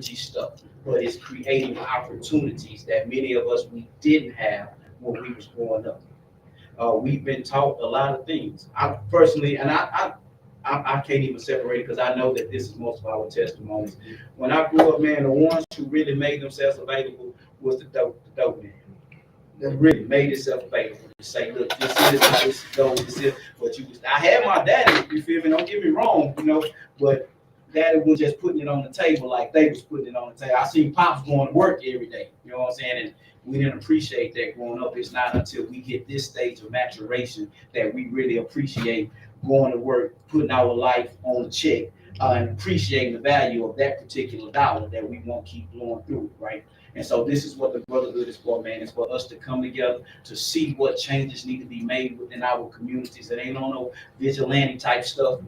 stuff, but it's creating opportunities that many of us we didn't have when we was growing up. We've been taught a lot of things. I personally, and I can't even separate it because I know that this is most of our testimonies. When I grew up, man, the ones who really made themselves available was the dope man. That really made itself available to say, look, this is how this goes, this is what you was. I had my daddy, you feel me? Don't get me wrong, but daddy was just putting it on the table like they was putting it on the table. I seen pops going to work every day, you know what I'm saying? And we didn't appreciate that growing up. It's not until we hit this stage of maturation that we really appreciate going to work, putting our life on a check, and appreciating the value of that particular dollar that we won't keep blowing through, right? And so this is what the Brotherhood is for, man. It's for us to come together to see what changes need to be made within our communities. It ain't on no vigilante type stuff,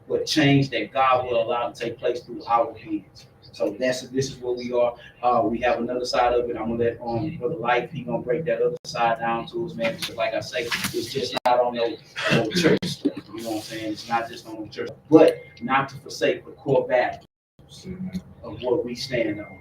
but change that God will allow to take place through our hands. So this is what we are. We have another side of it. I'm gonna let Brother Life, he gonna break that other side down to us, man. Because like I say, it's just not on no church stuff. You know what I'm saying? It's not just on the church, but not to forsake the core values of what we stand on.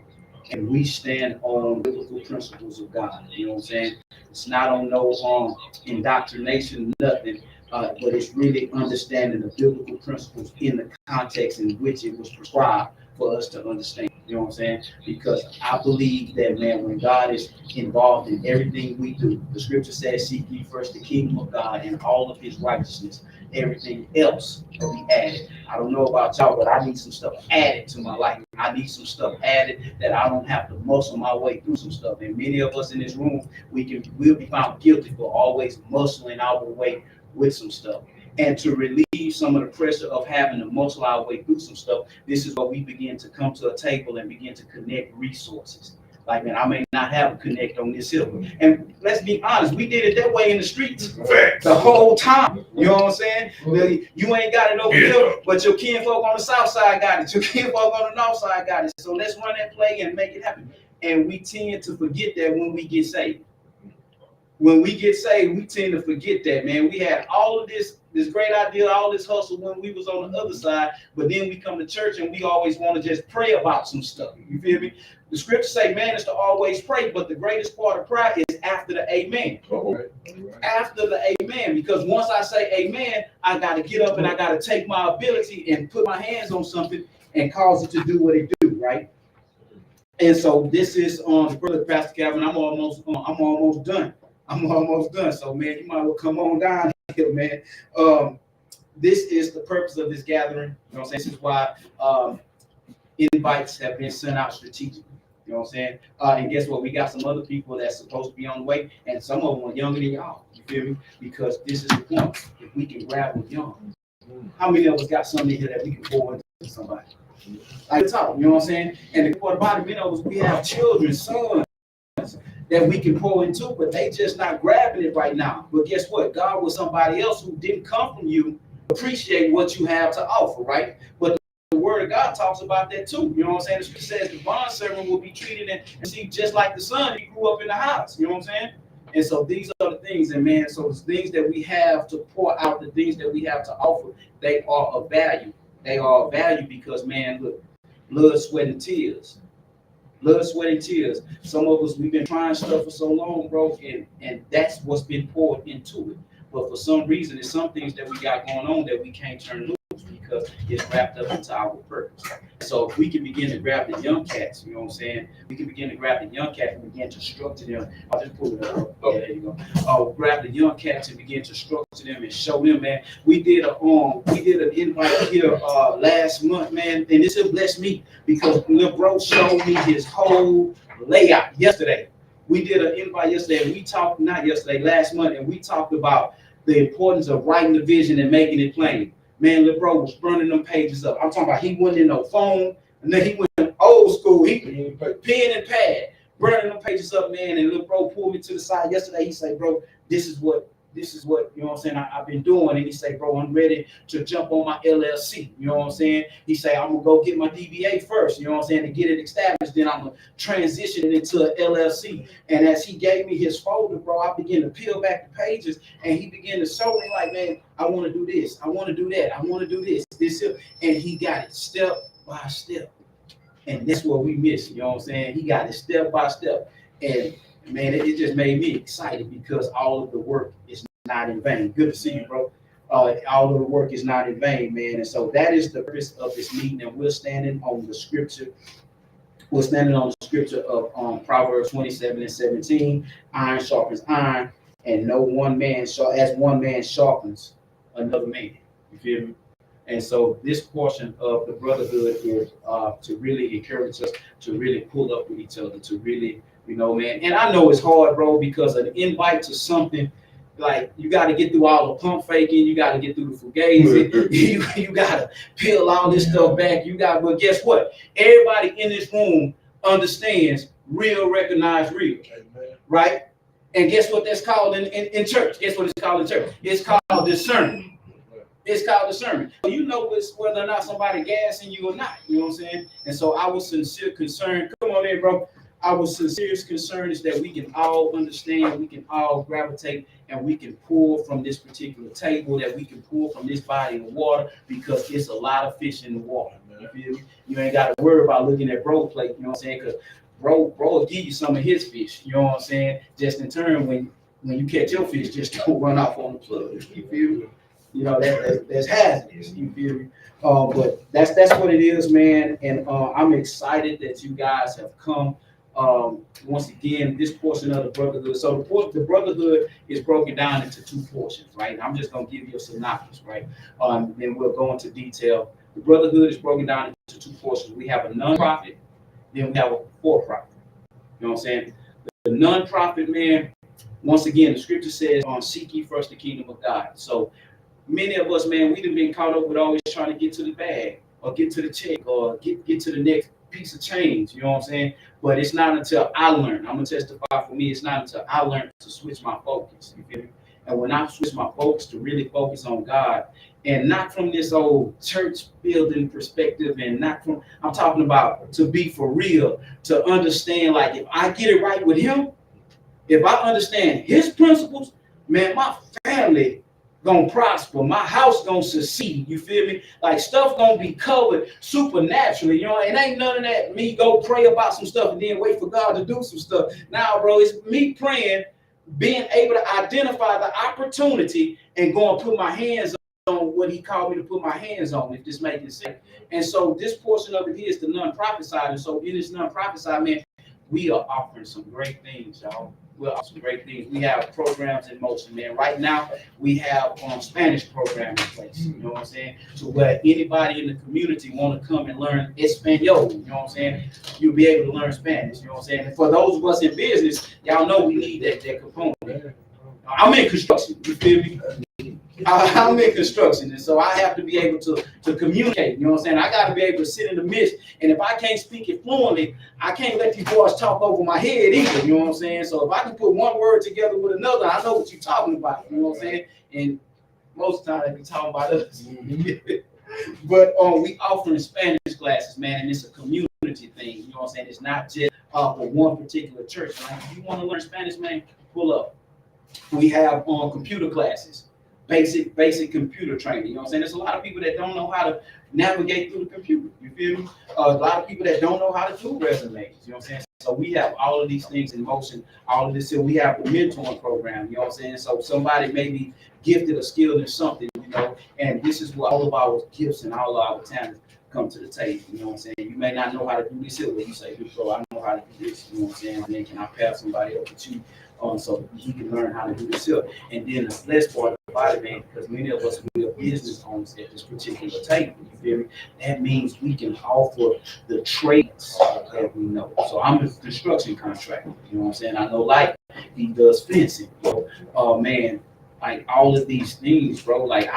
And we stand on biblical principles of God. You know what I'm saying? It's not on no indoctrination, nothing, but it's really understanding the biblical principles in the context in which it was prescribed for us to understand. You know what I'm saying? Because I believe that, man, when God is involved in everything we do, the scripture says, seek ye first the kingdom of God and all of his righteousness. Everything else will be added. I don't know about y'all, but I need some stuff added to my life. I need some stuff added that I don't have to muscle my way through some stuff. And many of us in this room, will be found guilty for always muscling our way with some stuff. And to relieve some of the pressure of having to muscle our way through some stuff, this is where we begin to come to a table and begin to connect resources. Like, man, I may not have a connect on this hill. And let's be honest, we did it that way in the streets the whole time. You know what I'm saying? You ain't got it over here, but your kinfolk on the south side got it. Your kinfolk on the north side got it. So let's run that play and make it happen. And we tend to forget that when we get saved. When we get saved, we tend to forget that, man. We had all of this great idea, all this hustle when we was on the other side, but then we come to church and we always want to just pray about some stuff. You feel me? The scriptures say, man, is to always pray, but the greatest part of prayer is after the amen. After the amen, because once I say amen, I got to get up and I got to take my ability and put my hands on something and cause it to do what it do, right? And so this is the brother Pastor Calvin. I'm almost done. So, man, you might well come on down here, man. This is the purpose of this gathering. You know what I'm saying? This is why invites have been sent out strategically. You know what I'm saying? And guess what? We got some other people that's supposed to be on the way, and some of them are younger than y'all. You feel me? Because this is the point. If we can grab them young, how many of us got something here that we can pour into somebody? Like talk, you know what I'm saying? And the part about it, many of us, we have children, sons, that we can pour into, but they just not grabbing it right now. But guess what? God was somebody else who didn't come from you, appreciate what you have to offer, right? But the word of God talks about that too. You know what I'm saying? The scripture says the bond servant will be treated and see just like the son he grew up in the house. You know what I'm saying? And so these are the things, and man, so the things that we have to pour out, the things that we have to offer, they are of value. They are of value because, man, look, blood, sweat, and tears. Blood, sweat, and tears. Some of us, we've been trying stuff for so long, bro, and that's what's been poured into it. But for some reason, there's some things that we got going on that we can't turn loose because it's wrapped up into our purpose. So if we can begin to grab the young cats, you know what I'm saying? We can begin to grab the young cats and begin to structure them. I'll just pull it up. Oh, there you go. Grab the young cats and begin to structure them and show them, man. We did an invite here last month, man, and this will bless me because Lil Bro showed me his whole layout yesterday. We did an invite yesterday, and we talked, not yesterday, last month, and we talked about the importance of writing the vision and making it plain. Man, Lil Bro was burning them pages up. I'm talking about he wasn't in no phone, and then he went old school. He pen and pad, burning them pages up, man. And Lil Bro pulled me to the side yesterday. He said, bro, this is what, you know what I'm saying, I've been doing. And he said, bro, I'm ready to jump on my LLC. You know what I'm saying? He said, I'm going to go get my DBA first, you know what I'm saying, to get it established. Then I'm going to transition it into an LLC. And as he gave me his folder, bro, I began to peel back the pages. And he began to show me like, man, I want to do this. I want to do that. I want to do this. And he got it step by step. And that's what we miss. You know what I'm saying? He got it step by step. And man, it just made me excited because all of the work is not in vain. Good to see you, bro. All of the work is not in vain, man. And so that is the purpose of this meeting. And we're standing on the scripture. We're standing on the scripture of Proverbs 27:17. Iron sharpens iron, and no one man as one man sharpens another man. You feel me? And so this portion of the brotherhood is to really encourage us to really pull up with each other, to really, man. And I know it's hard, bro, because an invite to something, like you got to get through all the pump faking, you got to get through the fugazi, you got to peel all this stuff back. But guess what? Everybody in this room understands real, recognize real, right? And guess what that's called in church? Guess what it's called in church? It's called discernment. It's called discernment. You know whether or not somebody gassing you or not. You know what I'm saying? And so our sincere concern, come on in, bro. Our sincere concern is that we can all understand, we can all gravitate, and we can pull from this particular table, that we can pull from this body of water, because it's a lot of fish in the water. You feel me? You ain't got to worry about looking at bro plate, you know what I'm saying? Because bro will give you some of his fish, you know what I'm saying? Just in turn, when you catch your fish, just don't run off on the plug. You feel me? You know, that's hazardous. You feel me? But that's what it is, man. And I'm excited that you guys have come. Once again, this portion of the brotherhood. So the brotherhood is broken down into two portions, right? I'm just gonna give you a synopsis, right? Then we'll go into detail. The brotherhood is broken down into two portions. We have a non-profit, then we have a for-profit. You know what I'm saying? The non-profit, man. Once again, the scripture says, "Seek ye first the kingdom of God." So many of us, man, we've been caught up with always trying to get to the bag or get to the check or get to the next piece of change. You know what I'm saying? But it's not until I learn. I'm gonna testify for me. It's not until I learn to switch my focus. You feel me? And when I switch my focus to really focus on God, and not from this old church building perspective, and not from, I'm talking about to be for real, to understand, like, if I get it right with Him, if I understand His principles, man, my family gonna prosper, my house gonna succeed. You feel me? Like, stuff gonna be covered supernaturally. You know, it ain't none of that me go pray about some stuff and then wait for God to do some stuff. Now, bro, it's me praying, being able to identify the opportunity and go and put my hands on what He called me to put my hands on, if this makes sense. And so this portion of it here is the nonprofit side. And so in this nonprofit side, man, we are offering some great things, y'all. We're offering some great things. We have programs in motion, man. Right now, we have Spanish program in place. You know what I'm saying? So where anybody in the community want to come and learn Espanol, you know what I'm saying? You'll be able to learn Spanish. You know what I'm saying? And for those of us in business, y'all know we need that component. I'm in construction. You feel me? I'm in construction, and so I have to be able to communicate. You know what I'm saying? I got to be able to sit in the midst, and if I can't speak it fluently, I can't let these boys talk over my head either. You know what I'm saying? So if I can put one word together with another, I know what you're talking about. You know what I'm saying? And most of the time, they be talking about us. But we offering Spanish classes, man, and it's a community thing. You know what I'm saying? It's not just for one particular church. Like, if you want to learn Spanish, man, pull up. We have computer classes. Basic computer training. You know what I'm saying? There's a lot of people that don't know how to navigate through the computer. You feel me? A lot of people that don't know how to do resumes. You know what I'm saying? So we have all of these things in motion. All of this. So we have the mentoring program. You know what I'm saying? So somebody may be gifted or skilled in something, you know, and this is where all of our gifts and all of our talents come to the table. You know what I'm saying? You may not know how to do this here, but you say, bro, I know how to do this. You know what I'm saying? And then can I pass somebody up to you? So he can learn how to do this here. And then the blessed part about it, man, because many of us, we are business owners at this particular table, you feel me? That means we can offer the trades that we know. So I'm a construction contractor, you know what I'm saying? I know, like, he does fencing, you know? Man, like, all of these things, bro, like,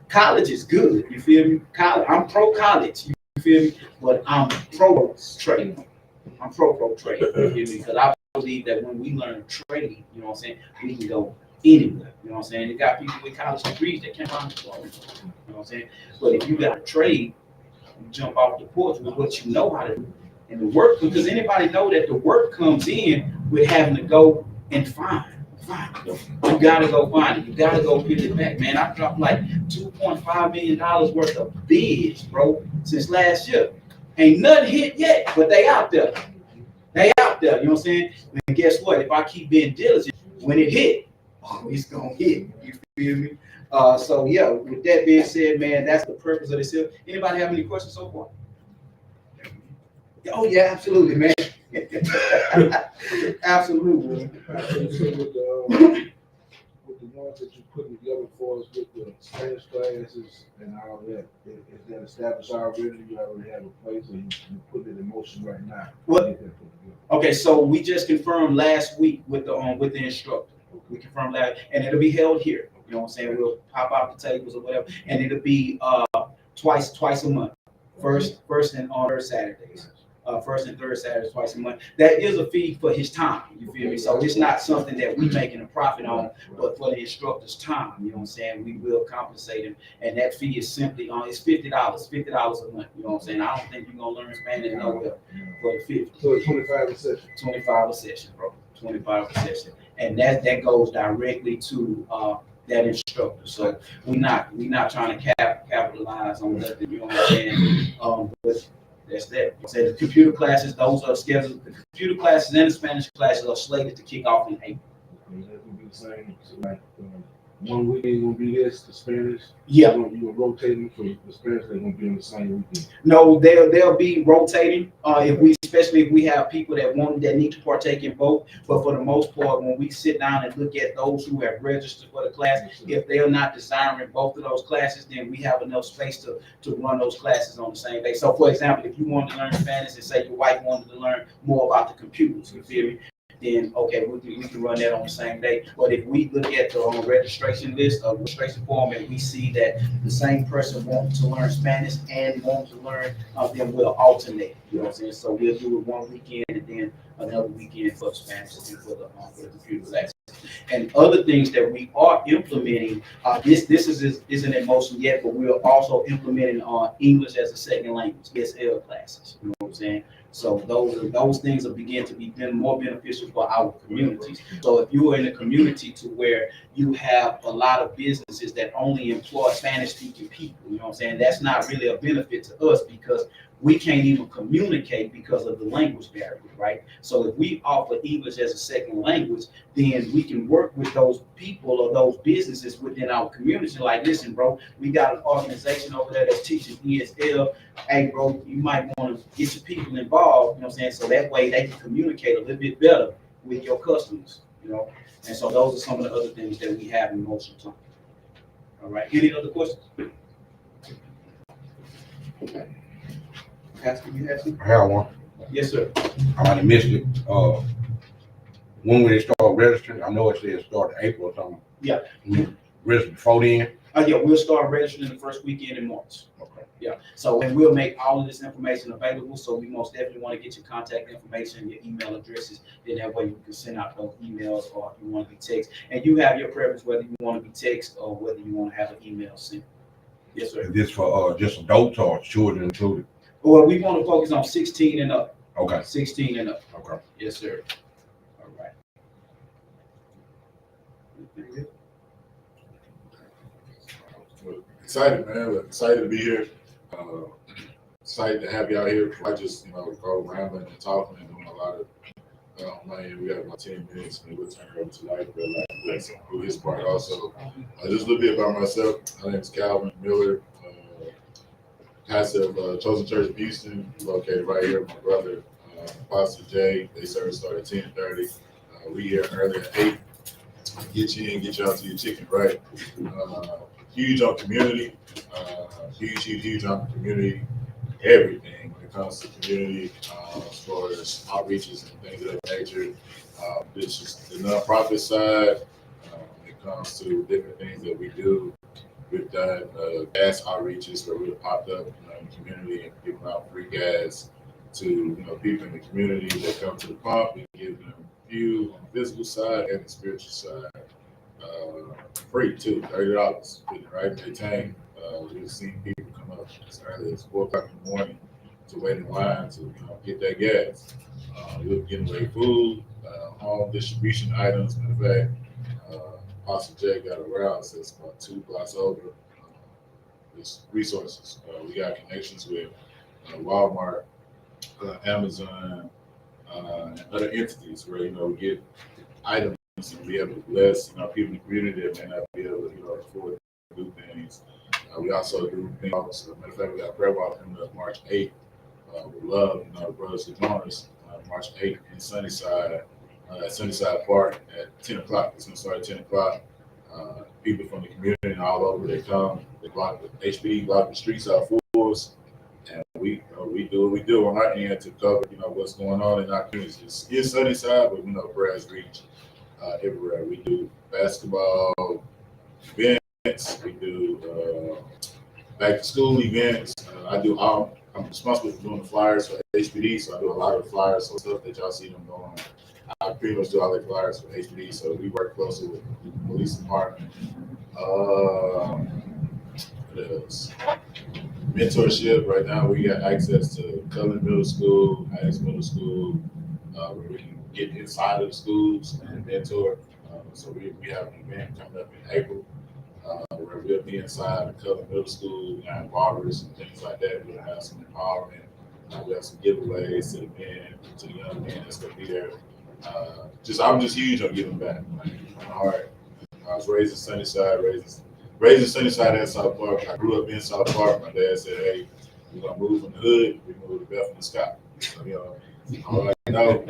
college is good, you feel me? I'm pro college, you feel me? But I'm pro trade. I'm pro trade, you feel me? Because I believe that when we learn trade, you know what I'm saying, we can go anywhere. You know what I'm saying? They got people with college degrees that can't find employment. You know what I'm saying? But if you got a trade, you jump off the porch with what you know how to do. And the work, because anybody know that the work comes in with having to go and find it. You gotta go find it. You gotta go get it back, man. I dropped like $2.5 million worth of bids, bro, since last year. Ain't nothing hit yet, but they out there. They out there. You know what I'm saying? And guess what? If I keep being diligent, when it hit, oh, it's gonna hit. You feel me? So yeah. With that being said, man, that's the purpose of this. Anybody have any questions so far? Oh yeah, absolutely, man. Absolutely. With the ones that you put together for us with the Spanish classes and all that, is that established already? You already have a place, or you put it in motion right now? What? Okay, so we just confirmed last week with the instructor. We confirmed that, and it'll be held here. You know what I'm saying? We'll pop out the tables or whatever, and it'll be twice a month. First and third Saturdays. First and third Saturdays twice a month. That is a fee for his time. You feel me? So it's not something that we making a profit on, but for the instructor's time. You know what I'm saying? We will compensate him, and that fee is simply it's $50, $50 a month. You know what I'm saying? I don't think you're gonna learn Spanish nowhere for the 50. So it's 25 a session. 25 a session, bro. 25 a session, and that goes directly to that instructor. So we're not trying to capitalize on nothing. You know what I'm saying? But that's that. So the computer classes, those are scheduled. The computer classes and the Spanish classes are slated to kick off in April. Okay, that's gonna be the same. So like 1 weekend gonna be this, the Spanish. Yeah. You gonna rotate them for the Spanish. They're gonna be on the same weekend. No, they'll be rotating. Especially if we have people that need to partake in both. But for the most part, when we sit down and look at those who have registered for the class, if they're not desiring both of those classes, then we have enough space to run those classes on the same day. So, for example, if you wanted to learn Spanish and say your wife wanted to learn more about the computers, you feel me? Then okay, we can run that on the same day. But if we look at the registration list of registration form and we see that the same person wants to learn Spanish and wants to learn, then we'll alternate. You know what I'm saying? So we'll do it one weekend and then another weekend for Spanish and for the computer classes. And other things that we are implementing, this isn't in motion yet, but we are also implementing English as a second language, SL classes. You know what I'm saying? So those things will begin to be more beneficial for our communities. So if you are in a community to where you have a lot of businesses that only employ Spanish-speaking people, you know what I'm saying? That's not really a benefit to us because we can't even communicate because of the language barrier, right? So if we offer English as a second language, then we can work with those people or those businesses within our community. Like, listen, bro, we got an organization over there that's teaching ESL. Hey, bro, you might want to get your people involved, you know what I'm saying? So that way they can communicate a little bit better with your customers, you know? And so those are some of the other things that we have in motion too. All right, any other questions? Okay. Pastor, you have some? I have one. Yes, sir. I might have missed it. When will they start registering? I know it says start in April or something. Yeah. We register before then? Yeah, we'll start registering the first weekend in March. Okay. Yeah. So, and we'll make all of this information available. So we most definitely want to get your contact information, your email addresses. Then that way you can send out those emails or if you want to be text. And you have your preference whether you want to be text or whether you want to have an email sent. Yes, sir. Is this for just adults or children included? Well, we want to focus on 16 and up. Okay. 16 and up. Okay. Yes, sir. All right. Excited, man. We're excited to be here. Excited to have y'all here. I just, go around and talking and doing a lot of man, we got about 10 minutes and we'll turn it over to Life, but let's do his part also. Just a little bit about myself. My name is Calvin Miller, pastor of Chosen Church of Houston, located right here with my brother, Pastor Jay. They service start at 10:30. We here early at 8. Get you in, get you out to your chicken, right? Huge on community, huge on community, everything when it comes to community, as far as outreaches and things of that nature. This is the nonprofit side. When it comes to different things that we do, we've done gas outreaches where we've popped up in the community and giving out free gas to people in the community that come to the pump and give them fuel on the physical side and the spiritual side. Free too, $30, right? They tank. We've seen people come up as early as 4 o'clock in the morning to wait in line to get that gas. We're giving away food, home distribution items. Matter of fact, Apostle Jay got a warehouse that's about 2 blocks over. There's resources. We got connections with Walmart, Amazon, and other entities where we get items and be able to bless people in the community that may not be able to afford to do things. We also do things. Matter of fact, we got a prayer walk coming up March 8th. We love the brothers to join us March 8th in Sunnyside, at Sunnyside Park at 10 o'clock. It's going to start at 10 o'clock. People from the community and all over, they come. They block the HPD, block the streets out for us. And we do what we do on our end to cover what's going on in our communities. It's Sunnyside, but prayers reach everywhere. We do basketball events. We do back to school events. I'm responsible for doing the flyers for HPD, so I do a lot of the flyers, so stuff that y'all see them doing. I pretty much do all the flyers for HPD, so we work closely with the police department. What else? Mentorship. Right now, we got access to Cullen Middle School, Axe Middle School, where we can get inside of the schools and mentor. So we have an event coming up in April where we'll be inside the Cullen Middle School. We have barbers and things like that. We'll have some empowerment. We have some giveaways to the men, to the young men that's going to be there. I'm just huge on giving back. My heart. I was raised in Sunnyside, raised in Sunnyside and South Park. I grew up in South Park. My dad said, "Hey, we're gonna move from the hood. We moved to Bethlehem, Scott." So, all I know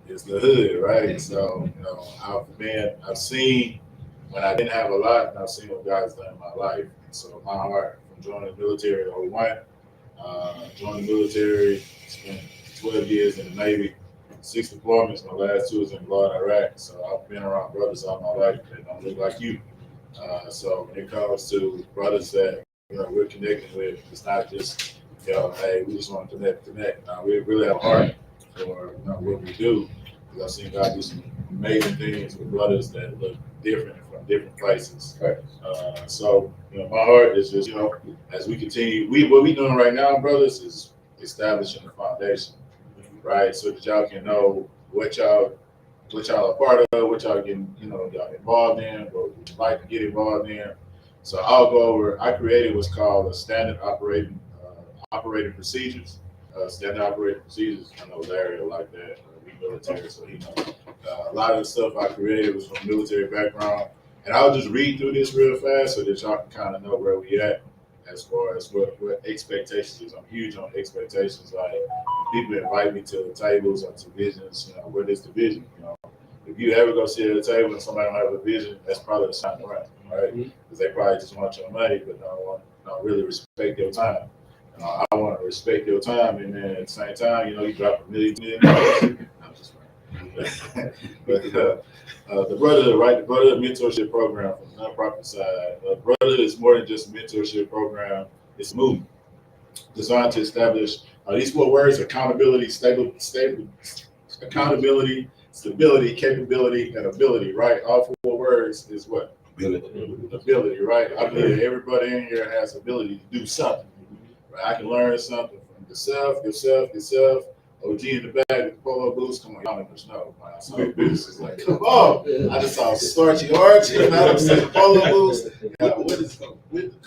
is the hood, right? So, I've seen when I didn't have a lot, and I've seen what God's done in my life. So my heart from joining the military at 01, joined the military, spent 12 years in the Navy, 6 deployments. My last 2 was in Blood, Iraq. So I've been around brothers all my life that don't look like you. So when it comes to brothers that we're connecting with, it's not just hey, we just want to connect. We really have a heart for what we do. Because I've seen God do some amazing things with brothers that look different from different places. Right. So my heart is just as we continue, what we doing right now, brothers, is establishing the foundation, right? So that y'all can know what y'all are part of, what y'all getting, y'all involved in, what would like to get involved in. So I'll go over. I created what's called a standard operating procedures. Standard operating procedures. I know Larry will like that. We military, so he knows. A lot of the stuff I created was from military background, and I'll just read through this real fast so that y'all can kind of know where we at as far as what expectations is. I'm huge on expectations. Like when people invite me to tables or to visions, what is the vision? If you ever go sit at a table and somebody don't have a vision, that's probably a sign to run, right? Because they probably just want your money, but don't really respect your time. I want to respect your time, and then at the same time, you drop $1 million. I'm just right. But the Brotherhood mentorship program from the nonprofit side. Brotherhood is more than just a mentorship program. It's a movement designed to establish these 4 words: accountability, accountability, stability, capability, and ability, right? All 4 words is what? Ability, right? I believe everybody in here has ability to do something. Right? I can learn something from yourself. OG in the back with the polo boots. Come on, y'all in the snow. I saw boots. It's like, come on. I just saw starchy archie, and I don't see polo boots.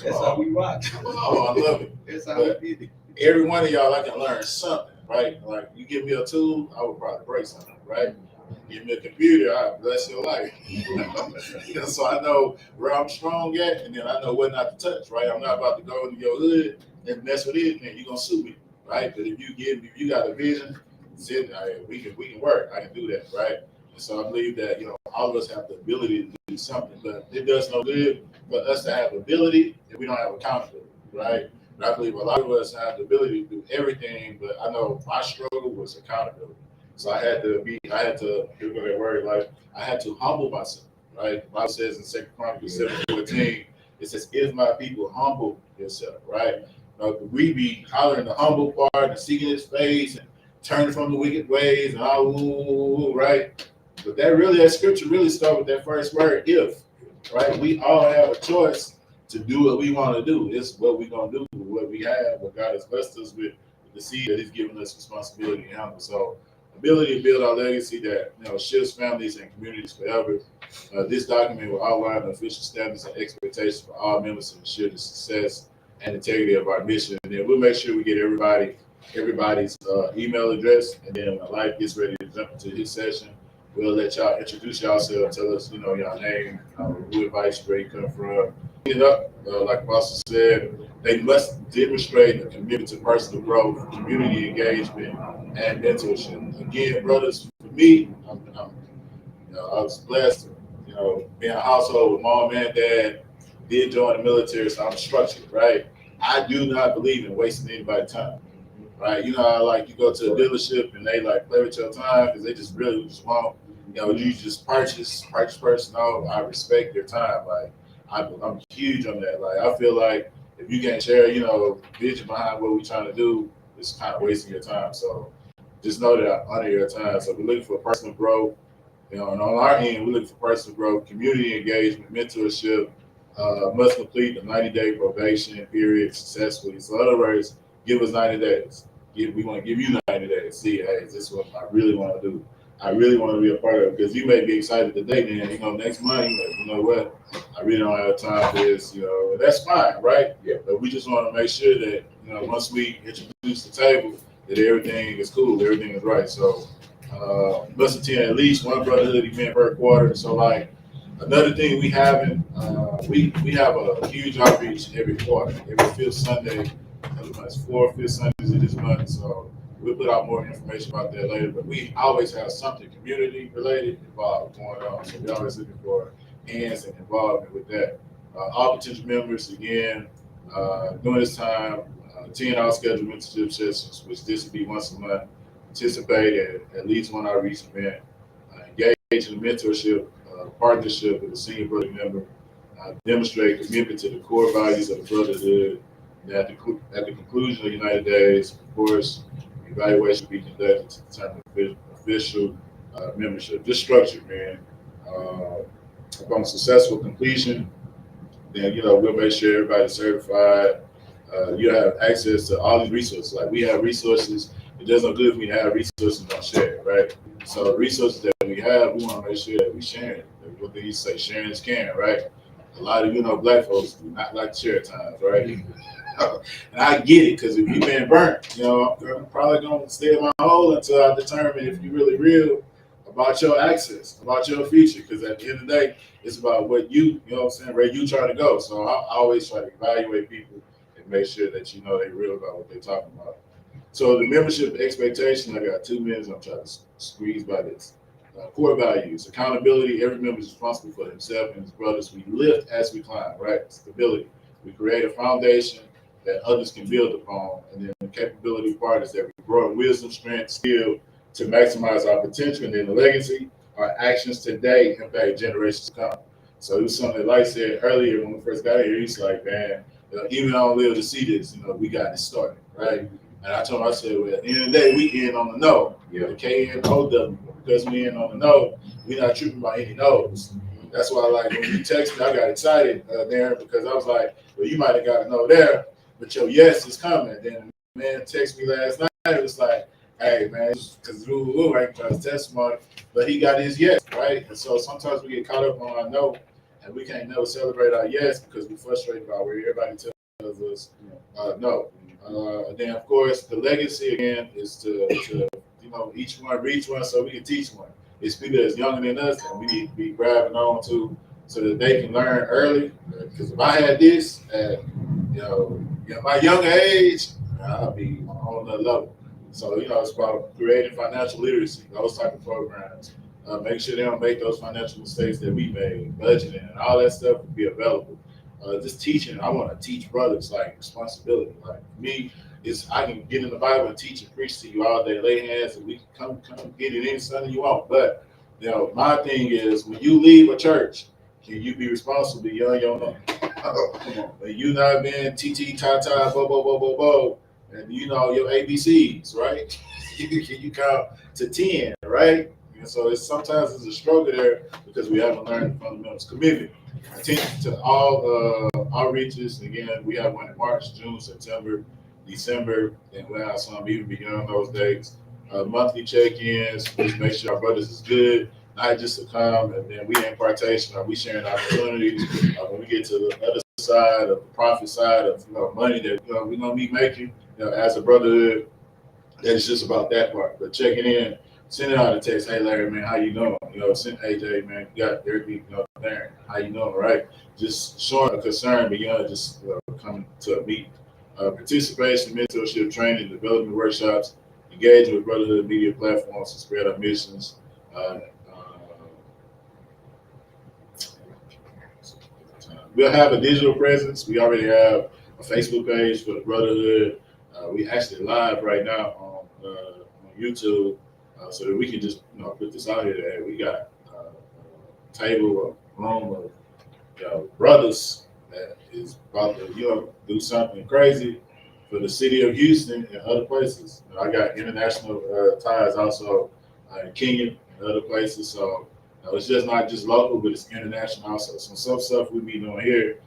That's how we rock. Come on, I love it. That's how we did it. Every one of y'all, I can learn something, right? Like you give me a tool, I would probably break something, right? Give me a computer, I bless your life. So I know where I'm strong at, and then I know what not to touch, right? I'm not about to go into your hood and mess with it, and you're gonna sue me, right? But if you got a vision, we can work. I can do that, right? And so I believe that all of us have the ability to do something, but it does no good for us to have ability if we don't have accountability, right? But I believe a lot of us have the ability to do everything, but I know my struggle was accountability. So I had to, here we go that word, like I had to humble myself, right? The Bible says in 2 Chronicles 7:14, it says, if my people humble yourself, right? We be hollering the humble part and seeking his face and turning from the wicked ways and all, right? But that scripture really starts with that first word, if, right? We all have a choice to do what we want to do. It's what we're going to do with what we have, what God has blessed us with the seed that he's given us responsibility and handle. So ability to build our legacy that shifts families and communities forever. This document will outline the official standards and expectations for all members to ensure the success and integrity of our mission. And then we'll make sure we get everybody everybody's email address, and then when Life gets ready to jump into his session, we'll let y'all introduce yourselves, tell us, y'all name, who advice, where you come from. It up, like Apostle said, they must demonstrate a commitment to personal growth, community engagement, and mentorship. Again, brothers, for me, I was blessed, being a household with mom and dad, did join the military, so I'm structured, right? I do not believe in wasting anybody's time, right? How like you go to a dealership and they like play with your time because they just really just want, you just purchase. No, I respect their time. Like I'm huge on that. Like I feel like if you can't share, vision behind what we're trying to do, it's kind of wasting your time. So just know that I honor your time. So we're looking for personal growth. And on our end, we look for personal growth, community engagement, mentorship, must complete the 90-day probation period successfully. So in other words, give us 90 days. We want to give you 90 days. See, hey, is this what I really want to do? I really want to be a part of it because you may be excited today, man. Next month, you know what? I really don't have time for this. That's fine, right? Yeah. But we just want to make sure that once we introduce the table, that everything is cool, everything is right. So must attend at least one Brotherhood event per quarter. So like another thing we have we have a huge outreach every quarter, every fifth Sunday. It's 4 fifth Sundays of this month. So we'll put out more information about that later. But we always have something community related involved going on. So we're always looking for hands and involvement with that. All potential members again during this time, 10-hour scheduled mentorship sessions, which this will be once a month. Participate at least one outreach event, engage in mentorship, partnership with a senior brother member, demonstrate commitment to the core values of the Brotherhood. And at the conclusion of the United Days, of course, evaluation will be conducted to determine official membership. This structure, man, upon successful completion, then we'll make sure everybody's certified. You have access to all these resources. Like we have resources. It does no good if we have resources and don't share it, right? So the resources that we have, we want to make sure that we share it. What they used to say, sharing is caring, right? A lot of black folks do not like to share at times, right? And I get it because if you've been burnt, I'm probably gonna stay in my hole until I determine if you're really real about your access, about your future. Because at the end of the day, it's about what where you try to go. So I always try to evaluate people and make sure that they're real about what they're talking about. So the membership expectation, I got 2 minutes. I'm trying to squeeze by this. Core values, accountability. Every member is responsible for himself and his brothers. We lift as we climb, right? Stability. We create a foundation that others can build upon. And then the capability part is that we grow in wisdom, strength, skill to maximize our potential. And then the legacy, our actions today impact generations to come. So it was something that Light said earlier when we first got here. He's like, man, even I don't live to see this, we got it started, right? And I told him, I said, well, at the end of the day, we in on the no. The KNOW, because we in on the no, we not tripping by any no's. That's why, like, when you text me, I got excited there because I was like, well, you might have got a no there, but your yes is coming. Then the man texted me last night. It was like, hey, man, because I ain't trying to testimony, but he got his yes, right? And so sometimes we get caught up on our no, and we can't never celebrate our yes because we're frustrated by where everybody tells us no. And then, of course, the legacy again is to each one reach one so we can teach one. It's people that's younger than us and we need to be grabbing on to so that they can learn early. Because if I had this at my younger age, I'll be on another level. So it's about creating financial literacy, those type of programs. Make sure they don't make those financial mistakes that we made, budgeting and all that stuff will be available. Just teaching, I want to teach brothers like responsibility. Like me, I can get in the Bible and teach and preach to you all day, lay hands, and we can come get it any Sunday you want. But my thing is when you leave a church, can you be responsible beyond your money? When you not being TT, ta-ta, bo, bo, bo, bo, bo, and your ABCs, right? Can you count to 10, right? And so sometimes it's a struggle there because we haven't learned the fundamentals. Commitment. Attention to all outreaches. Again, we have one in March, June, September, December, and we'll have some even beyond those dates. Monthly check-ins, just make sure our brothers is good, not just to come and then we impartation or we sharing opportunities. When we get to the other side of the profit side of money that we're gonna be making as a brotherhood, That's just about that part. But checking in, sending out a text, hey Larry, man, how you doing? You know, send AJ, man, you got everything, you know, there. How you doing, right? Just showing a concern beyond just coming to a meet. Participation, mentorship, training, development workshops, engaging with Brotherhood media platforms to spread our missions. Uh, we'll have a digital presence. We already have a Facebook page for the Brotherhood. We actually live right now on YouTube, so that we can just put this out here. That we got a table, a room of brothers that is about to do something crazy for the city of Houston and other places. I got international ties also in Kenya and other places. So it's just not just local, but it's international also. So some stuff we be doing here,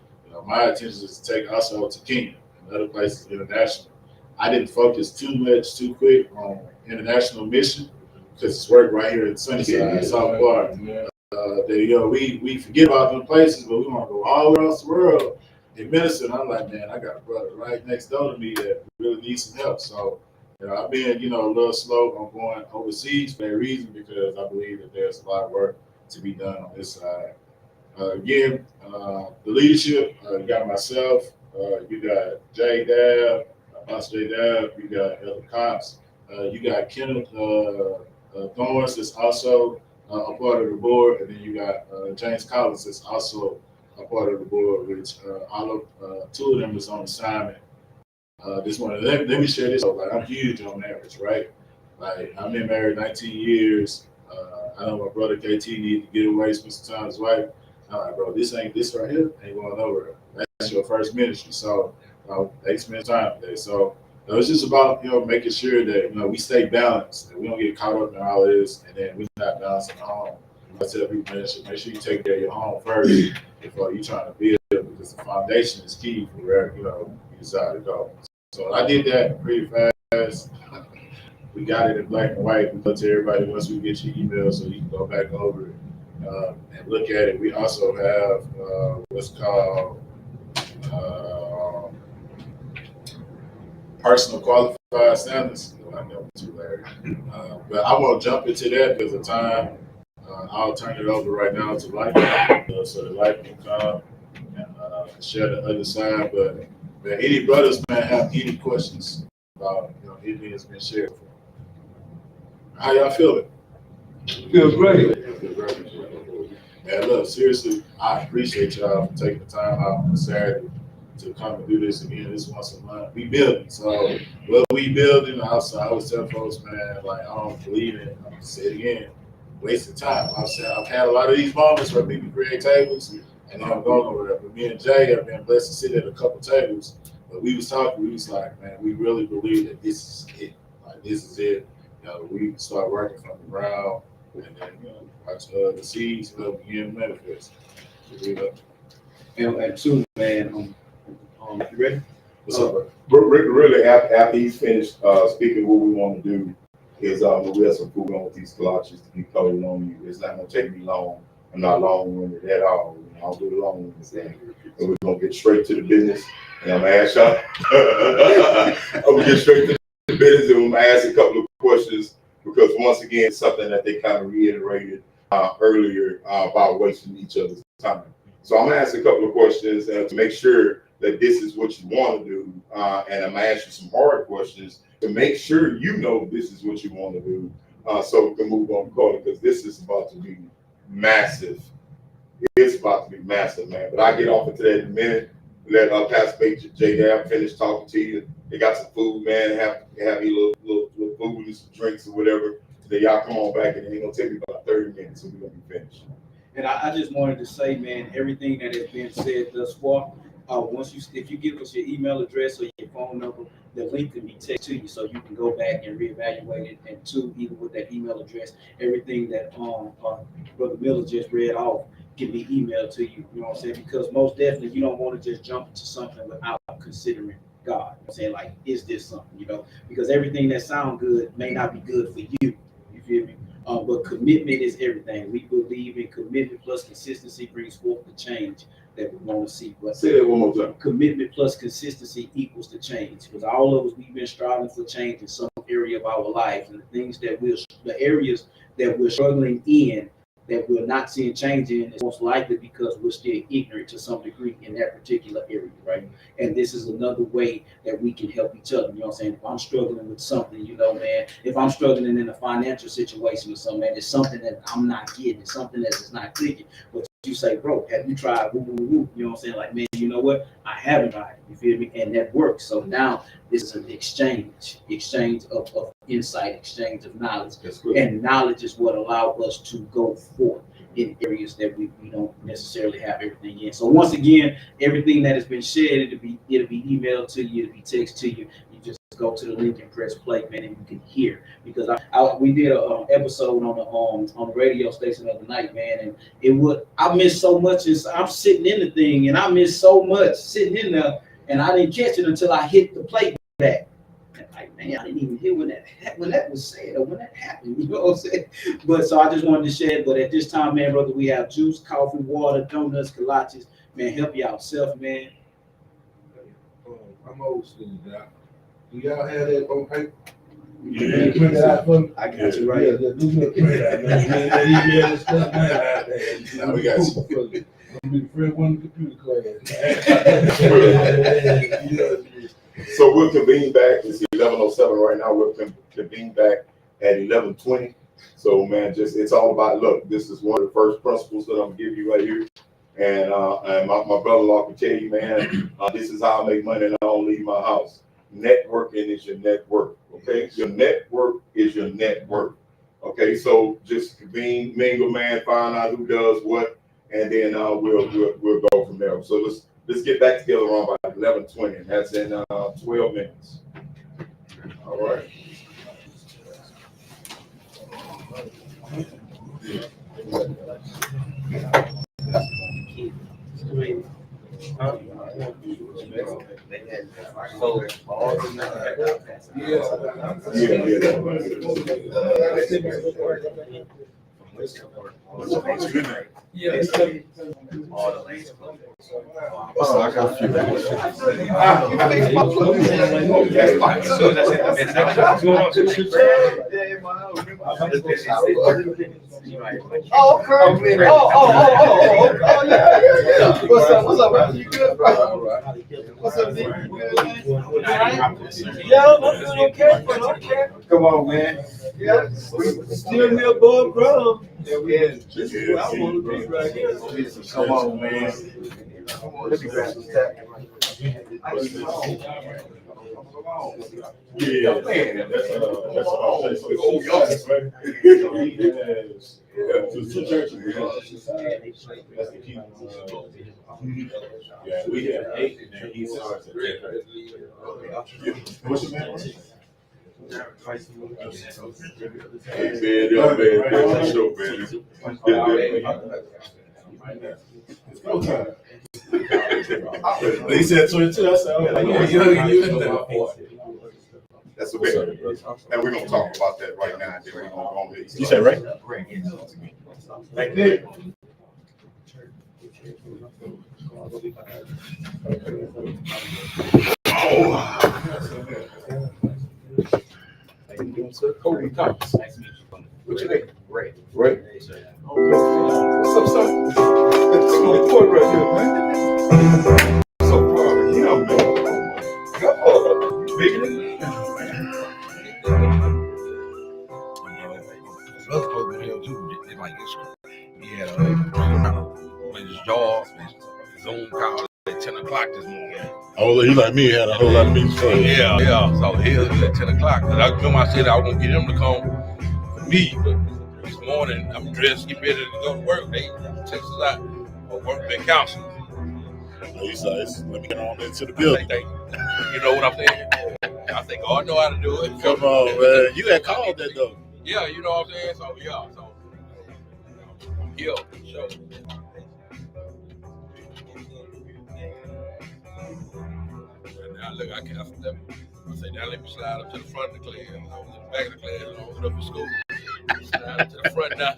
my intention is to take also to Kenya and other places international. I didn't focus too quick on international mission because it's work right here in Sunnyside, South Florida. We forget about them places, but we want to go all across the world and minister. And I'm like, man, I got a brother right next door to me that really needs some help. So, I've been, a little slow on going overseas for that reason because I believe that there's a lot of work to be done on this side. Again, the leadership, you got myself, you got Jay Dab, Pastor Jay Dab, you got Elder Cox, you got Kenneth Thorns that's also a part of the board, and then you got James Collins that's also a part of the board, which two of them is on assignment. This one, let me share this. Like, I'm huge on marriage, right? Like, I've been married 19 years. I know my brother KT need to get away, spend some time with his wife. I'm like, bro, this right here ain't going nowhere. That's your first ministry. So they spend time today. So it's just about making sure that we stay balanced, that we don't get caught up in all of this, and then we're not balancing the home. I tell people, man, make sure you take care of your home first before you trying to build, because the foundation is key for where you decide to go. So I did that pretty fast. We got it in black and white. We go to everybody once we get your email, so you can go back over it and look at it. We also have what's called personal qualified standards. I know too, Larry. But I won't jump into that because of time. I'll turn it over right now to Life, so that Life can come and share the other side. But any brothers, man, have any questions about anything that's been shared? How y'all feeling? Feels great. Man, look, seriously, I appreciate y'all for taking the time out on Saturday to come and do this again. This once a month. We building. So what we building outside, I always tell folks, man, like, I don't believe in, I'm gonna say it again, wasting time. I've had a lot of these moments where people create tables and I'm going over there. But me and Jay have been blessed to sit at a couple tables. But we was talking, we was like, man, we really believe that this is it. Like, this is it. We start working from the ground, and then watch the seeds begin to manifest. And two, man, you ready? What's up, bro? Really, after he's finished speaking, what we want to do is we have some food on with these kolaches to be coated on you. It's not going to take me long. I'm not long-winded at all. I'll do the long-winded thing. And we're going to get straight to the business. And I'm going to ask y'all. I'm going to get straight to the business, and I'm going to ask a couple of questions, because once again, it's something that they kind of reiterated earlier about wasting each other's time. So I'm going to ask a couple of questions to make sure that this is what you want to do. And I'm going to ask you some hard questions to make sure this is what you want to do, so we can move on calling, because this is about to be massive. It's about to be massive, man. But I'll get off into that in a minute. Let Pastor J. Dab finish talking to you. They got some food, man. Have you little food and some drinks or whatever. Then y'all come on back, and it ain't gonna take me about 30 minutes, so we're gonna be finished. And I just wanted to say, man, everything that has been said thus far, if you give us your email address or your phone number, the link can be texted to you, so you can go back and reevaluate it. And two, even with that email address, everything that Brother Miller just read off can be emailed to you. You know what I'm saying? Because most definitely, you don't want to just jump into something without considering God. I'm saying, like, is this something? Because everything that sounds good may not be good for you. You feel me? But commitment is everything. We believe in commitment plus consistency brings forth the change that we want to see. But Say that one more time. commitment plus consistency equals the change. Because all of us, we've been striving for change in some area of our life, and the areas that we're struggling in, that we're not seeing change in, is most likely because we're still ignorant to some degree in that particular area, right? And this is another way that we can help each other. You know what I'm saying? If I'm struggling with something, man, if I'm struggling in a financial situation or something, man, it's something that I'm not getting, it's something that is not clicking. But you say, bro, have you tried woo, woo, woo? You know what I'm saying? Like, man, you know what? I haven't tried it. You feel me? And that works. So now this is an exchange of insight, exchange of knowledge. And knowledge is what allows us to go forth in areas that we don't necessarily have everything in. So once again, everything that has been shared, it'll be emailed to you, it'll be text to you. You just go to the link and press play, man, and you can hear. Because we did a episode on the radio station the other night, man, and I missed so much. I'm sitting in the thing, and I missed so much sitting in there, and I didn't catch it until I hit the play back. Like, man, I didn't even hear when that was said or when that happened. You know what I'm saying? But so I just wanted to share it. But at this time, man, brother, we have juice, coffee, water, donuts, kolaches. Man, help yourself, man. I'm old school, Doc. Do y'all have that on paper? Yeah. Print it out for me? I got you right. Yeah, do me a print it out, man. Now we got you. I'm gonna be friend one of the computer class. So we'll convene back. It's 11:07 right now. We'll convene back at 11:20. So man, it's all about look. This is one of the first principles that I'm gonna give you right here. And my brother-in-law can tell you, man, this is how I make money and I don't leave my house. Networking is your net worth. Okay, your network is your net worth. Okay, so just convene, mingle, man, find out who does what, and then we'll go from there. So let's get back together around about 11:20, and that's in 12 minutes. All right. All the lanes closed. I got a few. Oh, Kirby. Oh, yeah. What's up, man? You good, bro? What's up, Nick? You good, man? Yeah, I'm doing okay, but okay. Come on, man. Yeah, still near above ground. Yeah, this is where I want to be right here. Come on, man. Let me grab this tap. Yeah, man. That's two churches. That's the key. Yeah, we have 8 and then he starts at 10. What's your name? Hey, man, show, it's go time. He said 22. I said, that's okay. And we're gonna talk about that right now. Then we're gonna go on. You said right? Like Nick. Kobe Thomas. What's your name? Ray. Ray. What's up, son? That's my boy right here, man. So proud of him, man. Come on. You bigger than me. Other folks in here too, they like this. He had his job, his own call at 10 o'clock this morning. Oh, he like me, had a whole lot of meetings for you. Yeah. So he was at 10 o'clock. But I remember I said I was gonna get him to come for me, but this morning I'm dressed, get ready to go to work. They text us out or work their council. He said, let me get on into the building. You know what I'm saying? I think God know how to do it. Come on, man. You had called that though. Yeah, you know what I'm saying? So yeah, I'm here, sure. And now look, I can't step. I say, now let me slide up to the front of the class. I was in the back of the class and I was up in school. To the front now.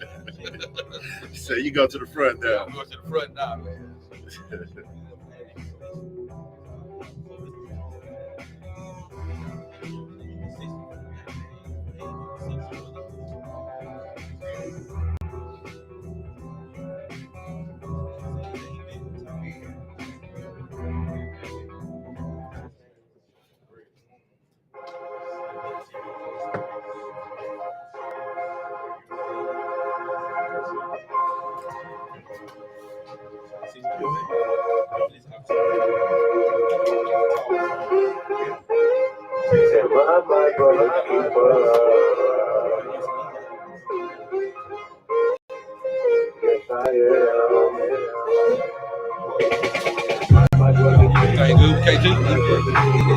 So you go to the front now. I'm going to the front now, man. Everything good with KG?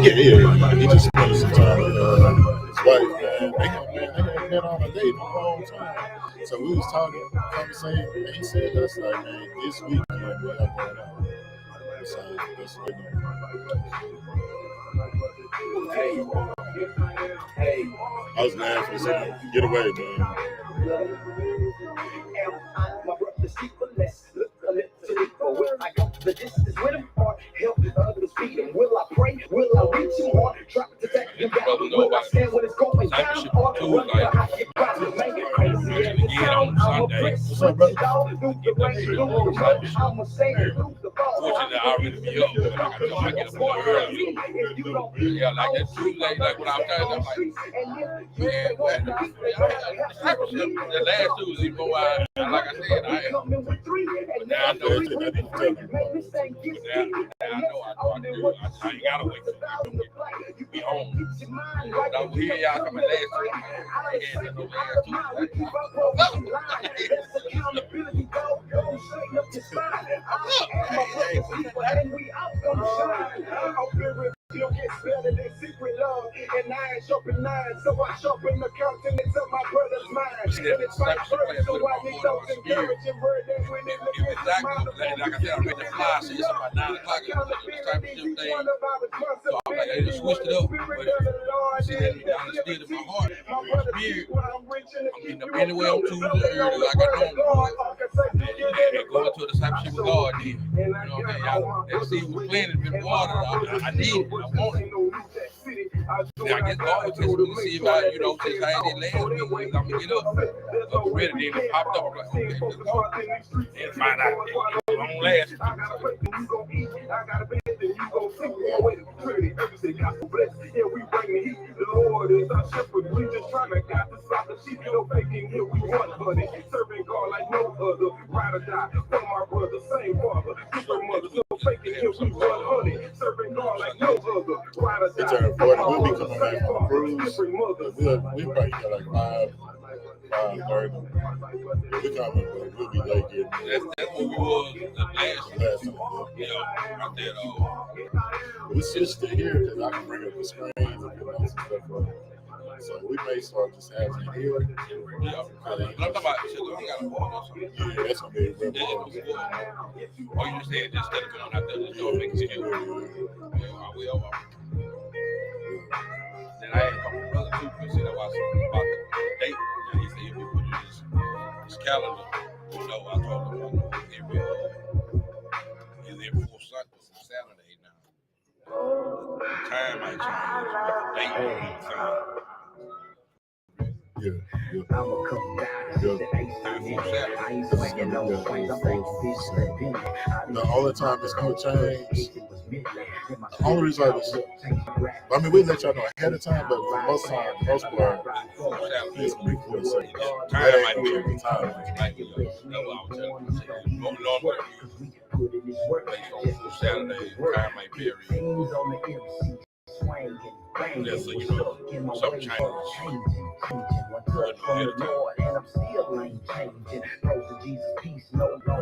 Yeah. He just spent some time with his wife, man. They haven't been on a date in a long time. So we was talking, conversating, and he said that's like, man, this weekend we are going out. So that's what we're doing. I was mad for saying, get away, man. The distance with him or help others feed him. Will I pray? Will I reach him or try to take him down? Will I stand when it's going down or run the hot get problem? Make it crazy as it sounds. I'm a prince. What's up, brother? I'm a saint. Fortunately, I already be up, but like I told you, I get up a little early. Yeah, like that Tuesday, like when I was telling them, I'm like, man, the last Tuesday, boy, like I said, I am. But now I know I know I can do it. I ain't gotta wait till you be home. But I'm here, y'all coming last Tuesday. No last You don't get better than secret love, and I ain't sharpen nine, so I sharpen the countenance of my brother's mind. And it's my first, so I need those encouraging words that when it looks like I said, I read the fly, so it's about 9 o'clock, this type of shit thing. So I'm like, I just switched it up, but see, that I understood in my heart, my spirit, I'm getting up anyway on Tuesday early, like I normally do, and going to the type of shit with God did. You know what I'm saying? That seed was planted, been watered, I need it. I want it. Now, I guess God was testing me to see if I, since I ain't in last week, I'm gonna get up. So I'm ready, then it popped up. I'm like, okay, let's go. And find out it won't last. We bring the heat. The Lord is our shepherd. We just trying to guide the flock of sheep. No faking here. We want money. Serving God like no other. Ride or die from our brother, same father, different mothers. No faking here. We want honey. Serving God like no other. Ride or die from our We'll be brother, coming same back from the father, cruise. different mothers. We probably got like 5:30. We coming, but we'll be late getting there. That's what we was the last time. Yeah, out there though. We switched to here because I can bring up the screens and some stuff like that. So we may start just having it here. Yeah, I'm talking about we got a board or something. Yeah, that's gonna be a real Oh, you just said just instead of going out there, just go make it here. Yeah, we over. Then I had a couple brothers too, because that was about the date. And he said, if you put this calendar, I told him every fourth Saturday now. The time might change, but the date will be the same. Yeah. The only time it's gonna change, the only reason I mean, we let y'all know ahead of time, but for most part, it's gonna be 4 seconds. Time might be every time. That's what I was telling you. Normally, Saturday, time might be every. Yeah, so something changes.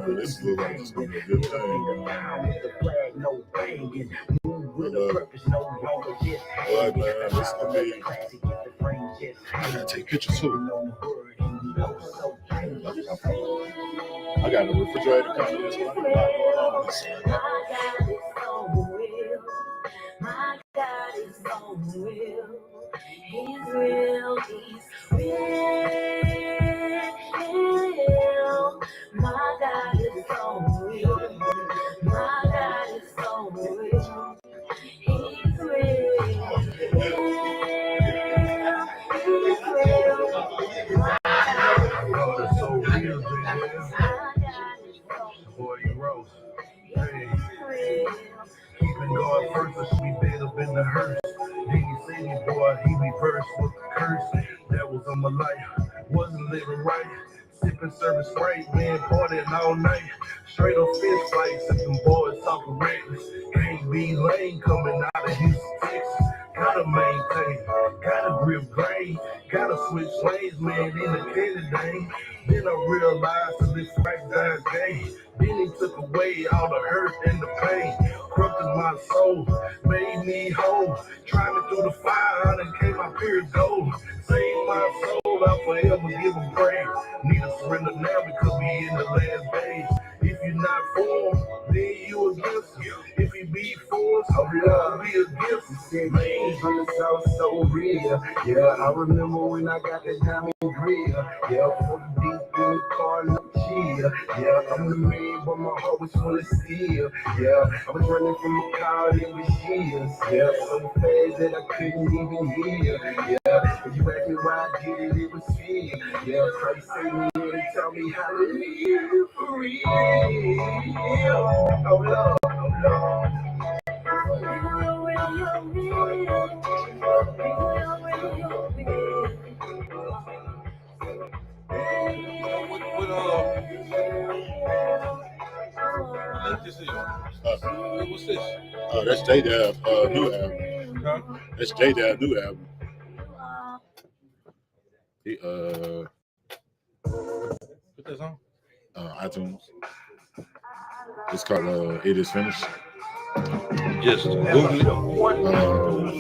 This looks like it's gonna be a good thing. But man, it's gonna be. I gotta take pictures too. I got a refrigerator coming this way. My God is so real. He's real. He's real. Boy, you rose. Hey. Keeping God first, or should be dead up in the hearse. Then you say me, boy, he reversed with the curse that was on my life. Wasn't living right. Sipping service right, man, partying all night. Straight up fist fights, and them boys talking reckless. Can't be lame coming out of Houston, Texas. Gotta maintain, gotta grip grain, gotta switch lanes, man, in the Kennedy. Then I realized that this right guy's game. Then he took away all the hurt and the pain. Corrupted my soul, made me whole. Tried me through the fire, and came my pure gold. Saved my soul, I'll forever give him praise. Need to surrender now because we in the last days. If you're not for him, then you against him. If he be for us, I'll be against him. Said man, from the south so real. Yeah, I remember when I got that diamond grill. Yeah, put deep in the car, no chill. Yeah, I'm the man, but my heart was full of steel. Yeah, I was running from a car, it was years. Yeah, so fast that I couldn't even hear. Yeah, if you ask me why I did it, it was fear. Yeah, Christ saved me and taught me how to live for real. Oh Lord, oh Lord. What this is? What's this? Oh, that's J-Dab, new album. Huh? That's J-Dab, new album. He, Put this on. iTunes. It's called It Is Finished. Just Google it.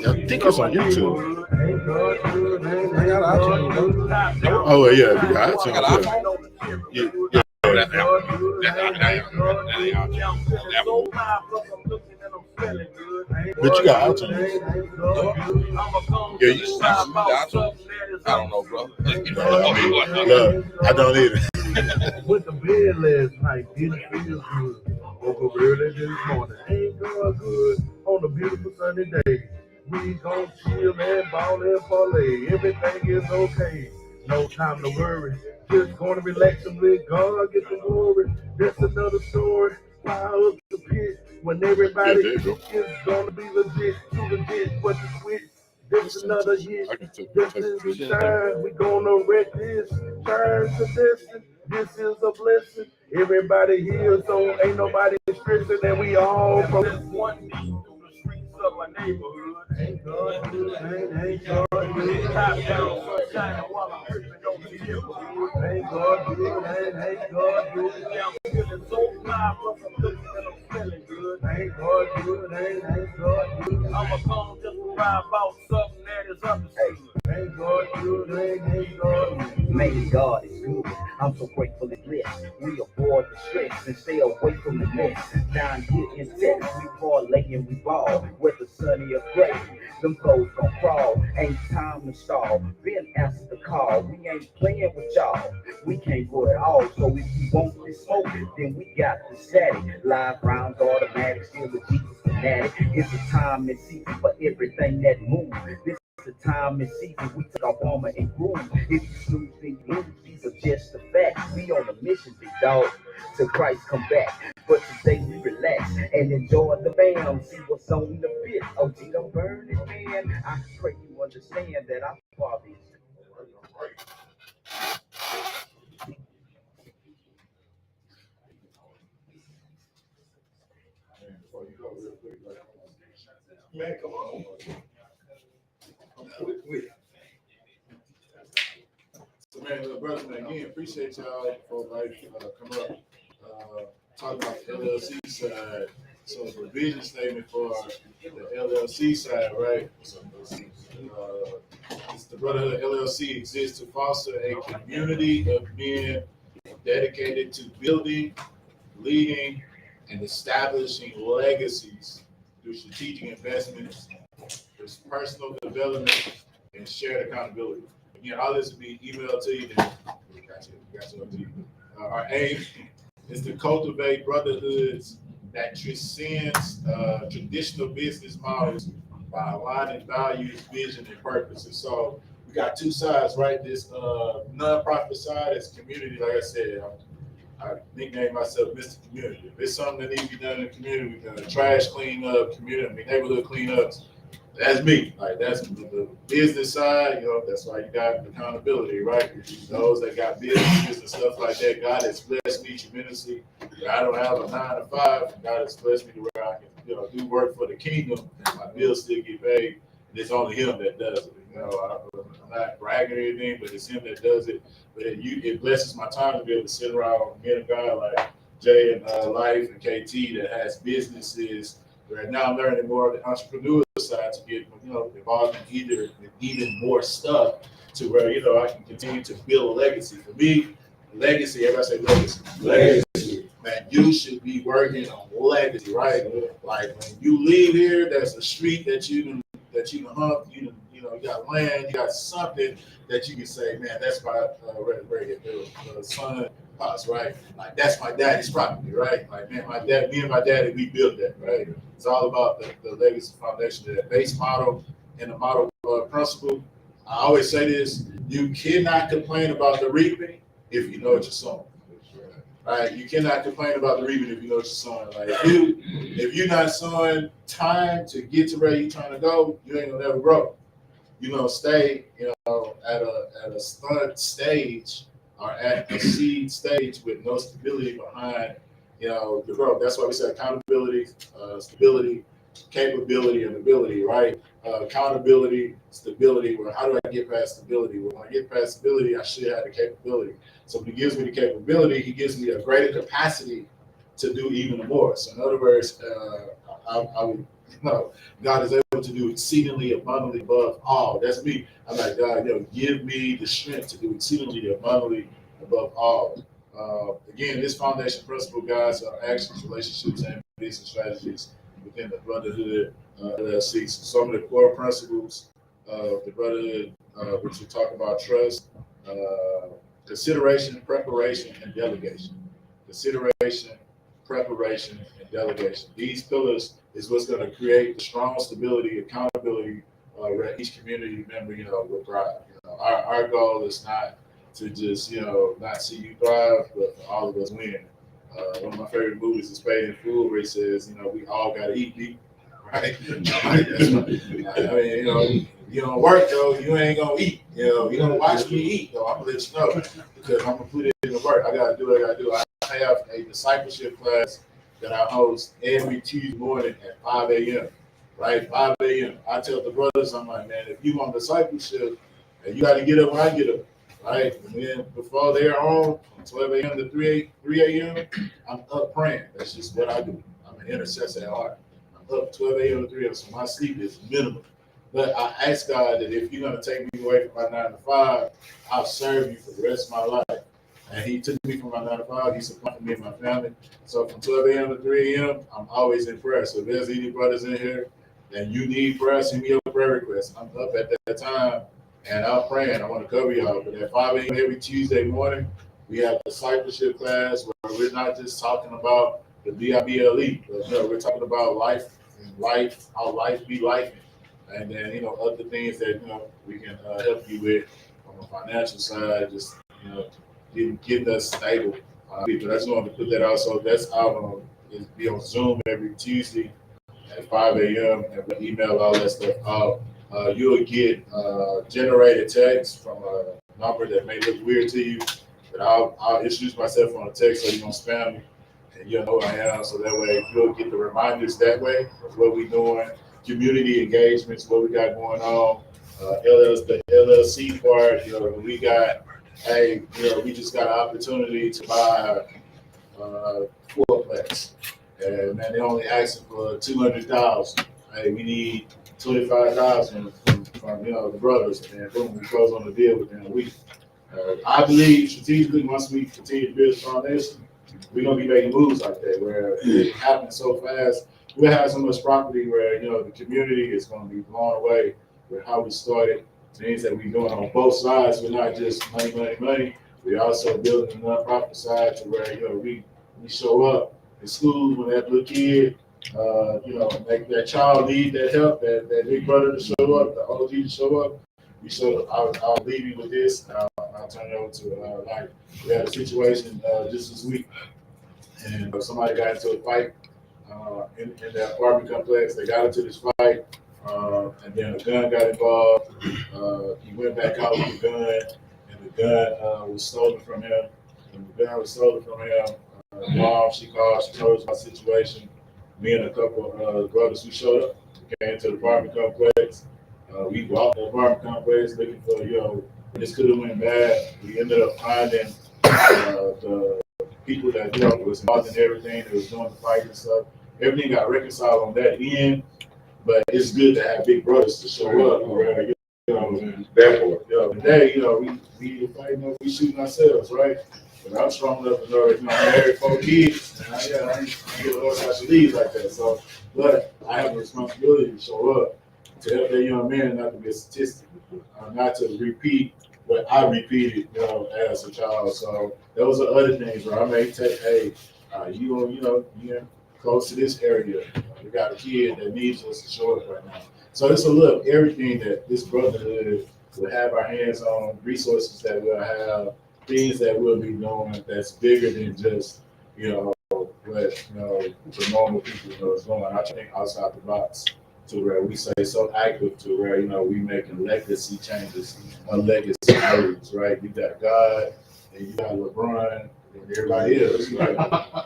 I think it's on YouTube. I got iTunes, bro. Oh, yeah, you got I iTunes. got Yeah. iPhone. Yeah. That ain't out. But you got iTunes. Yeah, you use iTunes. I don't know, bro. I don't either. Went to bed last night, didn't feel good. Woke up early this morning, ain't God good on a beautiful sunny day. We gon' chill and ball and parlay, everything is okay. No time to worry, just gonna relax and let God get the glory. That's another story, fire up the pit. When everybody Yeah, thinks it's gonna be legit, too legit, but the switch. This another hit, I can take this is the time, we gonna wreck this, turn to distance, this is a blessing. Everybody here, so ain't nobody stressing, and we all from this one beat through the streets of my neighborhood. Ain't God good, ain't God good, top down, sunshine, while I'm tripping on the neighborhood. Ain't God good, ain't God good, yeah, I'm feeling so fly, plus I'm looking and I'm smelling good. Ain't God good, ain't God good. I'ma come just to ride about something that is understood. Ain't God good, ain't God good. Man, God is good. I'm so grateful and blessed. We avoid the stress and stay away from the mess. Down here in Texas, we parlay and we ball. Whether sunny or gray, them foes gon' crawl. Ain't time to stall. Been answer the call. We ain't playing with y'all. We can't go at all. So if you want this smoke, then we got the static. Live rounds, automatic, still the Jesus fanatic. It's a time and season for everything that moves. This is the time and season we took our armor and groove. If you snooze, then you lose. These are just the facts. We on a mission, big dog, till Christ come back. But today we relax and enjoy the bam. See what's on the pit. Oh, gee, don't burn it, man. I pray you understand that our Father is. Man, come on. So, man, brother, man, again, appreciate y'all for come up, talk about the LLC side. So the vision statement for the LLC side, right? It's the Brotherhood LLC exists to foster a community of men dedicated to building, leading, and establishing legacies through strategic investments, through personal development, and shared accountability. Again, all this will be emailed to you. Our aim is to cultivate brotherhoods that transcends traditional business models by aligning values, vision, and purpose. And so we got two sides, right? This nonprofit side is community, like I said. I nickname myself Mr. Community. If it's something that needs to be done in the community, we've done trash cleanup, community, neighborhood cleanups. That's me. Like that's the business side. That's why you got accountability, right? Those that got businesses and stuff like that. God has blessed me tremendously. I don't have a 9 to 5. God has blessed me to where I can, do work for the kingdom and my bills still get paid. And it's only Him that does it. I'm not bragging or anything, but it's Him that does it. But it blesses my time to be able to sit around with men of God like Jay and Life and KT that has businesses. Right now, I'm learning more of the entrepreneurial side to get involved in even more stuff to where I can continue to build a legacy. For me, legacy. Everybody say legacy. Legacy. Man, you should be working on legacy, right? Like when you leave here, there's a street that you hump. You got land, you got something that you can say, man, that's my son house, right? Like that's my daddy's property, right? Like man, me and my daddy, we built that, right? It's all about the legacy foundation, that base model and the model principle. I always say this: you cannot complain about the reaping if you know what you're sowing. Right? You cannot complain about the reaping if you know what you're sowing. Like if you're not sowing time to get to where you're trying to go, you ain't gonna never grow. Stay, at a stunt stage or at a seed stage with no stability behind, the growth. That's why we say accountability, stability, capability, and ability, right? Accountability, stability. Well, how do I get past stability? Well, when I get past stability, I should have the capability. So when He gives me the capability, He gives me a greater capacity to do even more. So in other words, I would. No, God is able to do exceedingly abundantly above all. That's me. I'm like, God, give me the strength to do exceedingly abundantly above all. Again, this foundation principle, guys, are actions, relationships, and business strategies within the Brotherhood LLC. So some of the core principles of the Brotherhood, which we talk about trust, consideration, preparation, and delegation. Consideration, preparation, and delegation. These pillars is what's going to create the strong stability, accountability where each community member, will thrive. Our goal is not to just, not see you thrive, but for all of us win. One of my favorite movies is Paid in Full, where he says, we all got to eat, right? You don't work though, you ain't gonna eat. You don't watch me eat though. I'm gonna let you know because I'm gonna put it in the work. I gotta do what I gotta do. I have a discipleship class that I host every Tuesday morning at 5 a.m. Right, 5 a.m. I tell the brothers, I'm like, man, if you want discipleship, and you got to get up when I get up, right? And then before they're on, from 12 a.m. to 3 a.m., I'm up praying. That's just what I do. I'm an intercessor at heart. I'm up 12 a.m. to 3 a.m., so my sleep is minimal. But I ask God that if you're going to take me away from my 9 to 5, I'll serve you for the rest of my life. And He took me from my 9 to 5. He supported me and my family. So from 12 a.m. to 3 a.m., I'm always in prayer. So if there's any brothers in here and you need prayer, send me your prayer request. I'm up at that time and I'm praying. I want to cover y'all. But at 5 a.m. every Tuesday morning, we have a discipleship class where we're not just talking about the BIBLE, but we're talking about life, how life be life. And then, other things that, we can help you with from a financial side, just, getting us stable. But I just wanted to put that out. So that's out be on Zoom every Tuesday at 5 a.m. and we'll email all that stuff out. You'll get generated text from a number that may look weird to you, but I'll introduce myself on a text so you don't spam me and you'll know who I am. So that way you'll get the reminders that way of what we're doing. Community engagements, what we got going on, the LLC part, we got, we just got an opportunity to buy fourplex. And man, they only asking for 200,000. Hey, we need 25,000 from the brothers, and boom, we close on the deal within a week. I believe strategically, once we continue to build the foundation, we're gonna be making moves like that, where it happens so fast. We'll have so much property where the community is going to be blown away with how we started, things that we're doing on both sides. We're not just money. We're also building the nonprofit side to where we show up in schools when that little kid, make that child need that help, that big brother to show up, the OG to show up. We show up. I'll leave you with this. I'll turn it over to like we had a situation just this week, and somebody got into a fight in the apartment complex. They got into this fight, and then a gun got involved. He went back out with the gun, and the gun was stolen from him. When the gun was stolen from him, mom, she called, she told us about the situation. Me and a couple of brothers who showed up came to the apartment complex. We walked the apartment complex looking for, this could have went bad. We ended up finding the people that was involved in everything that was doing the fight and stuff. Everything got reconciled on that end, but it's good to have big brothers to show up. Therefore, today, we fighting, we shooting ourselves, right? But I'm strong enough to know that, I married 4 kids, and I get a little such leave like that. So, but I have a responsibility to show up to help that young man not to be a statistic, not to repeat what I repeated, as a child. So those are other things where I may take, hey, you're close to this area. We got a kid that needs us to show up right now. So it's a look, everything that this brotherhood will have our hands on, resources that we'll have, things that we'll be doing that's bigger than just, what, the normal people is going. I think outside the box to where we say so active to where, we making legacy changes, legacy moves, right? You got God and you got LeBron and everybody else, right?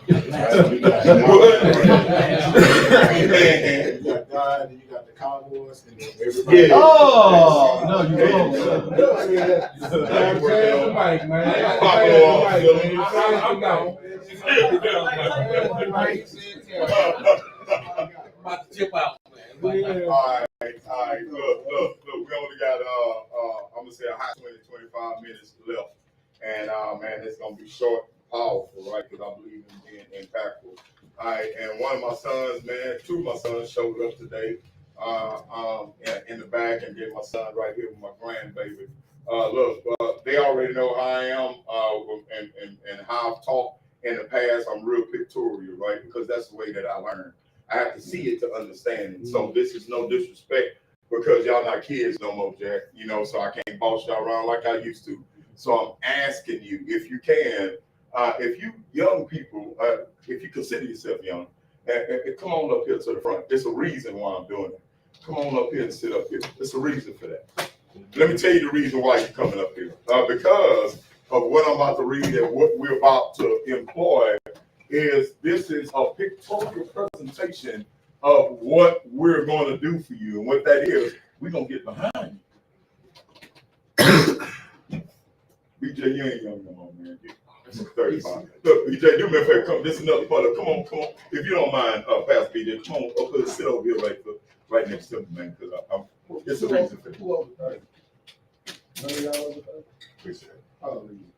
You got God and you got the Cowboys and then everybody. Yeah. Oh, no, you don't. About to tip out, man. All right. Look. We only got I'm gonna say a hot 20-25 minutes left, and man, it's gonna be short, powerful, right? Because I believe in being impactful. All right, and one of my sons, man, 2 of my sons showed up today, in the back, and then my son right here with my grandbaby. Look, they already know how I am, and how I've talked in the past. I'm real pictorial, right? Because that's the way that I learn. I have to see it to understand it. So this is no disrespect because y'all not kids no more, Jack. So I can't boss y'all around like I used to. So I'm asking you, if you can, if you young people, if you consider yourself young, come on up here to the front. There's a reason why I'm doing it. Come on up here and sit up here. There's a reason for that. Let me tell you the reason why you're coming up here. Because of what I'm about to read and what we're about to employ this is a pictorial presentation of what we're going to do for you. And what that is, we're going to get behind you. BJ, you ain't young no more, man. You're 35. Look, BJ, do me a favor. Come, this is another part of, come on. If you don't mind, Pastor BJ, come on up here, sit over here right next to me, man, because it's a reason for it. Appreciate it. Hallelujah.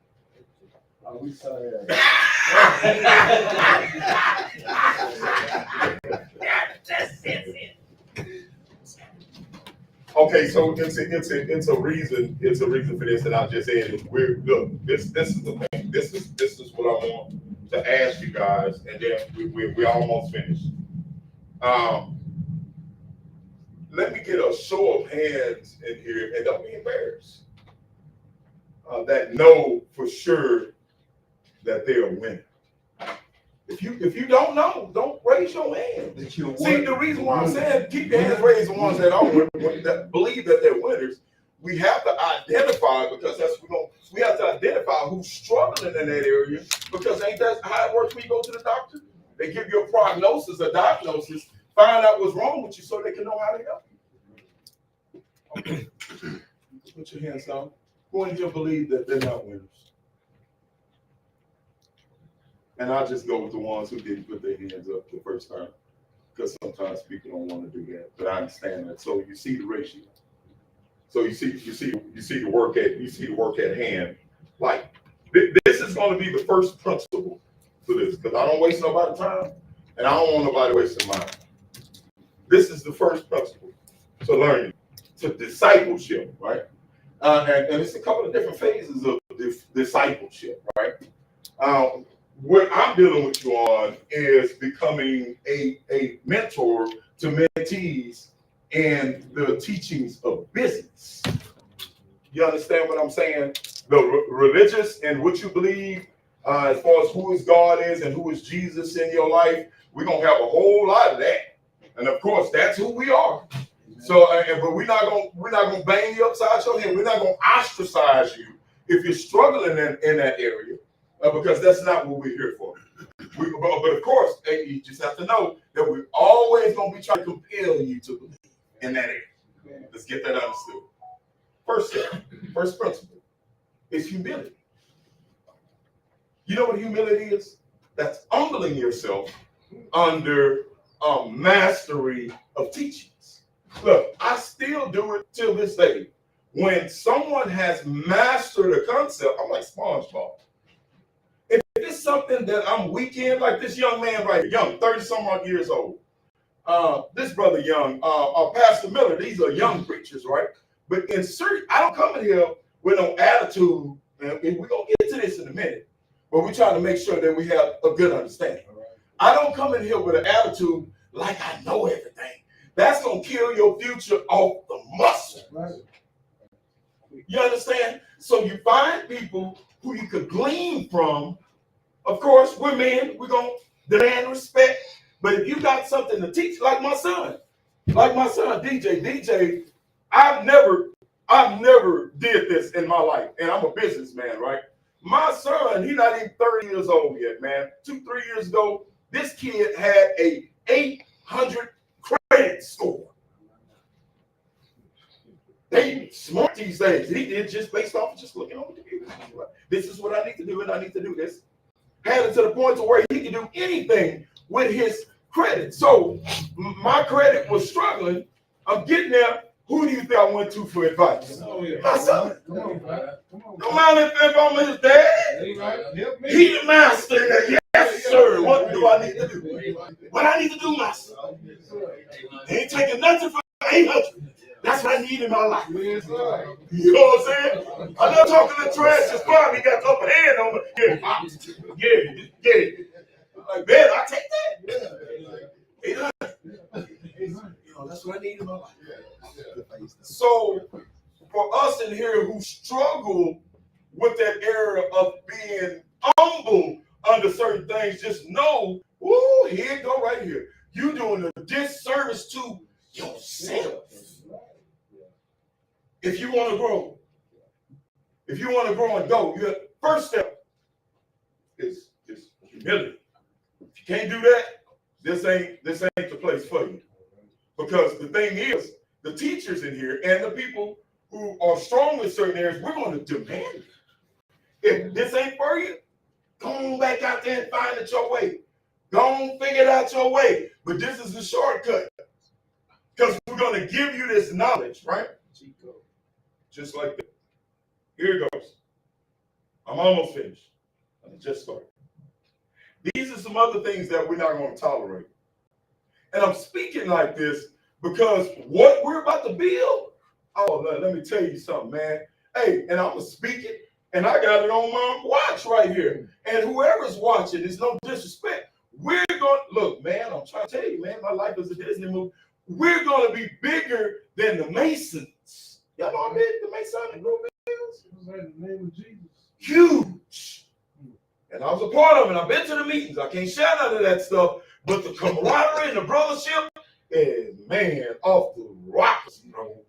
We sorry. Okay, so it's a reason for this, and I'll just say it. Look, this is the thing. This is what I want to ask you guys, and then we're almost finished. Let me get a show of hands in here, and don't be embarrassed. That know for sure that they are winning. If you don't know, don't raise your hand. See, the reason why I'm saying keep your hands raised, the ones that that believe that they're winners. We have to identify, because we have to identify who's struggling in that area, because ain't that how it works when you go to the doctor? They give you a prognosis, a diagnosis, find out what's wrong with you so they can know how to help you. Okay. Put your hands down. Who in here believe that they're not winners? And I'll just go with the ones who didn't put their hands up the first time, because sometimes people don't want to do that. But I understand that. So you see the ratio. So you see the work at hand. Like this is going to be the first principle for this, because I don't waste nobody's time, and I don't want nobody wasting mine. This is the first principle to learning, to discipleship, right? And it's a couple of different phases of discipleship, right? What I'm dealing with you on is becoming a mentor to mentees in the teachings of business. You understand what I'm saying? religious and what you believe, as far as who is God is and who is Jesus in your life, we're gonna have a whole lot of that. And of course, that's who we are. So, but we're not gonna bang you upside your head. We're not gonna ostracize you if you're struggling in that area, because that's not what we're here for. But of course, you just have to know that we're always gonna be trying to compel you to believe in that area. Let's get that understood. First step, first principle is humility. You know what humility is? That's humbling yourself under mastery of teachings. Look, I still do it till this day. When someone has mastered a concept, I'm like SpongeBob. If it's something that I'm weak in, like this young man right here, young, 30-some odd years old, this brother young, Pastor Miller, these are young preachers, right? But I don't come in here with no attitude, and we're going to get to this in a minute, but we're trying to make sure that we have a good understanding. I don't come in here with an attitude like I know everything. That's going to kill your future off the muscle. You understand? So you find people who you could glean from. Of course, we're men. We're going to demand respect. But if you got something to teach, like my son, DJ, I've never did this in my life. And I'm a businessman, right? My son, he's not even 30 years old yet, man. 2-3 years ago, this kid had a 800 credit score. They smart these days. He did just based off of just looking on the computer. This is what I need to do, and I need to do this. Had it to the point to where he could do anything with his credit. So my credit was struggling. I'm getting there. Who do you think I went to for advice? My son. No matter if I'm his dad. He the master. Yes, sir. What do I need to do? What I need to do, master? They ain't taking nothing for 800. That's what I need in my life. You know what I'm saying? I'm not talking to trash. Just probably got the upper hand on me. Yeah. Like, man, I take that. 800. That's what I need in my life. So, for us in here who struggle with that area of being humble under certain things, just know, here it go right here. You're doing a disservice to yourself. If you want to grow, and go, your first step is humility. If you can't do that, this ain't the place for you. Because the thing is, the teachers in here and the people who are strong in certain areas, we're going to demand it. If this ain't for you, go on back out there and find it your way. Go on, figure it out your way. But this is the shortcut. Because we're going to give you this knowledge, right? Just like that. Here it goes. I'm almost finished. I just started. These are some other things that we're not going to tolerate. And I'm speaking like this because what we're about to build, let me tell you something, man. Hey, and I'm going to speak it, and I got it on my watch right here. And whoever's watching, it's no disrespect. We're going to, look, man, I'm trying to tell you, man, my life is a Disney movie. We're going to be bigger than the Masons. Y'all know how big the Masonic group is? In the name of Jesus. Huge. And I was a part of it. I've been to the meetings. I can't share none of that stuff. But the camaraderie and the brothership is, man, off the rockers, bro.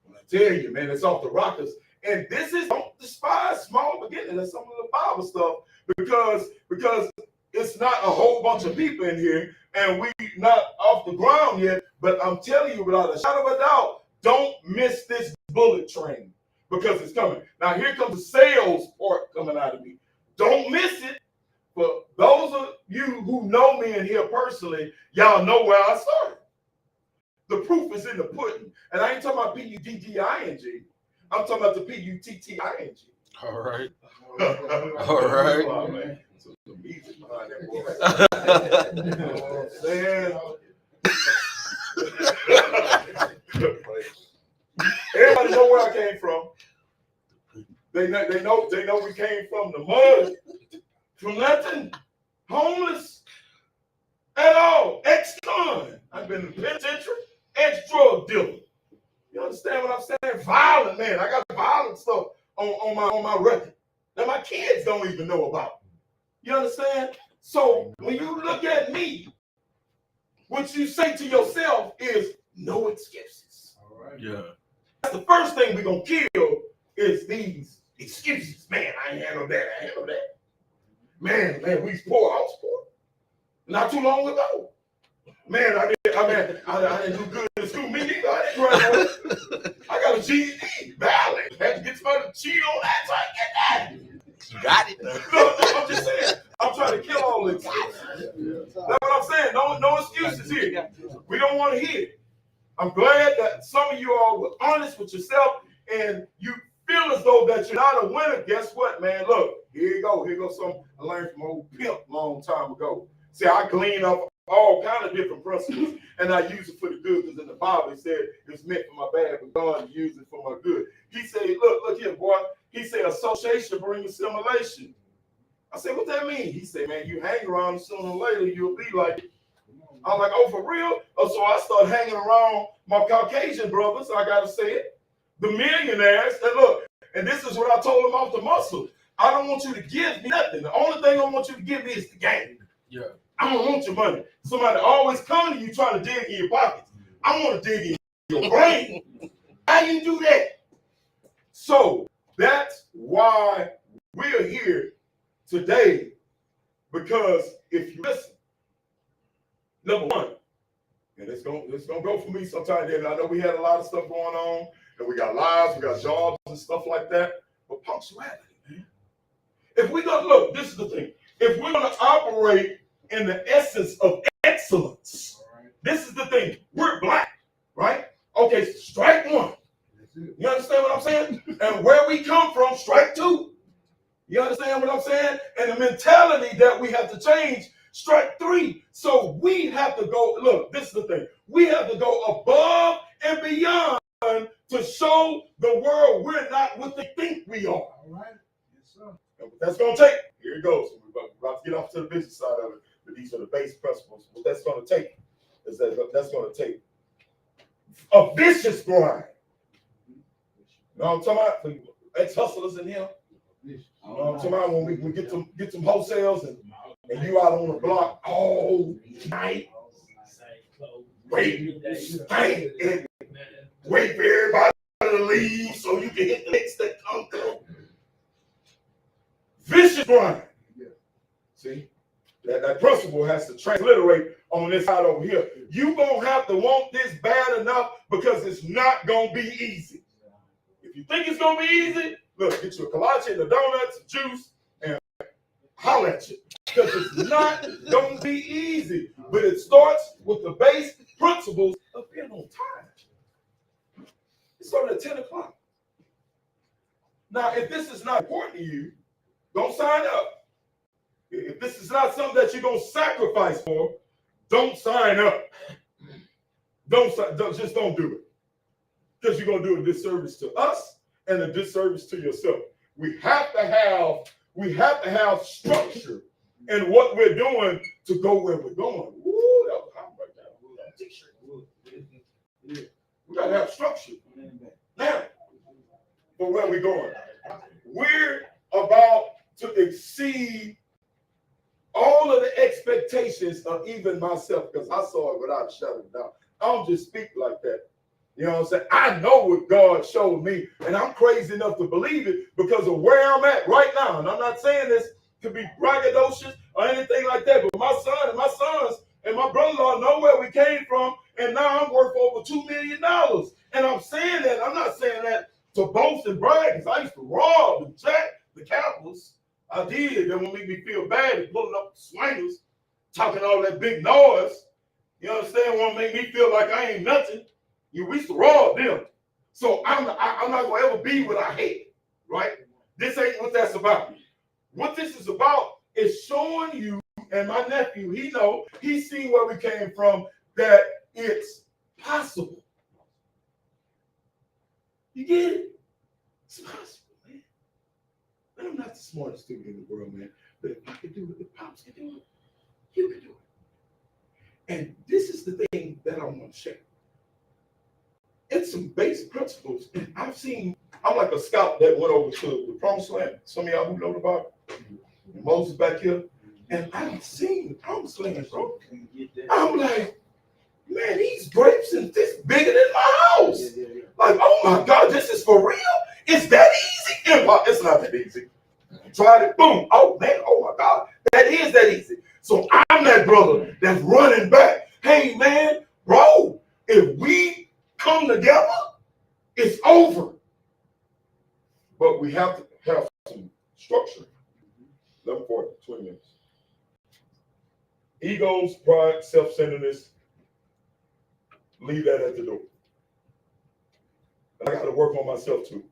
When I tell you, man, it's off the rockers. And this is, don't despise small beginnings. That's some of the Bible stuff. Because it's not a whole bunch of people in here. And we not off the ground yet. But I'm telling you, without a shadow of a doubt, don't miss this bullet train because it's coming. Now, here comes the sales part coming out of me. Don't miss it. For those of you who know me in here personally, y'all know where I started. The proof is in the pudding. And I ain't talking about P-U-D-D-I-N-G. I'm talking about the P-U-T-T-I-N-G. All right. All right. Oh, man. So the music behind that boy. You know what I'm saying? Everybody know where I came from. They know we came from the mud, from nothing, homeless at all, ex-con. I've been in the penitentiary, ex-drug dealer. You understand what I'm saying? Violent, man. I got violent stuff on my record that my kids don't even know about. You understand? So when you look at me, what you say to yourself is no excuses. All right. Yeah. That's the first thing we're gonna kill is these excuses. Man, I ain't handled that. I handled that. Man, we was poor. I was poor. Not too long ago. Man, I didn't do good in school. Me neither. I didn't graduate. I got a GED. Valid. Had to get somebody to cheat on that so I can get that. You got it. No, I'm just saying. I'm trying to kill all the excuses. That's what I'm saying. No excuses here. We don't want to hear it. I'm glad that some of you all were honest with yourself and you feel as though that you're not a winner. Guess what, man? Look, here you go. Here goes something I learned from old Pimp a long time ago. See, I clean up all kind of different principles and I use it for the good because in the Bible it said it's meant for my bad, but God used it for my good. He said, look here, boy. He said, association brings assimilation. I said, what that mean? He said, man, you hang around sooner or later, you'll be like it. I'm like, oh, for real? Oh, so I start hanging around my Caucasian brothers, I got to say it, the millionaires. And look, and this is what I told them off the muscle. I don't want you to give me nothing. The only thing I want you to give me is the game. Yeah. I don't want your money. Somebody always come to you trying to dig in your pockets. I want to dig in your brain. How you do that? So that's why we're here today. Because if you listen, number one, and it's gonna go for me sometime. Then I know we had a lot of stuff going on, and we got lives, we got jobs and stuff like that. But punctuality, man. If we're gonna look, this is the thing. If we're gonna operate in the essence of excellence, this is the thing. We're black, right? Okay, strike one. You understand what I'm saying? And where we come from, strike two. You understand what I'm saying? And the mentality that we have to change, strike three. So we have to go, look, this is the thing. We have to go above and beyond to show the world we're not what they think we are. All right. Yes, sir. And what that's going to take, here it goes. We're about to get off to the business side of it. But these are the base principles. What that's going to take is that's going to take a vicious grind. You know what I'm talking about? Ex-hustlers in here. You know what I'm talking about? When we get some wholesales and you out on the block all night, wait for everybody to leave so you can hit the next that come through. Vicious grind. See? That principle has to transliterate on this side over here. You gonna have to want this bad enough because it's not gonna be easy. If you think it's gonna be easy, look, get you a kolache and a donuts, juice, and holler at you. Because it's not gonna be easy. But it starts with the base principles of being on time. It started at 10 o'clock. Now, if this is not important to you, don't sign up. If this is not something that you're going to sacrifice for, don't sign up. Just don't do it. Because you're going to do a disservice to us and a disservice to yourself. We have to have structure in what we're doing to go where we're going. Woo, that was hot right now. That t-shirt. We got to have structure. Now, for where we're going. We're about to exceed all of the expectations of even myself, because I saw it without a shadow of doubt. I don't just speak like that. You know what I'm saying? I know what God showed me, and I'm crazy enough to believe it because of where I'm at right now. And I'm not saying this to be braggadocious or anything like that, but my son and my sons and my brother-in-law know where we came from, and now I'm worth over $2 million. And I'm saying that, I'm not saying that to boast and brag, because I used to rob and jack the Capitals. I did. That would make me feel bad and pulling up the swingers, talking all that big noise. You understand? Want to make me feel like I ain't nothing. We used to rob them. So I'm not going to ever be what I hate, right? This ain't what that's about. What this is about is showing you, and my nephew, he's seen where we came from, that it's possible. You get it? It's possible. I'm not the smartest dude in the world, man. But if I could do it, if Pops can do it, you can do it. And this is the thing that I want to share. It's some basic principles. And I've seen I'm like a scout that went over to the promised land. Some of y'all who know the Bible. Moses back here. And I've seen the promised land, bro. I'm like, man, these grapes is this bigger than my house. Like, oh my God, this is for real? It's that easy? It's not that easy. Tried it, boom. Oh man, oh my God, that is that easy. So I'm that brother that's running back. Hey man, bro, if we come together, it's over. But we have to have some structure. 11:40, 20 minutes. Egos, pride, self-centeredness, leave that at the door. I got to work on myself too.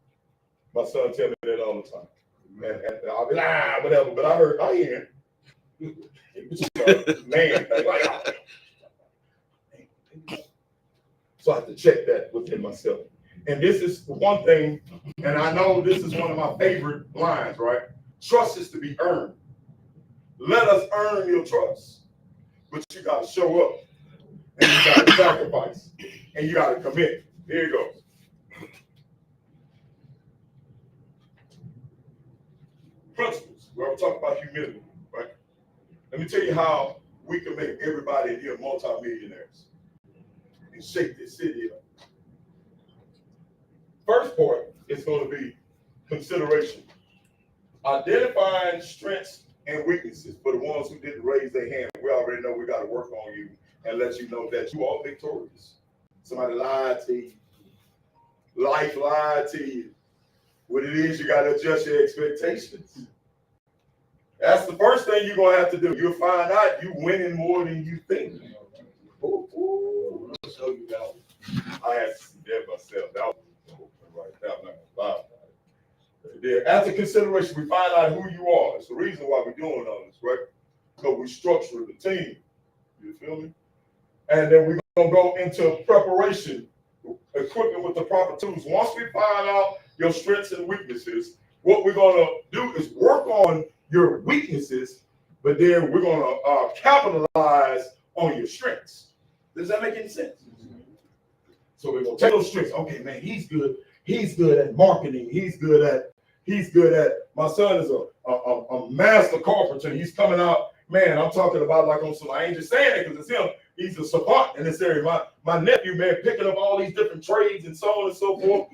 My son tell me that all the time. And I'll be like, whatever. But I hear it. Man, like, so I have to check that within myself. And this is one thing, and I know this is one of my favorite lines, right? Trust is to be earned. Let us earn your trust. But you got to show up, and you got to sacrifice, and you got to commit. Here it goes. Principles. We're talking about humility, right? Let me tell you how we can make everybody here multimillionaires and shake this city up. First part is going to be consideration. Identifying strengths and weaknesses for the ones who didn't raise their hand. We already know we got to work on you and let you know that you are victorious. Somebody lied to you. Life lied to you. What it is, you got to adjust your expectations. That's the first thing you're going to have to do. You'll find out you're winning more than you think. Ooh, I'll show you that one. I had to see that myself. That was right there. I'm not going to lie about it. After consideration, we find out who you are. It's the reason why we're doing all this, right? Because we structure the team. You feel me? And then we're going to go into preparation, equipment with the proper tools. Once we find out your strengths and weaknesses, what we're going to do is work on your weaknesses, but then we're going to capitalize on your strengths. Does that make any sense? So we're going to take those strengths. Okay, man, he's good. He's good at marketing. He's good at, my son is a master carpenter. He's coming out, man, I'm talking about like on some, I ain't just saying it because it's him. He's a savant in this area. My nephew, man, picking up all these different trades and so on and so forth.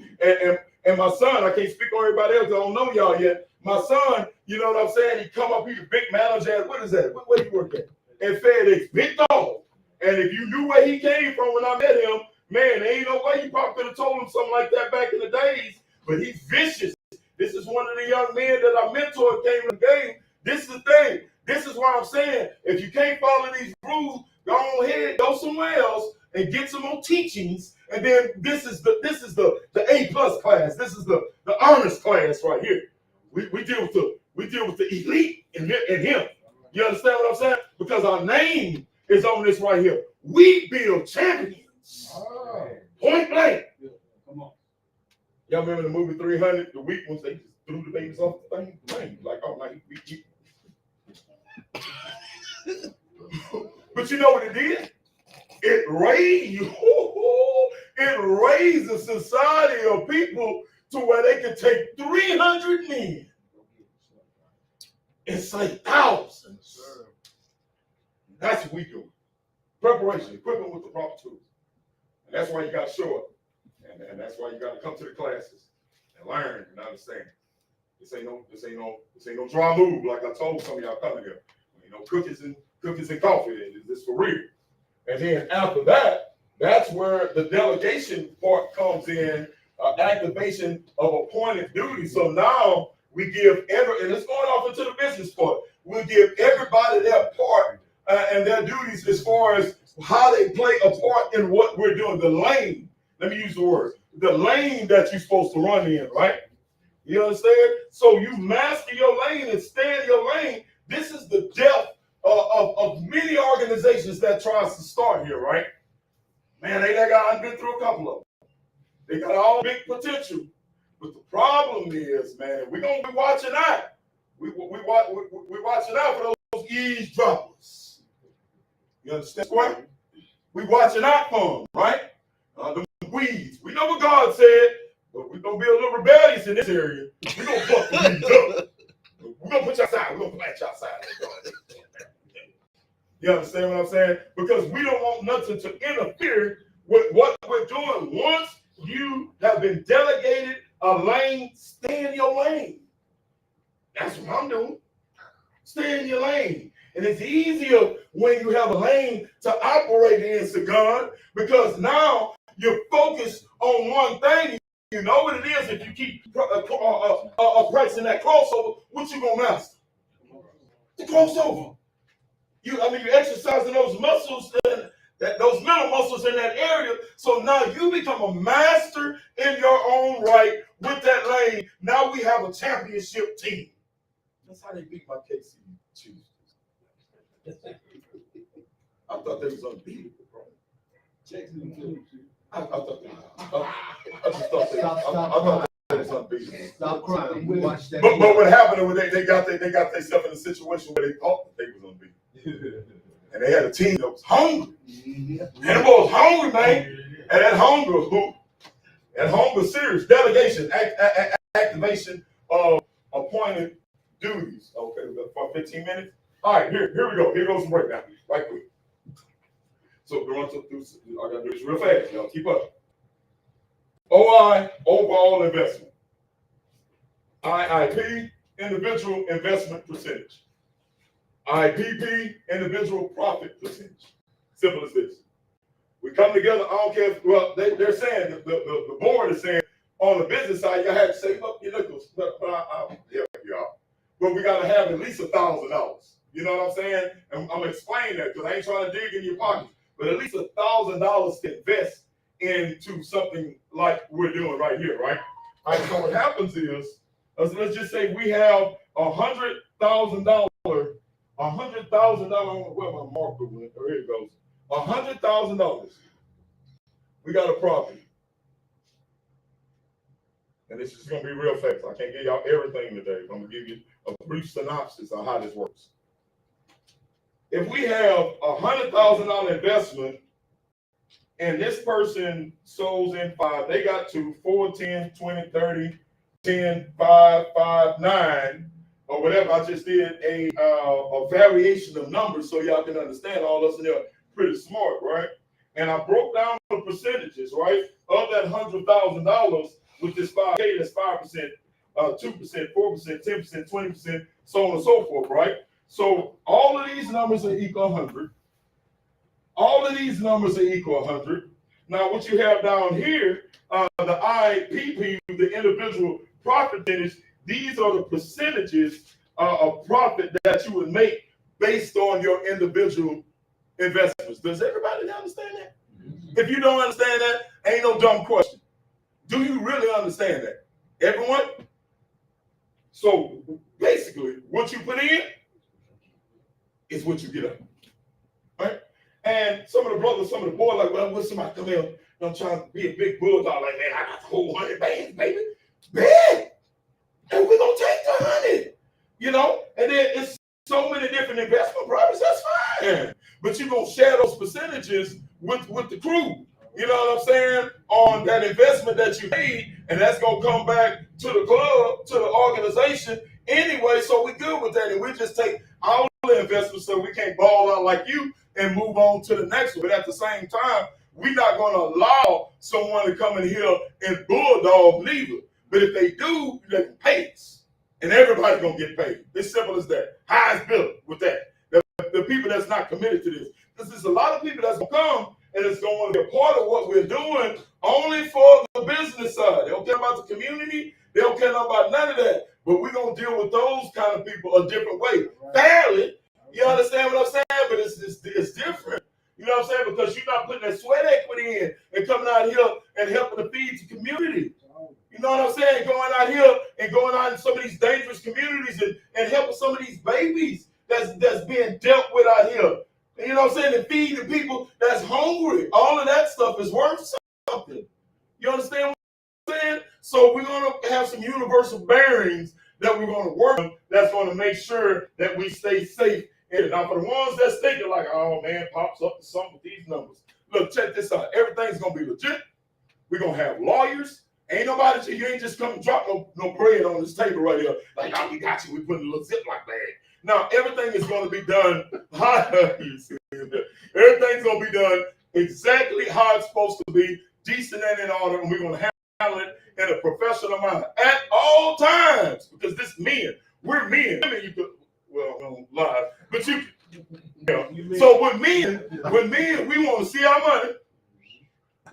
And my son, I can't speak on everybody else. I don't know y'all yet. My son, you know what I'm saying? He come up, he's a big manager at, what is that? Where do you work at? At FedEx, big dog. And if you knew where he came from when I met him, man, there ain't no way you probably could have told him something like that back in the days. But he's vicious. This is one of the young men that I mentored came in the game. This is the thing. This is why I'm saying, if you can't follow these rules, go on ahead, go somewhere else and get some more teachings. And then this is the A+ class. This is the honors class right here. We deal with the elite in him. You understand what I'm saying? Because our name is on this right here. We build champions. Point blank. Come on. Y'all remember the movie 300? The weak ones, they just threw the babies off the thing. Like, oh, like we. But you know what it did? It raised a society of people to where they could take 300 men and say thousands. That's what we do. Preparation, equipment with the proper tools. And that's why you got to show up. And that's why you got to come to the classes and learn and understand. This ain't no dry move like I told some of y'all coming here. You know, cookies and coffee. This for real. And then after that, that's where the delegation part comes in, activation of appointed duties. So now we give and it's going off into the business part. We give everybody their part and their duties as far as how they play a part in what we're doing. The lane, let me use the word, the lane that you're supposed to run in, right? You understand? So you master your lane and stay in your lane. This is the depth of many organizations that tries to start here, right? Man, I've been through a couple of them. They got all big potential. But the problem is, man, we're going to be watching out. We're watching out for those eavesdroppers. You understand? We're watching out for them, right? The weeds. We know what God said. But we're gonna be a little rebellious in this area. We're gonna fuck the weeds up. We're gonna put you outside. We're gonna plant you outside. You understand what I'm saying? Because we don't want nothing to interfere with what we're doing. Once you have been delegated a lane, stay in your lane. That's what I'm doing. Stay in your lane. And it's easier when you have a lane to operate in, Sagan, because now you're focused on one thing. You know what it is. If you keep practicing that crossover, what you gonna master? The crossover. You're exercising those muscles, those mental muscles in that area. So now you become a master in your own right with that lane. Now we have a championship team. That's how they beat my KC Chiefs. I thought they was unbeatable, bro. I thought they was unbeatable. Stop crying. We watched that. But what happened was they got themselves in a situation where they thought that they was unbeatable. And they had a team that was hungry. And the boy was hungry, man. And that hunger serious. Delegation, activation of appointed duties. Okay, we got for 15 minutes. All right, here we go. Here goes some breakdown, right quick. So we're going to do. I got to do this real fast. Y'all keep up. OI, overall investment. IIP, individual investment percentage. IPP, individual profit percentage. Simple as this. We come together. I don't care. Well, they're saying the board is saying on the business side you have to save up your nickels. But I'll help y'all. But we got to have at least $1,000. You know what I'm saying? And I'm explaining that because I ain't trying to dig in your pockets. But at least $1,000 to invest into something like we're doing right here, right? All right. So what happens is, let's just say we have $100,000. $100,000. Where my marker went? There it goes. $100,000. We got a property. And this is going to be real fast. I can't give y'all everything today. I'm going to give you a brief synopsis of how this works. If we have $100,000 investment and this person sows in 5, they got 2, 4, 10, 20, 30, 10, 5, 5, 9, or whatever. I just did a variation of numbers so y'all can understand. All of us in there pretty smart, right? And I broke down the percentages, right? Of that $100,000 with this 5K, that's 5%, 2%, 4%, 10%, 20%, so on and so forth, right? So all of these numbers are equal 100. All of these numbers are equal 100. Now what you have down here, the IPP, the individual profit percentage, these are the percentages of profit that you would make based on your individual investments. Does everybody understand that? If you don't understand that, ain't no dumb question. Do you really understand that? Everyone? So basically, what you put in is what you get up. Right? And some of the brothers, some of the boys, like, well, when somebody come in, I'm trying to be a big bulldog, like, man, I got the whole 100 bands, baby. Man! And we're gonna take the 100. You know? And then it's so many different investment properties, that's fine. But you're gonna share those percentages with the crew. You know what I'm saying? On that investment that you made, and that's gonna come back to the club, to the organization anyway. So we're good with that, and we just take our investments so we can't ball out like you and move on to the next one. But at the same time, we're not gonna allow someone to come in here and bulldog neither. But if they do, they can pay us, and everybody's gonna get paid. It's simple as that. Highest bidder with that. The people that's not committed to this, because there's a lot of people that's gonna come. And it's going to be a part of what we're doing only for the business side. They don't care about the community. They don't care about none of that. But we're going to deal with those kind of people a different way. Fairly. You understand what I'm saying? But it's different. You know what I'm saying? Because you're not putting that sweat equity in and coming out here and helping to feed the community. You know what I'm saying? Going out here and going out in some of these dangerous communities and helping some of these babies that's being dealt with out here. You know what I'm saying? And feeding people that's hungry. All of that stuff is worth something. You understand what I'm saying? So we're going to have some universal bearings that we're going to work on that's going to make sure that we stay safe. And now for the ones that's thinking like, oh man, pops up to something with these numbers. Look, check this out. Everything's going to be legit. We're going to have lawyers. Ain't nobody, you ain't just come and drop no bread on this table right here. Like, oh, we got you, we put in a little Ziploc bag. Now, everything is going to be done. Everything's going to be done exactly how it's supposed to be, decent and in order, and we're going to handle it in a professional manner at all times. Because this men, we're men. I mean, you could, well, don't lie, but you. Yeah. So with men, we want to see our money.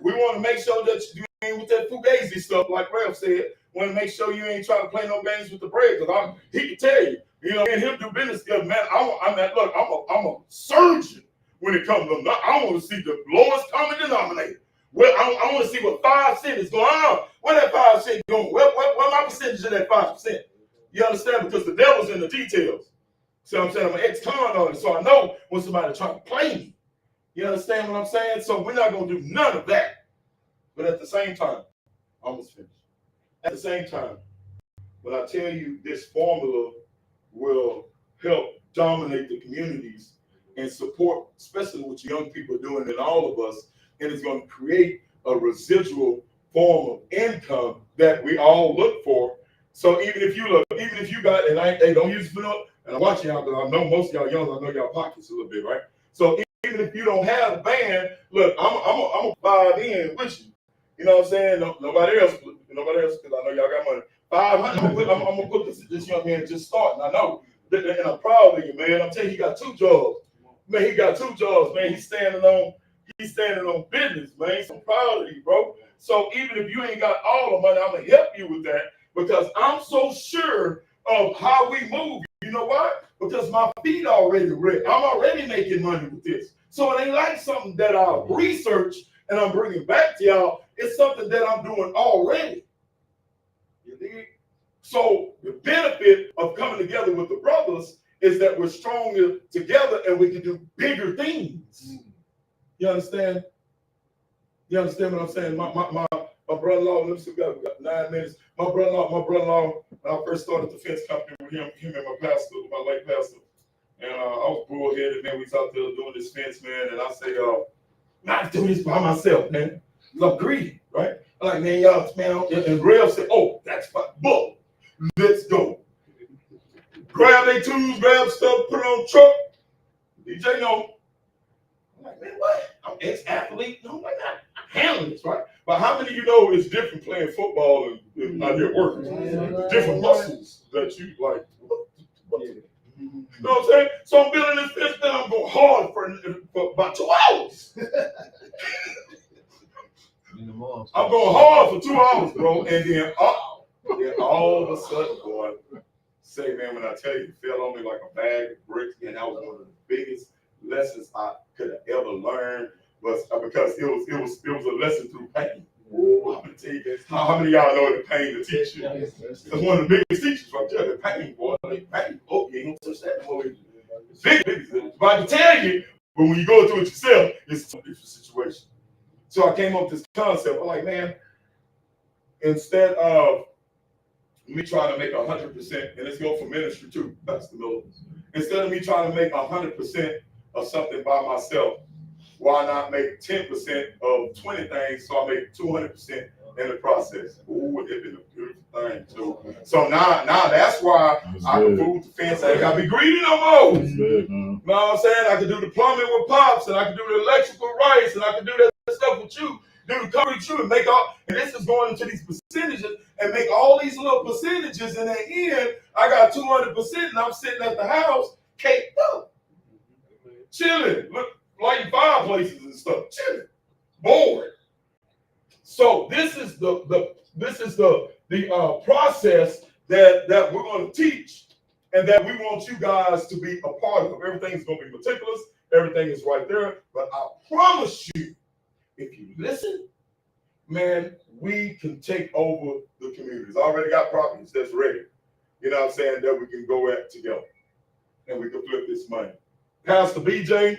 We want to make sure that you ain't with that fugazi stuff, like Rev said. Want to make sure you ain't trying to play no games with the bread, because he can tell you, me and him do business together, man. I'm a surgeon when it comes to them. I want to see the lowest common denominator. Well, I want to see what 5% is going on. Where that 5% going? Where my percentage of that 5%? You understand? Because the devil's in the details. See what I'm saying? I'm an ex-con on it, so I know when somebody trying to play me. You understand what I'm saying? So we're not going to do none of that. But at the same time, almost finished. At the same time, when I tell you this formula will help dominate the communities and support, especially what young people are doing and all of us, and it's going to create a residual form of income that we all look for. So even if you got, and hey, don't use it up, and I'm watching y'all because I know most of y'all young, I know y'all pockets a little bit, right? So even if you don't have a band, look, I'm a 5 in with you. You know what I'm saying? Nobody else, because I know y'all got money. 500. I'm gonna put this young man just starting. I know, and I'm proud of you, man. I'm telling you, he got 2 jobs. Man, he got 2 jobs, man. He's standing on business, man. So I'm proud of you, bro. So even if you ain't got all the money, I'm gonna help you with that because I'm so sure of how we move. You know why? Because my feet already ready. I'm already making money with this. So it ain't like something that I research and I'm bringing back to y'all. It's something that I'm doing already. You dig? So the benefit of coming together with the brothers is that we're stronger together and we can do bigger things. You understand? You understand what I'm saying? My brother-in-law, we got 9 minutes. My brother-in-law, when I first started the fence company with him and my pastor, my late pastor, and I was bullheaded, man. We was out there doing this fence, man, and I say, not doing this by myself, man. I'm greedy, right? I'm like, man, y'all, man, and Rev said, oh, that's fine. Bull, let's go. Grab their tools, grab stuff, put it on the truck. DJ know. I'm like, man, what? I'm ex-athlete. No, I'm like, I'm handling this, right? But how many of you know it's different playing football and out here working? Different muscles that you like. You know what I'm saying? So I'm building this fence, then I'm going hard for about 2 hours. I'm going hard for 2 hours, bro. And then all of a sudden, boy, say, man, when I tell you, it fell on me like a bag of bricks, and that was one of the biggest lessons I could have ever learned, was because it was a lesson through pain. Ooh, I'm gonna tell you this. How many of y'all know the pain to teach you? It's one of the biggest teachers right there. The pain, boy. Like, pain. Oh, you ain't gonna touch that, boy. It's big. But I can tell you, but when you go through it yourself, it's a different situation. So I came up with this concept. I'm like, man, instead of me trying to make 100%, and let's go for ministry too, that's the middle. Instead of me trying to make 100% of something by myself, why not make 10% of 20 things so I make 200% in the process? Ooh, it'd been a beautiful thing too. So now that's why I can fool the fence. I ain't gotta be greedy no more. You know what I'm saying? I can do the plumbing with Pops, and I can do the electrical rights, and I can do that stuff with you. Do the cover with you and make all, and this is going into these percentages and make all these little percentages, and at the end, I got 200%, and I'm sitting at the house, caked up, chilling, look, lighting fireplaces and stuff, chilling, bored. So this is the process that we're going to teach, and that we want you guys to be a part of. Everything's going to be meticulous. Everything is right there. But I promise you, if you listen, man, we can take over the communities. I already got properties that's ready. You know what I'm saying? That we can go at together, and we can flip this money. Pastor BJ,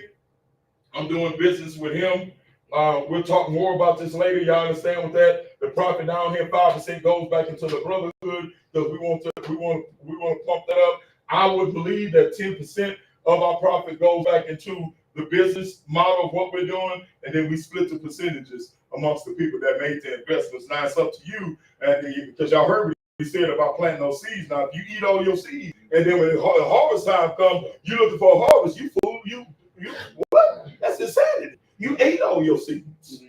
I'm doing business with him. We'll talk more about this later. Y'all understand with that? The profit down here, 5% goes back into the Brotherhood because we want to pump that up. I would believe that 10% of our profit goes back into the business model of what we're doing, and then we split the percentages amongst the people that made the investments. Now it's up to you, and because y'all heard what he said about planting those seeds. Now, if you eat all your seeds, and then when the harvest time comes, you're looking for a harvest, you fool, you what? That's insanity. You ate all your seeds.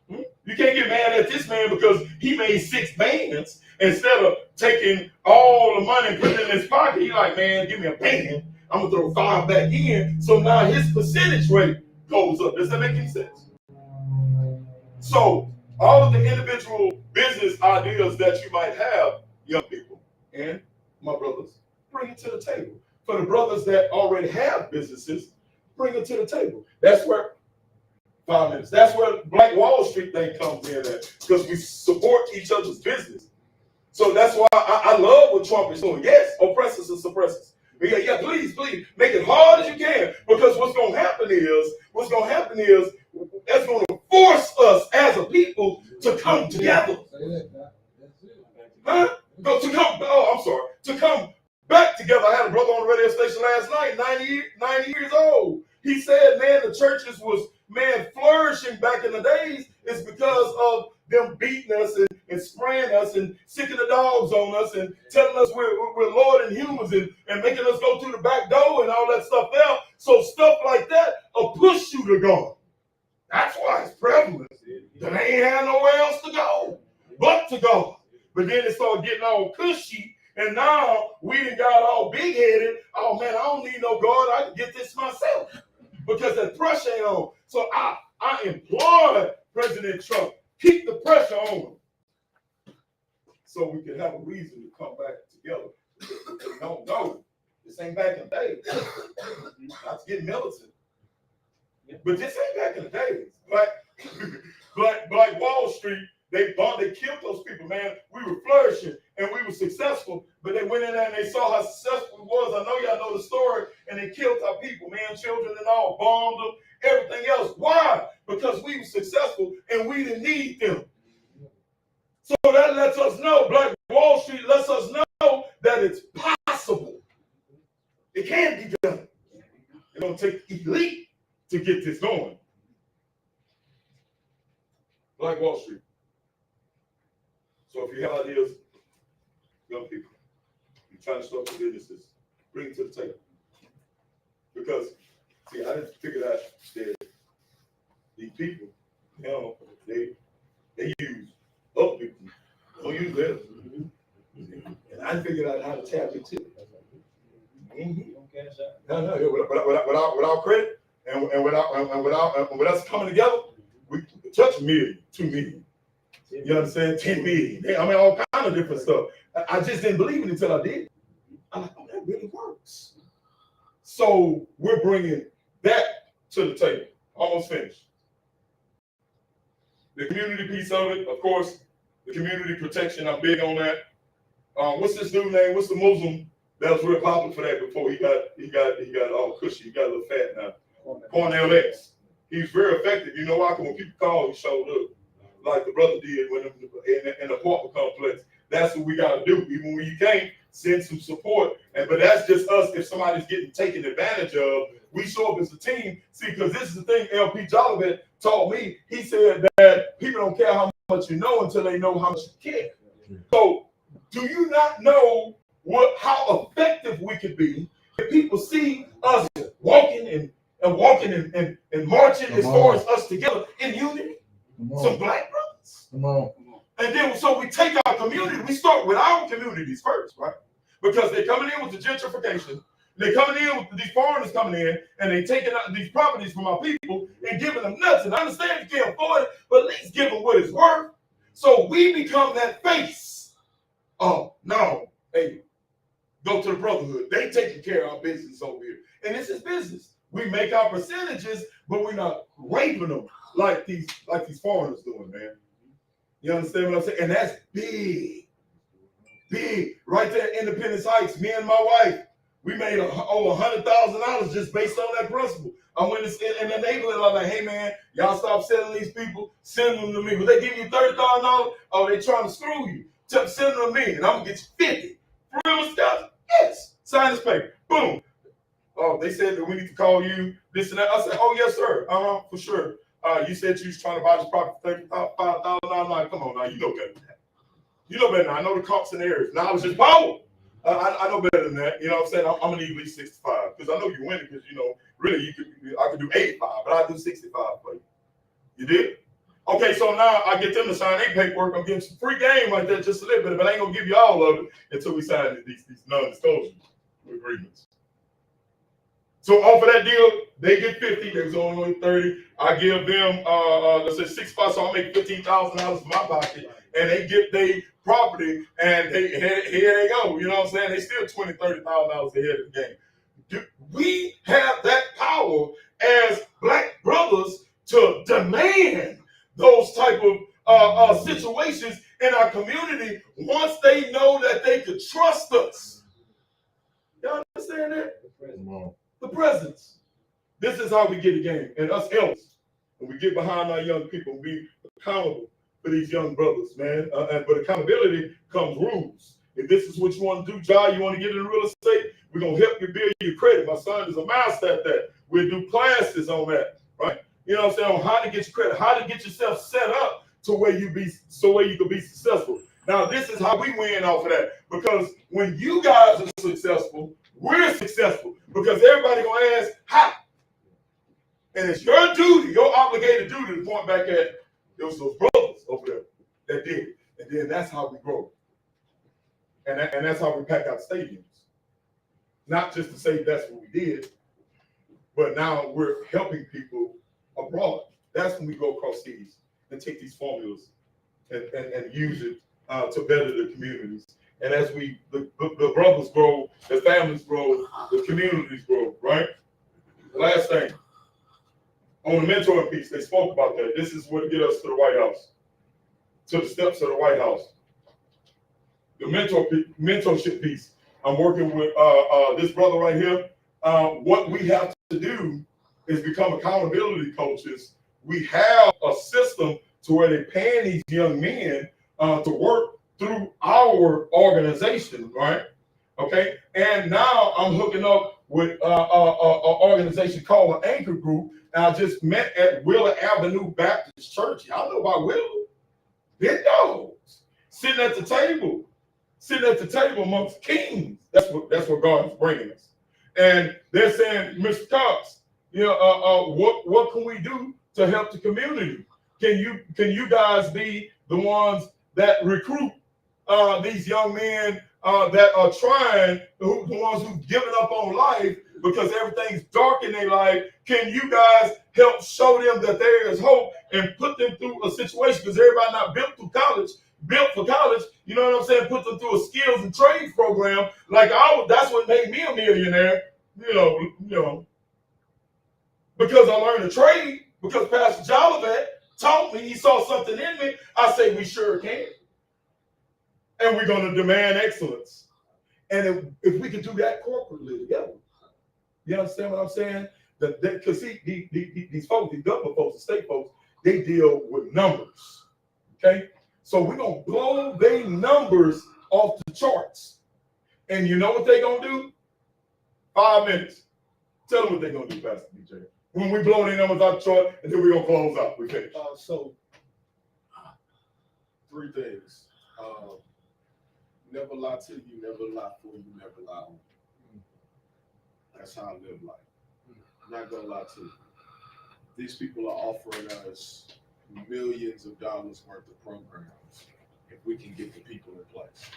You can't get mad at this man because he made 6 bands instead of taking all the money and putting it in his pocket. He like, man, give me a band. I'm gonna throw 5 back in. So now his percentage rate goes up. Does that make any sense? So all of the individual business ideas that you might have, young people and my brothers, bring it to the table. For the brothers that already have businesses, bring it to the table. That's where 5 minutes. That's where Black Wall Street thing comes in at, because we support each other's business. So that's why I love what Trump is doing. Yes, oppressors and suppressors. Yeah, please, make it hard as you can, because what's going to happen is that's going to force us as a people to come together. Huh? To come back together. I had a brother on the radio station last night, 90 years old. He said, man, the churches was, man, flourishing back in the days is because of them beating us and spraying us and sicking the dogs on us and telling us we're Lord and humans and making us go through the back door and all that stuff there. So stuff like that will push you to God. That's why it's prevalent. That they ain't had nowhere else to go but to God. But then it started getting all cushy, and now we done got all big-headed. Oh, man, I don't need no God. I can get this myself because that pressure ain't on. So I implore President Trump, keep the pressure on him so we can have a reason to come back together. No, this ain't back in the day. Not to get militant. But this ain't back in the days. Black Wall Street, they killed those people, man. We were flourishing and we were successful, but they went in there and they saw how successful it was. I know y'all know the story, and they killed our people, man, children and all, bombed them, everything else. Why? Because we were successful and we didn't need them. So that lets us know, Black Wall Street lets us know that it's possible. It can be done. It's going to take elite to get this going. Black Wall Street. So if you have ideas, young people, you're trying to start some businesses, bring it to the table. Because, see, I didn't figure out that these people, you know, they use other people, don't use theirs. And I figured out how to tap into it. Without credit and without us coming together, we touch $1 million, $2 million. You understand? 10 million. I mean, all kind of different stuff. I just didn't believe it until I did. I'm like, oh, that really works. So we're bringing that to the table. Almost finished. The community piece of it, of course, the community protection. I'm big on that. What's this dude name? What's the Muslim that was real popular for that before he got all cushy? He got a little fat now. Cornel X. He was very effective. You know why? Because when people called, he showed up. Like the brother did when in the apartment complex. That's what we got to do. Even when you can't, send some support. But that's just us. If somebody's getting taken advantage of, we show up as a team. See, because this is the thing LP Jolivet taught me. He said that people don't care how much you know until they know how much you care. So do you not know how effective we could be if people see us walking and marching as far as us together in unity? Some black brothers. Come on. And then so we take our community, we start with our communities first, right? Because they're coming in with the gentrification. They're coming in with these foreigners coming in, and they're taking out these properties from our people and giving them nuts. And I understand you can't afford it, but at least give them what it's worth. So we become that face. Oh, no, hey, go to the Brotherhood. They taking care of our business over here. And this is business. We make our percentages, but we're not raping them like these foreigners doing, man. You understand what I'm saying? And that's big. Big. Right there at Independence Heights, me and my wife, we made over $100,000 just based on that principle. I went in the neighborhood, I'm like, hey man, y'all stop selling these people, send them to me. Will they give you $30,000? Oh, they trying to screw you. Send them to me, and I'm gonna get you 50. For real stuff? Yes. Sign this paper. Boom. Oh, they said that we need to call you this and that. I said, oh yes, sir. For sure. You said you was trying to buy this property for $35,000. Come on now, you know better than that. You know better than that. I know the comps and areas. Knowledge is power. I know better than that. You know what I'm saying? I'm gonna need at least 65 because I know you're winning. Because really, I could do 85, but I do 65 for you. You did? Okay, so now I get them to sign their paperwork. I'm getting some free game right there, just a little bit, but I ain't gonna give you all of it until we sign these non-disclosure agreements. So off of that deal, they get 50. They was only 30. I give them let's say 65, so I make $15,000 in my pocket, and they get their property, and here they go. You know what I'm saying? They still $20,000, $30,000 ahead of the game. We have that power as black brothers to demand those type of situations in our community once they know that they could trust us. Y'all understand that? The presence. This is how we get the game. And us elders, when we get behind our young people, we accountable for these young brothers, man. But accountability comes rules. If this is what you want to do, John, you want to get into real estate, we're going to help you build your credit. My son is a master at that. We'll do classes on that, right? You know what I'm saying? On how to get your credit, how to get yourself set up to where you can be successful. Now, this is how we win off of that. Because when you guys are successful, we're successful. Because everybody gonna ask how. And it's your duty, your obligated duty to point back at those brothers over there that did it. And then that's how we grow. And that's how we pack out stadiums. Not just to say that's what we did, but now we're helping people abroad. That's when we go across seas and take these formulas and use it to better the communities. And as the brothers grow, the families grow, the communities grow, right? The last thing, on the mentoring piece, they spoke about that. This is what get us to the White House, to the steps of the White House. The mentorship piece, I'm working with this brother right here. What we have to do is become accountability coaches. We have a system to where they're paying these young men to work through our organization, right? Okay, and now I'm hooking up with an organization called an Anchor Group, and I just met at Wheeler Avenue Baptist Church. Y'all know about Wheeler? Big dogs sitting at the table amongst kings. That's what God is bringing us. And they're saying, Mr. Cox, what can we do to help the community? Can you guys be the ones that recruit these young men that are trying, the ones who've given up on life because everything's dark in their life? Can you guys help show them that there is hope and put them through a situation? Because everybody not built for college, you know what I'm saying? Put them through a skills and trades program. That's what made me a millionaire, you know, because I learned a trade, because Pastor Jolivet taught me, he saw something in me. I say we sure can. And we're going to demand excellence. And if we can do that corporately together, you understand what I'm saying? Because these folks, these government folks, the state folks, they deal with numbers, okay? So we're going to blow their numbers off the charts. And you know what they're going to do? 5 minutes. Tell them what they're going to do, Pastor DJ. When we blow their numbers off the chart, and then we're going to close out. We finish. So, 3 things. Never lie to you, never lie for you, never lie on you. That's how I live life. I'm not going to lie to you. These people are offering us millions of dollars worth of programs if we can get the people in place.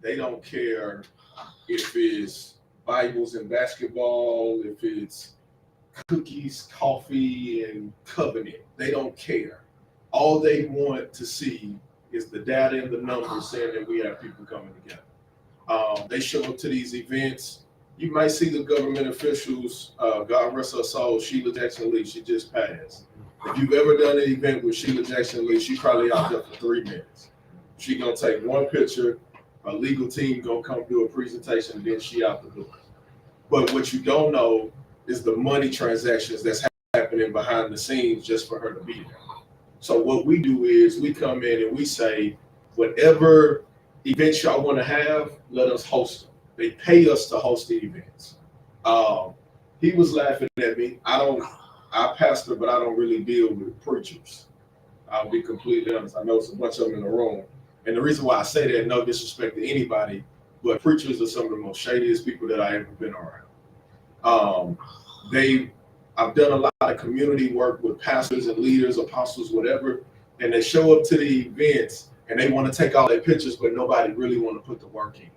They don't care if it's Bibles and basketball, if it's cookies, coffee, and covenant. They don't care. All they want to see is the data and the numbers saying that we have people coming together. They show up to these events. You might see the government officials, God rest her soul, Sheila Jackson Lee, she just passed. If you've ever done an event with Sheila Jackson Lee, she probably out there for 3 minutes. She gonna take one picture, a legal team gonna come do a presentation, and then she out the door. But what you don't know is the money transactions that's happening behind the scenes just for her to be there. So what we do is we come in and we say, whatever events y'all want to have, let us host them. They pay us to host the events. He was laughing at me. I I pastor, but I don't really deal with preachers. I'll be completely honest. I know it's a bunch of them in the room. And the reason why I say that, no disrespect to anybody, but preachers are some of the most shadiest people that I ever been around. I've done a lot of community work with pastors and leaders, apostles, whatever, and they show up to the events and they want to take all their pictures, but nobody really want to put the work in.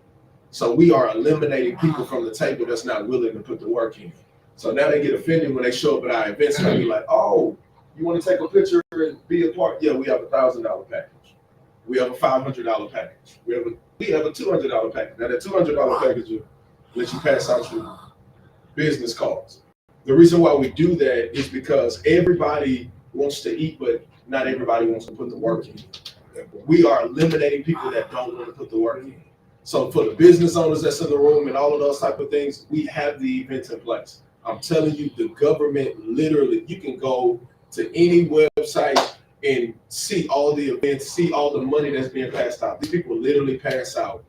So we are eliminating people from the table that's not willing to put the work in. So now they get offended when they show up at our events and be like, oh, you want to take a picture and be a part? Yeah, we have a $1,000 package. We have a $500 package. We have a $200 package. Now that $200 package will let you pass out your business cards. The reason why we do that is because everybody wants to eat, but not everybody wants to put the work in. We are eliminating people that don't want to put the work in. So for the business owners that's in the room and all of those type of things, we have the events in place. I'm telling you, the government literally, you can go to any website and see all the events, see all the money that's being passed out. These people literally pass out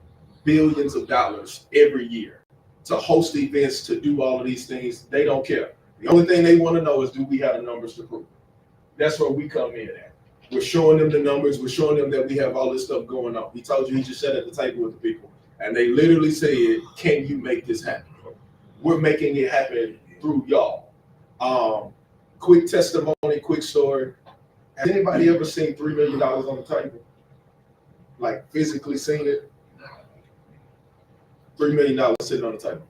billions of dollars every year to host events, to do all of these things. They don't care. The only thing they want to know is, do we have the numbers to prove it? That's where we come in at. We're showing them the numbers. We're showing them that we have all this stuff going on. He told you he just sat at the table with the people, and they literally said, can you make this happen? We're making it happen through y'all. Quick testimony, quick story. Has anybody ever seen $3 million on the table? Like physically seen it? $3 million sitting on the table.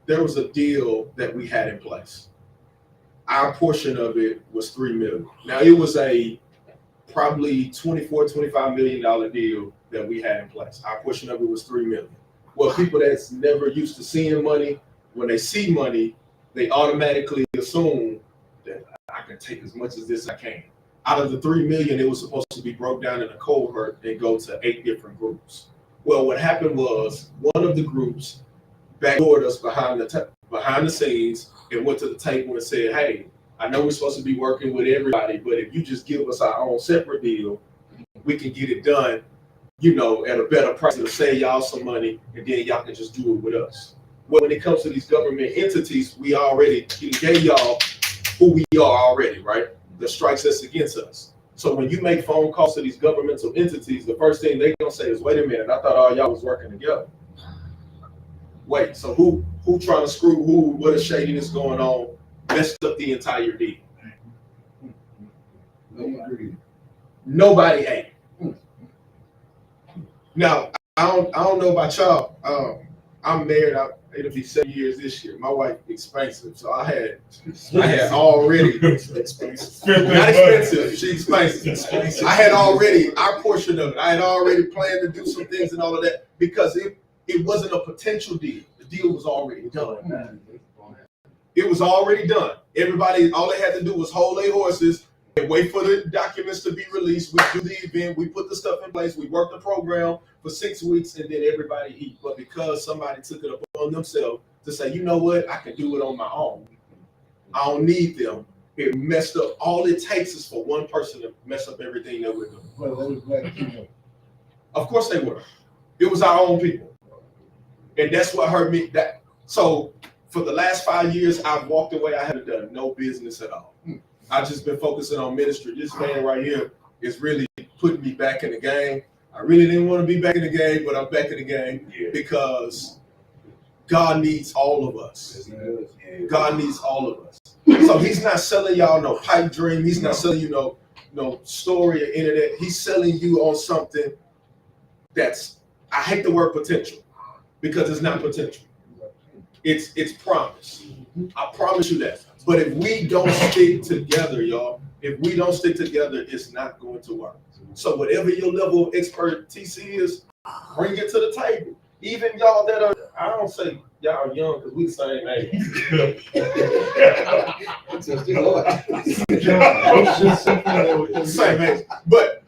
There was a deal that we had in place. Our portion of it was $3 million. Now it was a probably $24-25 million deal that we had in place. Our portion of it was $3 million. Well, people that's never used to seeing money, when they see money, they automatically assume that I can take as much as this I can. Out of the $3 million, it was supposed to be broke down in a cohort and go to 8 different groups. Well, what happened was one of the groups backdoored us behind the scenes and went to the table and said, hey, I know we're supposed to be working with everybody, but if you just give us our own separate deal, we can get it done, at a better price to save y'all some money, and then y'all can just do it with us. Well, when it comes to these government entities, we already gave y'all who we are already, right? The strikes that's against us. So when you make phone calls to these governmental entities, the first thing they're gonna say is, wait a minute, I thought all y'all was working together. Wait, so who trying to screw who? What is shadiness going on? Messed up the entire deal. Nobody ate. Now, I don't know about y'all. I'm married. It'll be 7 years this year. My wife expensive, so I had already expensive. Not expensive. She expensive. I had already our portion of it. I had already planned to do some things and all of that because it wasn't a potential deal. The deal was already done. It was already done. Everybody, all they had to do was hold their horses and wait for the documents to be released. We do the event, we put the stuff in place, we work the program for 6 weeks, and then everybody eat. But because somebody took it upon themselves to say, you know what, I can do it on my own. I don't need them. It messed up. All it takes is for one person to mess up everything that we're doing. Well, that was black people. Of course they were. It was our own people. And that's what hurt me. So for the last 5 years, I've walked away. I haven't done no business at all. I've just been focusing on ministry. This man right here is really putting me back in the game. I really didn't want to be back in the game, but I'm back in the game because God needs all of us. God needs all of us. So he's not selling y'all no pipe dream. He's not selling you no story or internet. He's selling you on something that's, I hate the word potential because it's not potential. It's promise. I promise you that. But if we don't stick together, y'all, it's not going to work. So whatever your level of expertise is, bring it to the table. Even y'all that are, I don't say y'all are young because we the same age. Same age. But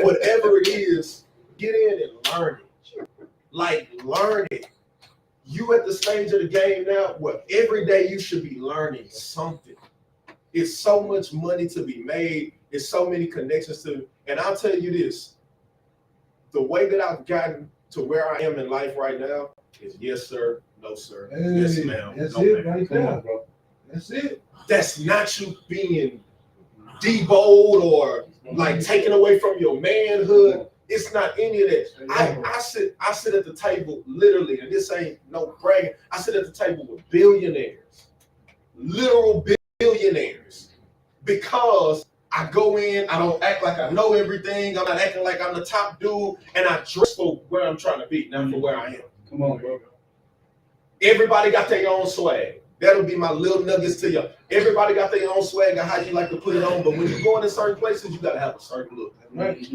whatever it is, get in and learn it. Like, learn it. You at the stage of the game now, every day you should be learning something. It's so much money to be made. It's so many connections and I'll tell you this, the way that I've gotten to where I am in life right now is yes, sir, No, sir. Hey, Yes, ma'am. that's No, it ma'am. right there, bro. That's it. That's not you being debold or like taken away from your manhood. It's not any of that. I sit at the table literally, and this ain't no bragging. I sit at the table with billionaires, literal billionaires, because I go in, I don't act like I know everything. I'm not acting like I'm the top dude, and I dress for where I'm trying to be, not for where I am. Come on, bro. Everybody got their own swag. That'll be my little nuggets to you. Everybody got their own swag and how you like to put it on, but when you go into certain places, you gotta have a certain look. Right.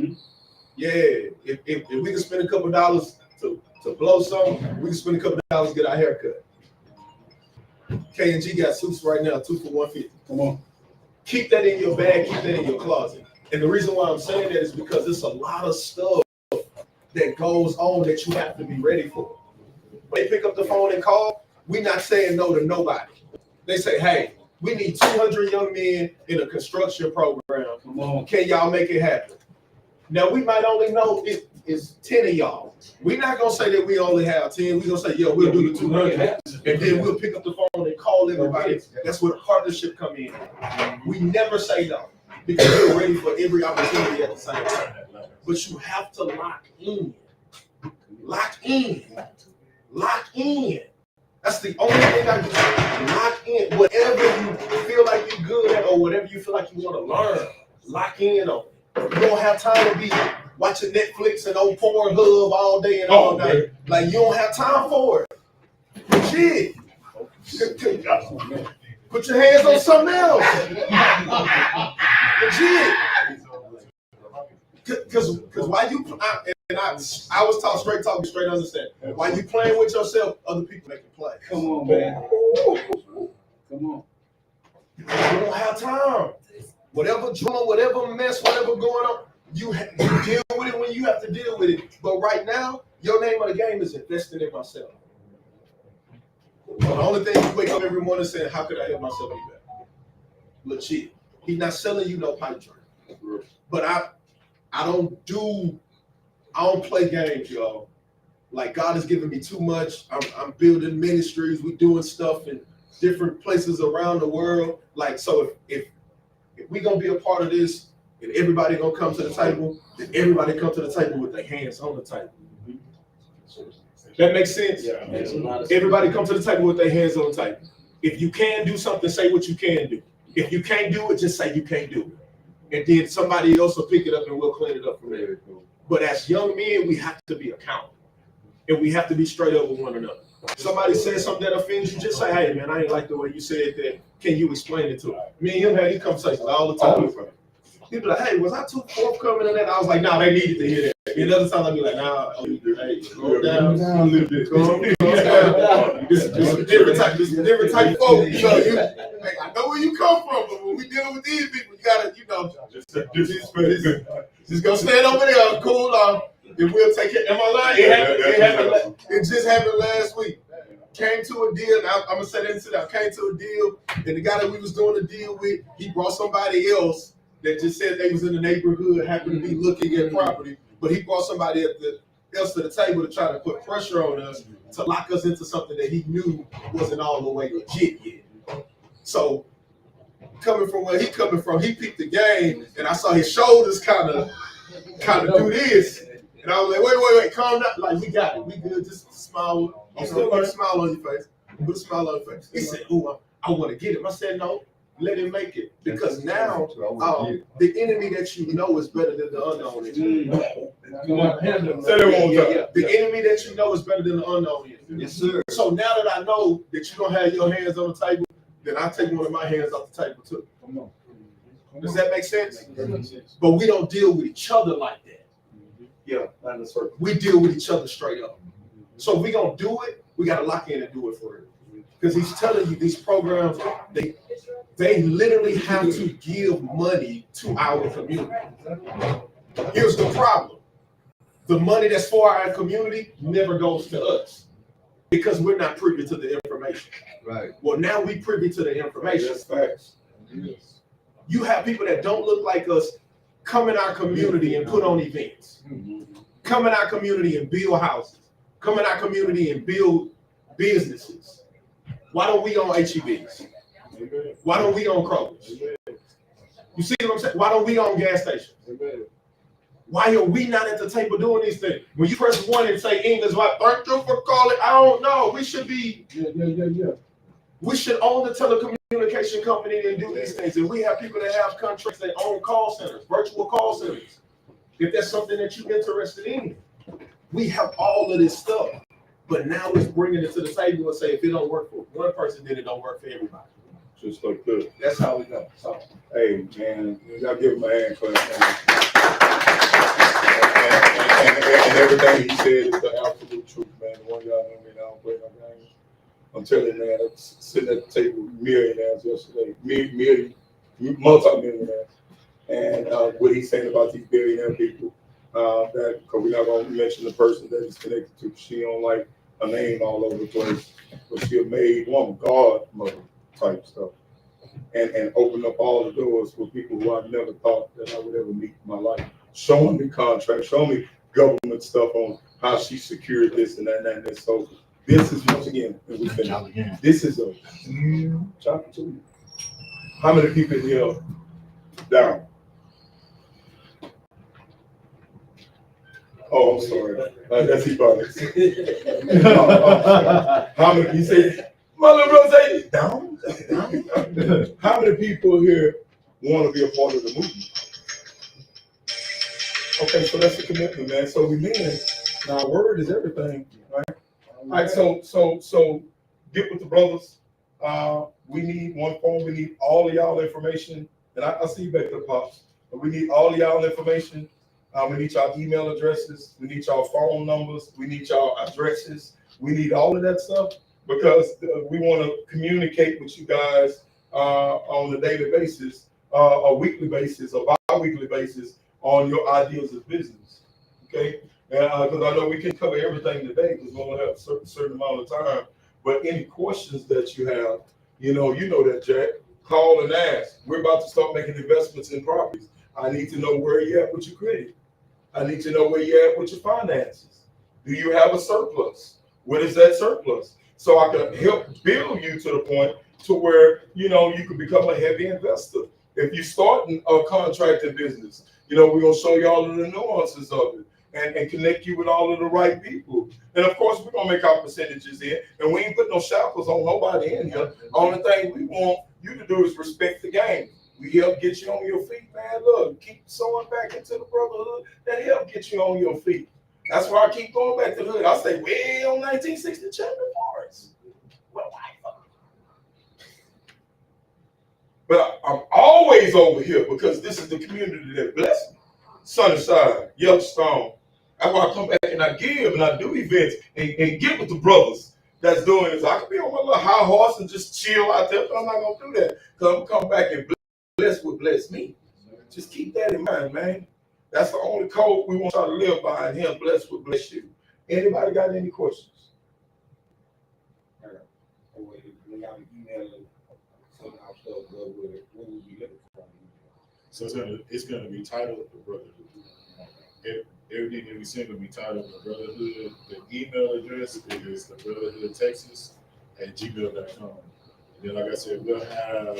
Yeah, if we can spend a couple dollars to blow something, we can spend a couple dollars to get our hair cut. K&G got suits right now, 2 for $150. Come on. Keep that in your bag, keep that in your closet. And the reason why I'm saying that is because there's a lot of stuff that goes on that you have to be ready for. When they pick up the phone and call, we're not saying no to nobody. They say, hey, we need 200 young men in a construction program. Come on. Can y'all make it happen? Now, we might only know it is 10 of y'all. We're not going to say that we only have 10. We're going to say, yeah, we'll do the 200. And then we'll pick up the phone and call everybody. That's where the partnership come in. We never say no because we're ready for every opportunity at the same time. But you have to lock in. Lock in. Lock in. That's the only thing I do. Lock in. Whatever you feel like you're good at or whatever you feel like you want to learn, lock in on it. You don't have time to be watching Netflix and on Pornhub all day and all night. Like, you don't have time for it. Shit. Put your hands on something else. Legit. Because why you, I was taught straight talking, straight understand. While you playing with yourself, other people make you play. Come on, man. Come on. You don't have time. Whatever drama, whatever mess, whatever going on, you deal with it when you have to deal with it. But right now, your name of the game is investing in myself. So the only thing you wake up every morning saying, how could I help myself be better? Legit. He's not selling you no pipe dream. But I don't play games, y'all. Like, God has given me too much. I'm building ministries. We're doing stuff in different places around the world. Like, so if we're gonna be a part of this and everybody gonna come to the table, then everybody come to the table with their hands on the table. That makes sense? Yeah. Everybody come to the table with their hands on the table. If you can do something, say what you can do. If you can't do it, just say you can't do it. And then somebody else will pick it up and we'll clean it up from there. But as young men, we have to be accountable. And we have to be straight up with one another. Somebody says something that offends you, just say, hey, man, I ain't like the way you said that. Can you explain it to me? Me and him had these conversations all the time. People like, hey, was I too forthcoming in that? I was like, nah, they needed to hear that. And other times I'd be like, nah, hey, calm down a little bit. Calm down. This is a different type of folk. You know, hey, I know where you come from, but when we dealing with these people, you gotta, you know, just go stand over there, cool off, and we'll take it. Am I lying? It just happened last week. Came to a deal. I'm gonna say that into that. Came to a deal, and the guy that we was doing the deal with, he brought somebody else that just said they was in the neighborhood, happened to be looking at property, but he brought somebody else to the table to try to put pressure on us to lock us into something that he knew wasn't all the way legit yet. So coming from where he coming from, he picked the game, and I saw his shoulders kind of do this, and I was like, wait, calm down. Like, we got it, we good. Just smile. You still got a smile on your face. Put a smile on your face. He said, "Ooh, I want to get him." I said, "No, let him make it, because now the enemy that you know is better than the unknown." The enemy that you know is better than the unknown. Yes, sir. So now that I know that you're gonna have your hands on the table, then I take one of my hands off the table too. Does that make sense? But we don't deal with each other like that. Yeah, we deal with each other straight up. So if we gonna do it, we gotta lock in and do it for real. Because he's telling you these programs, they literally have to give money to our community. Here's the problem. The money that's for our community never goes to us because we're not privy to the information. Right. Well, now we privy to the information. That's facts. Yes. You have people that don't look like us come in our community and put on events. Come in our community and build houses. Come in our community and build businesses. Why don't we own HEBs? Why don't we own Kroger's? You see what I'm saying? Why don't we own gas stations? Why are we not at the table doing these things? When you press one and say English, like, thank you for calling, I don't know. We should be, we should own the telecommunication company and do these things. And we have people that have contracts that own call centers, virtual call centers. If that's something that you're interested in, we have all of this stuff. But now let's bring it to the table and say, if it don't work for one person, then it don't work for everybody. Just like that. That's how we go. So, Hey, man, y'all give him a hand clap. And everything he said is the absolute truth, man. The one y'all know me, I don't play no games. I'm telling you, man, I was sitting at the table with millionaires yesterday, multi-millionaires. And what he's saying about these billionaire people, that, because we're not going to mention the person that he's connected to, she don't like a name all over the place, but she a made woman, godmother type stuff. And open up all the doors for people who I never thought that I would ever meet in my life. Showing me contracts, showing me government stuff on how she secured this and that and that. So this is, once again, this is a huge opportunity. How many people in here down? Oh, I'm sorry. That's Ebonics. How many? You say, my little brother say, down? How many people here want to be a part of the movement? Okay, so that's the commitment, man. So we mean, now word is everything, right? All right, so get with the brothers. We need one phone. We need all of y'all information. And I see you back there, Pops. But we need all of y'all information. We need y'all email addresses. We need y'all phone numbers. We need y'all addresses. We need all of that stuff because we want to communicate with you guys on a daily basis, a weekly basis, a bi-weekly basis on your ideas of business. Okay? Because I know we can cover everything today because we only have a certain amount of time. But any questions that you have, you know that, Jack. Call and ask. We're about to start making investments in properties. I need to know where you're at with your credit. I need to know where you're at with your finances. Do you have a surplus? What is that surplus? So I can help build you to the point to where, you can become a heavy investor. If you start a contracting business, we're going to show you all of the nuances of it and connect you with all of the right people. And of course, we're going to make our percentages in, and we ain't put no shackles on nobody in here. Only thing we want you to do is respect the game. We help get you on your feet, man. Look, keep sewing back into the brotherhood. That help get you on your feet. That's why I keep going back to the hood. I stay way on 1960 Chamber Forest. But I'm always over here because this is the community that blessed me. Sunnyside, Yellowstone. That's why I come back and I give and I do events and get with the brothers that's doing this. I could be on my little high horse and just chill out there, but I'm not going to do that because I'm going to come back and bless what bless me. Just keep that in mind, man. That's the only code we want y'all to live by, and Him bless what bless you. Anybody got any questions? So it's gonna be titled the Brotherhood. Everything that we send will be titled the Brotherhood. The email address is the brotherhoodtexas@gmail.com. And then, like I said, we'll have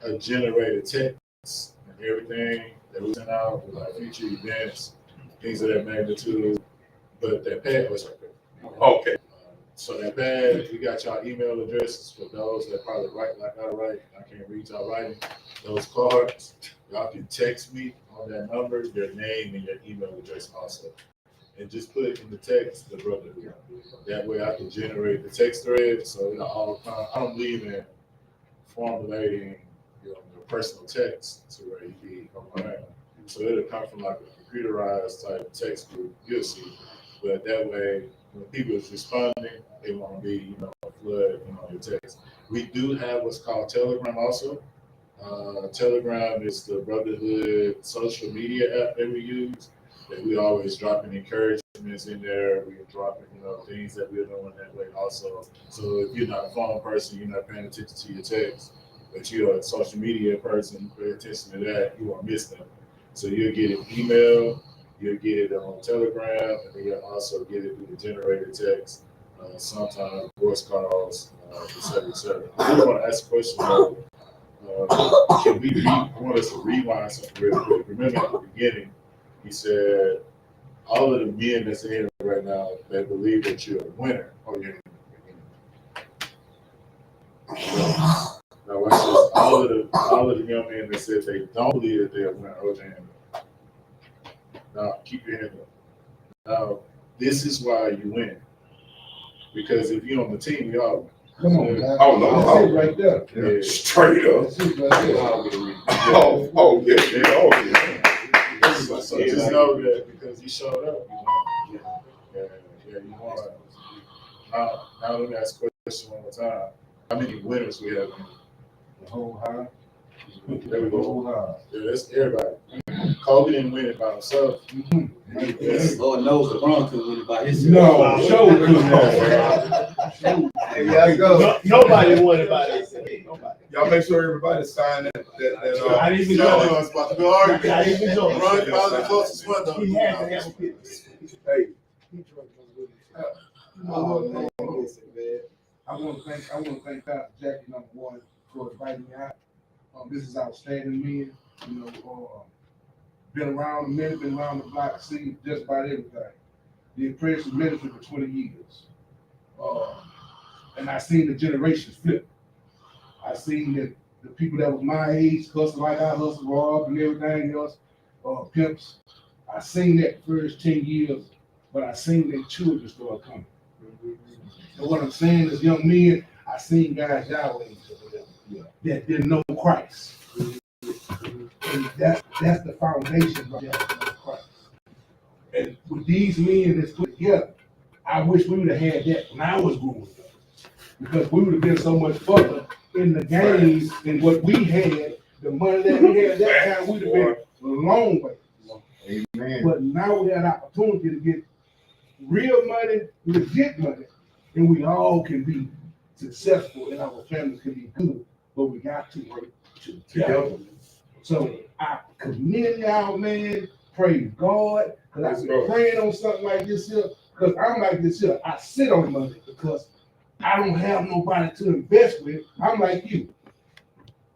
a generated text and everything that we send out with our future events, things of that magnitude. But that pad was right there. Okay. So that pad, we got y'all email addresses for those that probably write like I write. I can't read y'all writing. Those cards, y'all can text me on that number, your name and your email address also. And just put it in the text, the Brotherhood. That way I can generate the text thread so it'll all come. I don't believe in formulating your personal text to where you be around. So it'll come from like a computerized type text group, you'll see. But that way, when people is responding, they won't be, a flood, your text. We do have what's called Telegram also. Telegram is the Brotherhood social media app that we use. That we always dropping encouragements in there. We're dropping, things that we're doing that way also. So if you're not a phone person, you're not paying attention to your text, but you're a social media person, you pay attention to that, you won't miss them. So you'll get an email, you'll get it on Telegram, and then you'll also get it through the generated text sometimes voice calls, et cetera, et cetera. I really want to ask a question. Can we I want us to rewind something real quick. Remember at the beginning, he said, all of the men that's in here right now that believe that you're a winner. Oh, you're in Now watch this. All of the young men that said they don't believe that they're a winner. Oh, damn. Now keep your hand up. Now this is why you win. Because if you're on the team, you all win. Come on, man. Oh, no. That's it right there. Yeah. Straight up. That's it right there. Oh, yeah. So just know that because you showed up, you won. Yeah, you won. Now let me ask a question one more time. How many winners we have? The whole high. There we The go. whole high. Yeah, that's everybody. Kobe didn't win it by himself. Mm-hmm. Lord knows LeBron couldn't win it by himself. No, show. There you go. Nobody won it by themselves. Nobody. Y'all make sure everybody sign that. I didn't even Yeah, know. I was about to go argue. I didn't even know. Run, probably the closest one though. He had to have a pit. Hey. Oh, man. Listen, man. I want to thank Pastor Jackie, number one, for inviting me out. This is outstanding men. You know, been around a minute, been around the block, seen just about everything. The impressive ministry for 20 years. And I seen the generations flip. I seen that the people that was my age, hustle like I hustle, Rob and everything else, pimps. I seen that first 10 years, but I seen their children start coming. And what I'm saying is, young men, I seen guys y'all age that didn't know Christ. And that's the foundation of Christ. And with these men that's put together, I wish we would have had that when I was growing up. Because we would have been so much further in the game than what we had, the money that we had at that time, we'd have been a long way. Amen. But now we have an opportunity to get real money, legit money, and we all can be successful and our families can be good, but we got to work together. So I commend y'all, man. Praise God, because I've been praying on something like this here, because I'm like this here. I sit on money because I don't have nobody to invest with. I'm like you.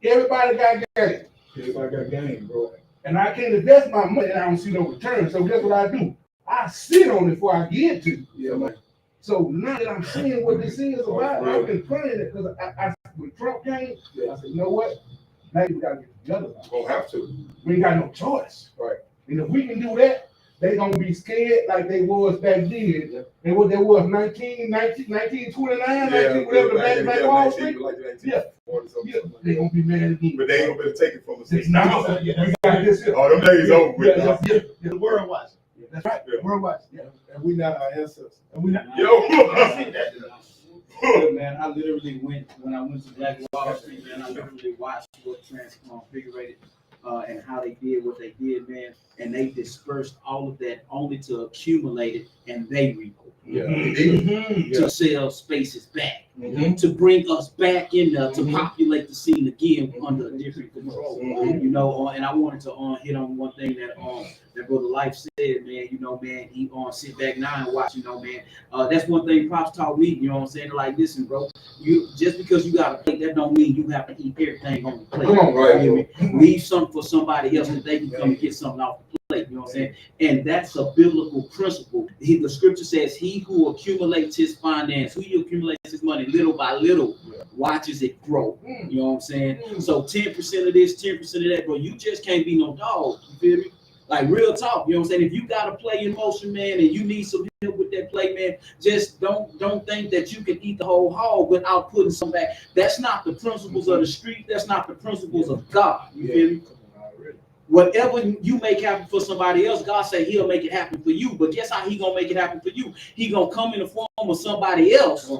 Everybody got game. Everybody got game, bro. And I can't invest my money and I don't see no return. So guess what I do? I sit on it before I get to. Yeah, man. So now that I'm seeing what this is about, I've been praying it because when Trump came, I said, you know what? Now we gotta get together. We'll have to. We ain't got no choice. Right. And if we can do that, they gonna be scared like they was back then. Yeah. And what they was 1929, 19, whatever the Black Wall Street. Yeah. They gonna be mad again. But they ain't gonna take it from us. No, we got this here. Oh, them days over with. Yeah, the world watch. That's right. The world watch. Yeah. And we not our ancestors. And we not. Yo. Man, I literally when I went to Black Wall Street, man, I literally watched what Transfigured and how they did what they did, man, and they dispersed all of that only to accumulate it, and they rebuilt. Yeah. To sell spaces back, to bring us back in there, to populate the scene again under a different control. You know, and I wanted to hit on one thing that Brother Life said, man. You know, man, he sit back now and watch. You know, man, that's one thing Pops taught me. You know what I'm saying? Like, listen, bro, you just because you got a plate, that don't mean you have to eat everything on the plate. Come on, right? Leave something for somebody else that they can come and get something off the plate. You know what I'm saying? And that's a biblical principle. The scripture says, "He who accumulates his finance, who accumulates his money little by little, watches it grow." You know what I'm saying? So 10% of this, 10% of that, bro. You just can't be no dog. You feel me? Like, real talk. You know what I'm saying? If you got a play in motion, man, and you need some help with that play, man, just don't think that you can eat the whole hog without putting some back. That's not the principles of the street. That's not the principles of God. You feel me? Whatever you make happen for somebody else, God say He'll make it happen for you. But guess how He gonna make it happen for you? He gonna come in the form of somebody else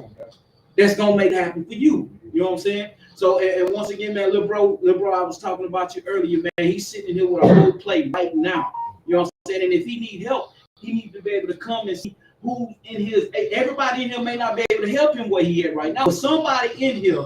that's gonna make it happen for you. You know what I'm saying? So, and once again, man, little bro, I was talking about you earlier, man. He's sitting here with a whole plate right now. You know what I'm saying? And if he need help, he needs to be able to come and see who in his. Everybody in here may not be able to help him where he at right now, but somebody in here,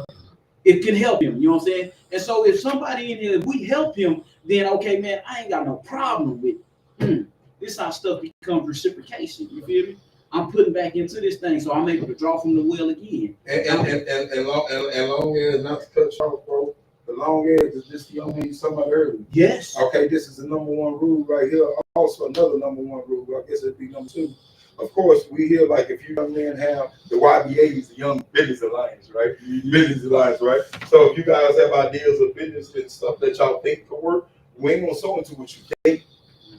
it can help him. You know what I'm saying? And so, if somebody in here, if we help him, then okay, man, I ain't got no problem with it. This how stuff becomes reciprocation. You feel me? I'm putting back into this thing, so I'm able to draw from the well again. And long as, not to cut you off, bro, the long edge is just the only somebody earlier. Yes. Okay, this is the number one rule right here. Also, another number one rule, I guess it'd be number two. Of course, we hear like if you young men have the YBAs, the Young Business Alliance, right? Business Alliance, right? So if you guys have ideas of business and stuff that y'all think could work, we ain't gonna sow into what you think.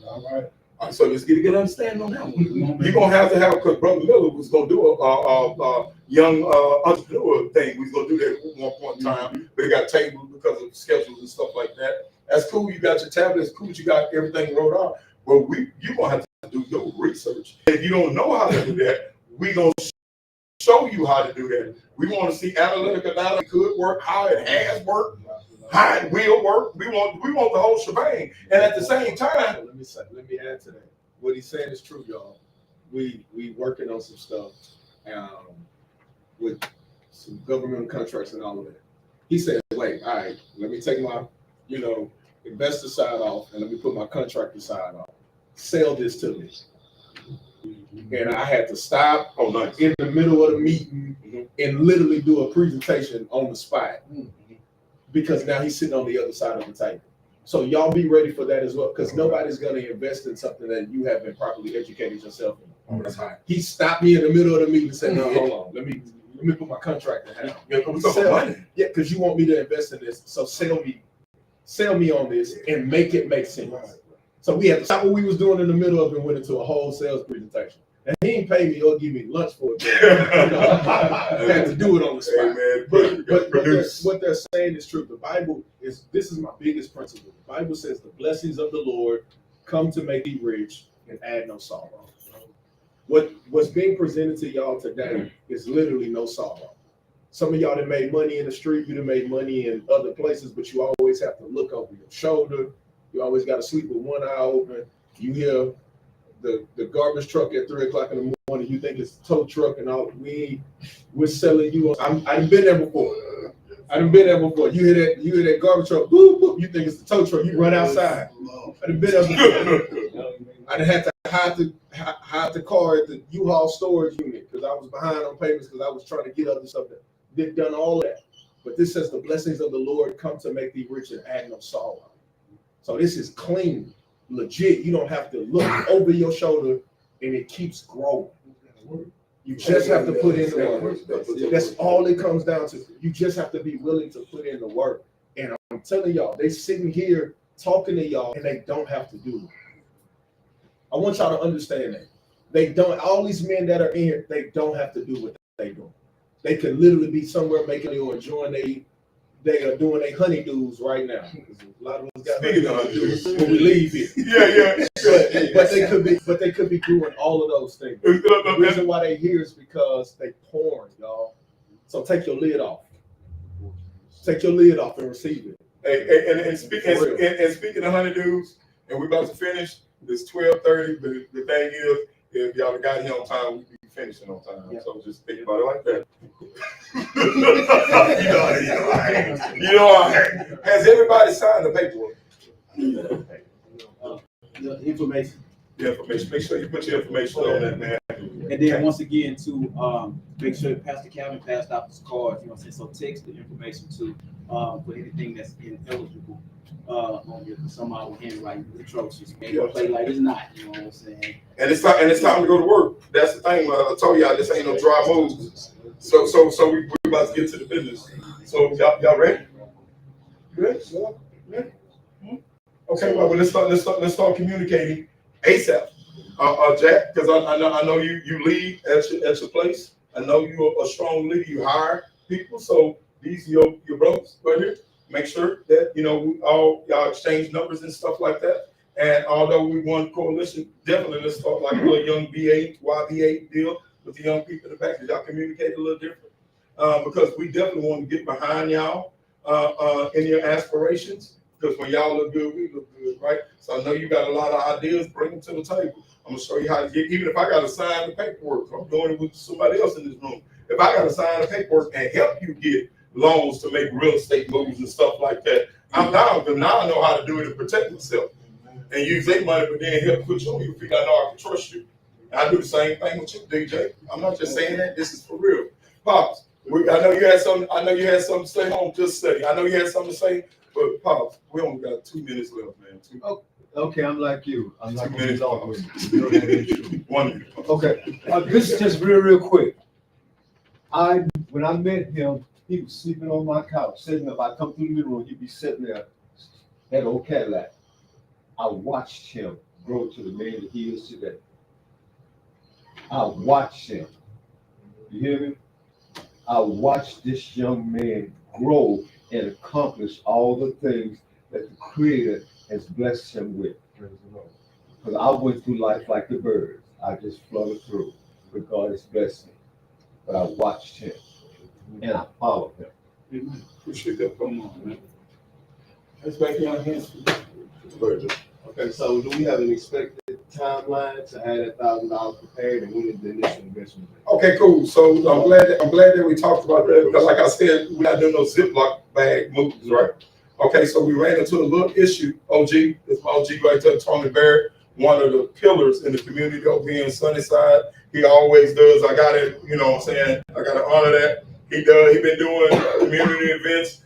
All right. So let's get a good understanding on that one. You're gonna have to have, because Brother Miller was gonna do a young entrepreneur thing. We was gonna do that at one point in time, but it got tabled because of schedules and stuff like that. That's cool. You got your tablets. Cool. You got everything wrote out. But you gonna have to do your research. If you don't know how to do that, we gonna show you how to do that. We want to see analytical data could work, how it has worked, how it will work. We want the whole shebang. And at the same time, let me add to that. What he's saying is true, y'all. We working on some stuff with some government contracts and all of that. He said, wait, all right, let me take my, investor side off and let me put my contractor side off. Sell this to me. And I had to stop in the middle of the meeting and literally do a presentation on the spot because now he's sitting on the other side of the table. So y'all be ready for that as well, because nobody's going to invest in something that you haven't properly educated yourself in. That's right. He stopped me in the middle of the meeting and said, no, hold on, let me put my contract in hand. Yeah, because you want me to invest in this, so sell me on this and make it make sense. So we had to stop what we was doing in the middle of it and went into a whole sales presentation. And he didn't pay me or give me lunch for it. I had to do it on the spot. Hey, man, but what they're saying is true. The Bible this is my biggest principle. The Bible says the blessings of the Lord come to make thee rich and add no sorrow. What's being presented to y'all today is literally no sorrow. Some of y'all that made money in the street, you done made money in other places, but you always have to look over your shoulder. You always got to sleep with one eye open. You hear the garbage truck at 3 o'clock in the morning. You think it's a tow truck and all. We're selling you. I done been there before. You hear that garbage truck. Boop, boop. You think it's the tow truck. You run outside. I done been there before. I done had to hide the car at the U-Haul storage unit because I was behind on payments because I was trying to get other stuff. They've done all that. But this says the blessings of the Lord come to make thee rich and add no sorrow. So this is clean, legit. You don't have to look over your shoulder and it keeps growing. You just have to put in the work. That's all it comes down to. You just have to be willing to put in the work. And I'm telling y'all, they sitting here talking to y'all and they don't have to do it. I want y'all to understand that. They don't, all these men that are in here, they don't have to do what they do. They can literally be somewhere making it or enjoying they are doing their honeydews right now. A lot of us got honeydews when we leave here. Yeah. But they could be doing all of those things. The reason why they here is because they pouring, y'all. So take your lid off. Take your lid off and receive it. Hey, and speaking of honeydews, and we're about to finish. It's 12:30, but the thing is, if y'all got here on time, we be finishing on time. Yeah. So just think about it like that. you know, has everybody signed the paperwork? The information. The information. Make sure you put your information on that, man. And then once again, to make sure Pastor Calvin passed out his cards. You know what I'm saying? So text the information to for anything that's ineligible on your some of our handwriting atrocious. Don't play like it's not. You know what I'm saying? And it's time to go to work. That's the thing. I told y'all this ain't no dry moves. So we about to get to the business. So y'all ready? Good. Yeah. Okay. Well, let's start communicating ASAP. Jack, because I know you lead at your place. I know you're a strong leader. You hire people. So these are your brothers right here. Make sure that y'all exchange numbers and stuff like that. And although we want coalition, definitely let's start like a little young YBA deal with the young people in the back. Y'all communicate a little different because we definitely want to get behind y'all in your aspirations. Because when y'all look good, we look good, right? So I know you got a lot of ideas. Bring them to the table. I'm gonna show you how to get. Even if I got to sign the paperwork, I'm doing it with somebody else in this room. If I got to sign the paperwork and help you get loans to make real estate moves and stuff like that, I'm down. Because now I know how to do it to protect myself and use their money, but then help put you on your feet. I know I can trust you. I do the same thing with you, DJ. I'm not just saying that. This is for real. Pops, I know you had something. I know you had something to say. Home, just say. I know you had something to say, but Pops, we only got 2 minutes left, man. Okay, I'm like you. I'm not 2 going to minutes. talk with you. You don't have any issue. 1 minute. Okay, this is just real quick. When I met him, he was sleeping on my couch, sitting up. I come through the living room, he'd be sitting there, that old Cadillac. I watched him grow to the man that he is today. I watched him. You hear me? I watched this young man grow and accomplish all the things that the Creator has blessed him with. Because I went through life like the birds. I just fluttered through. But God has blessed me. But I watched him and I followed him. Amen. Appreciate that. Come on, man. Let's back your hands. Okay, so do we have an expected timeline to have $1,000 prepared, and when is the initial investment? Okay, cool. So I'm glad that we talked about that, because like I said, we're not doing no Ziploc bag moves, right? Okay, so we ran into a little issue. OG, it's my OG right there, Tony Barrett, one of the pillars in the community over here in Sunnyside. He always does. I got it, you know what I'm saying? I got to honor that. He been doing community events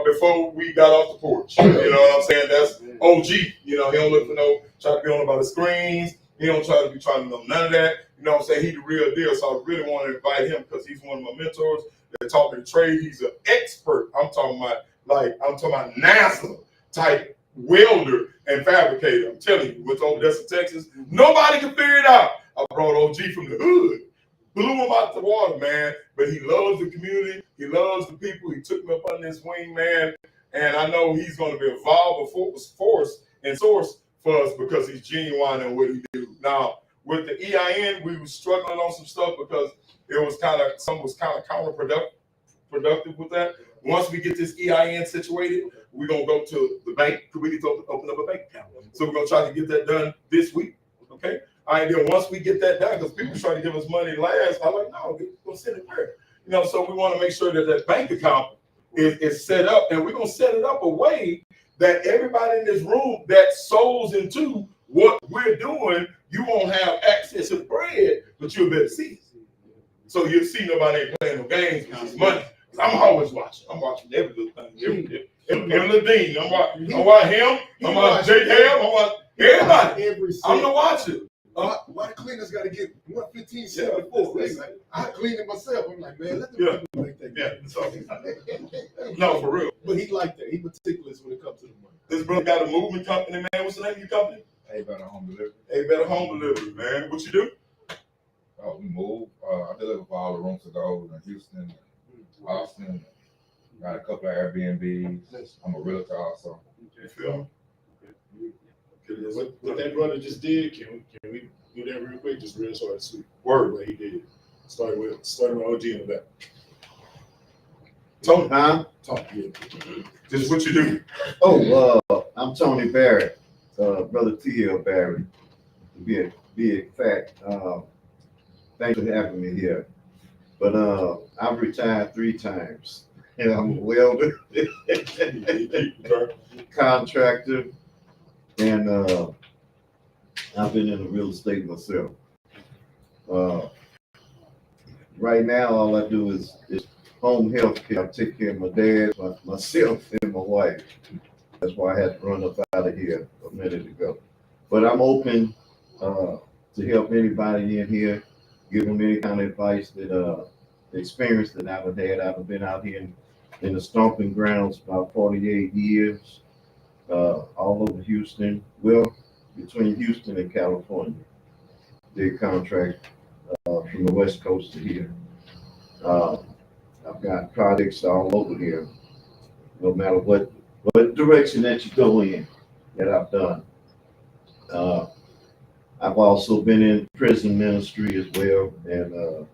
before we got off the porch. You know what I'm saying? That's OG. You know, he don't look for try to be on about the screens. He don't try to be trying to know none of that. You know what I'm saying? He the real deal. So I really want to invite him because he's one of my mentors that taught me to trade. He's an expert. I'm talking about NASA type welder and fabricator. I'm telling you, what's over there in Texas, nobody can figure it out. I brought OG from the hood, blew him out the water, man. But he loves the community. He loves the people. He took me up under his wing, man. And I know he's going to be a viable force and source for us because he's genuine in what he do. Now, with the EIN, we were struggling on some stuff because it was kind of counterproductive with that. Once we get this EIN situated, we're going to go to the bank because we need to open up a bank account. So we're going to try to get that done this week, okay? All right, then once we get that done, because people try to give us money last, I'm like, no, we'll send it there. You know, so we want to make sure that that bank account is set up, and we're going to set it up a way that everybody in this room that souls into what we're doing, you won't have access to the bread, but you'll be able to see it. So you'll see nobody ain't playing no games with this money. I'm always watching. I'm watching every little thing. Every little thing. I'm watching him. I'm watching JM. I'm watching everybody. I'm the watcher. Why the cleaners got to get 115.74? Like, I clean it myself. I'm like, man, let the people make that. Yeah, no, for real. But he like that. He meticulous when it comes to the money. This brother got a movement company, man. What's the name of your company? Hey, Better Home Delivery. Hey, Better Home Delivery, man. What you do? Oh, we move. I deliver for all the rooms to go in Houston, Austin. Got a couple of Airbnbs. I'm a realtor also. You feel me? What that brother just did, can we do that real quick? Just real short and sweet. Word. What he did. Starting with OG in the back. Tony, Talk. Yeah. this is what you do. Oh, I'm Tony Barrett, brother T.L. Barrett, to be exact. Thanks for having me here. But I've retired 3 times, and I'm a welder, contractor, and I've been in the real estate myself. Right now, all I do is home health care. I take care of my dad, myself, and my wife. That's why I had to run up out of here a minute ago. But I'm open to help anybody in here, give them any kind of advice that the experience that I've had. I've been out here in the stomping grounds about 48 years, all over Houston. Well, between Houston and California. Big contract from the West Coast to here. I've got projects all over here, no matter what direction that you go in, that I've done. I've also been in prison ministry as well, and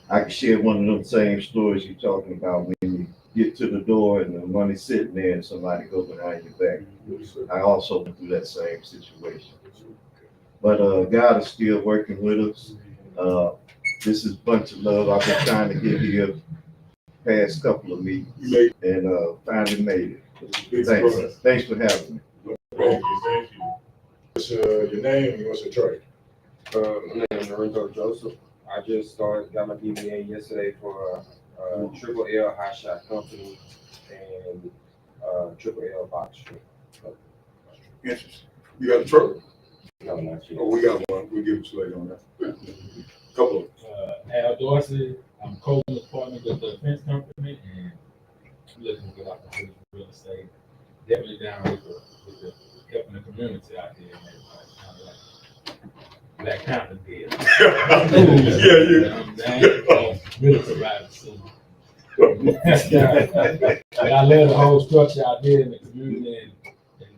I can share one of them same stories you're talking about when you get to the door and the money's sitting there and somebody goes behind your back. I also went through that same situation. But God is still working with us. This is Bunch of Love. I've been trying to get here past couple of meetings and finally made it. Thanks for having me. Thank you. What's your name and what's your trade? My name is Lorenzo Joseph. I just got my DBA yesterday for Triple L High Shot Company and Triple L Box Strip. Interesting. You got a truck? No, not yet. Oh, we got one. We'll give it to you later on that. Couple of Al Dorsey, I'm co-owner partner with the defense company, and I'm looking for opportunities for real estate. Definitely down with the helping the community out there, and everybody, kind of like Black Panther did. Really survived soon. But I love the whole structure out there in the community, and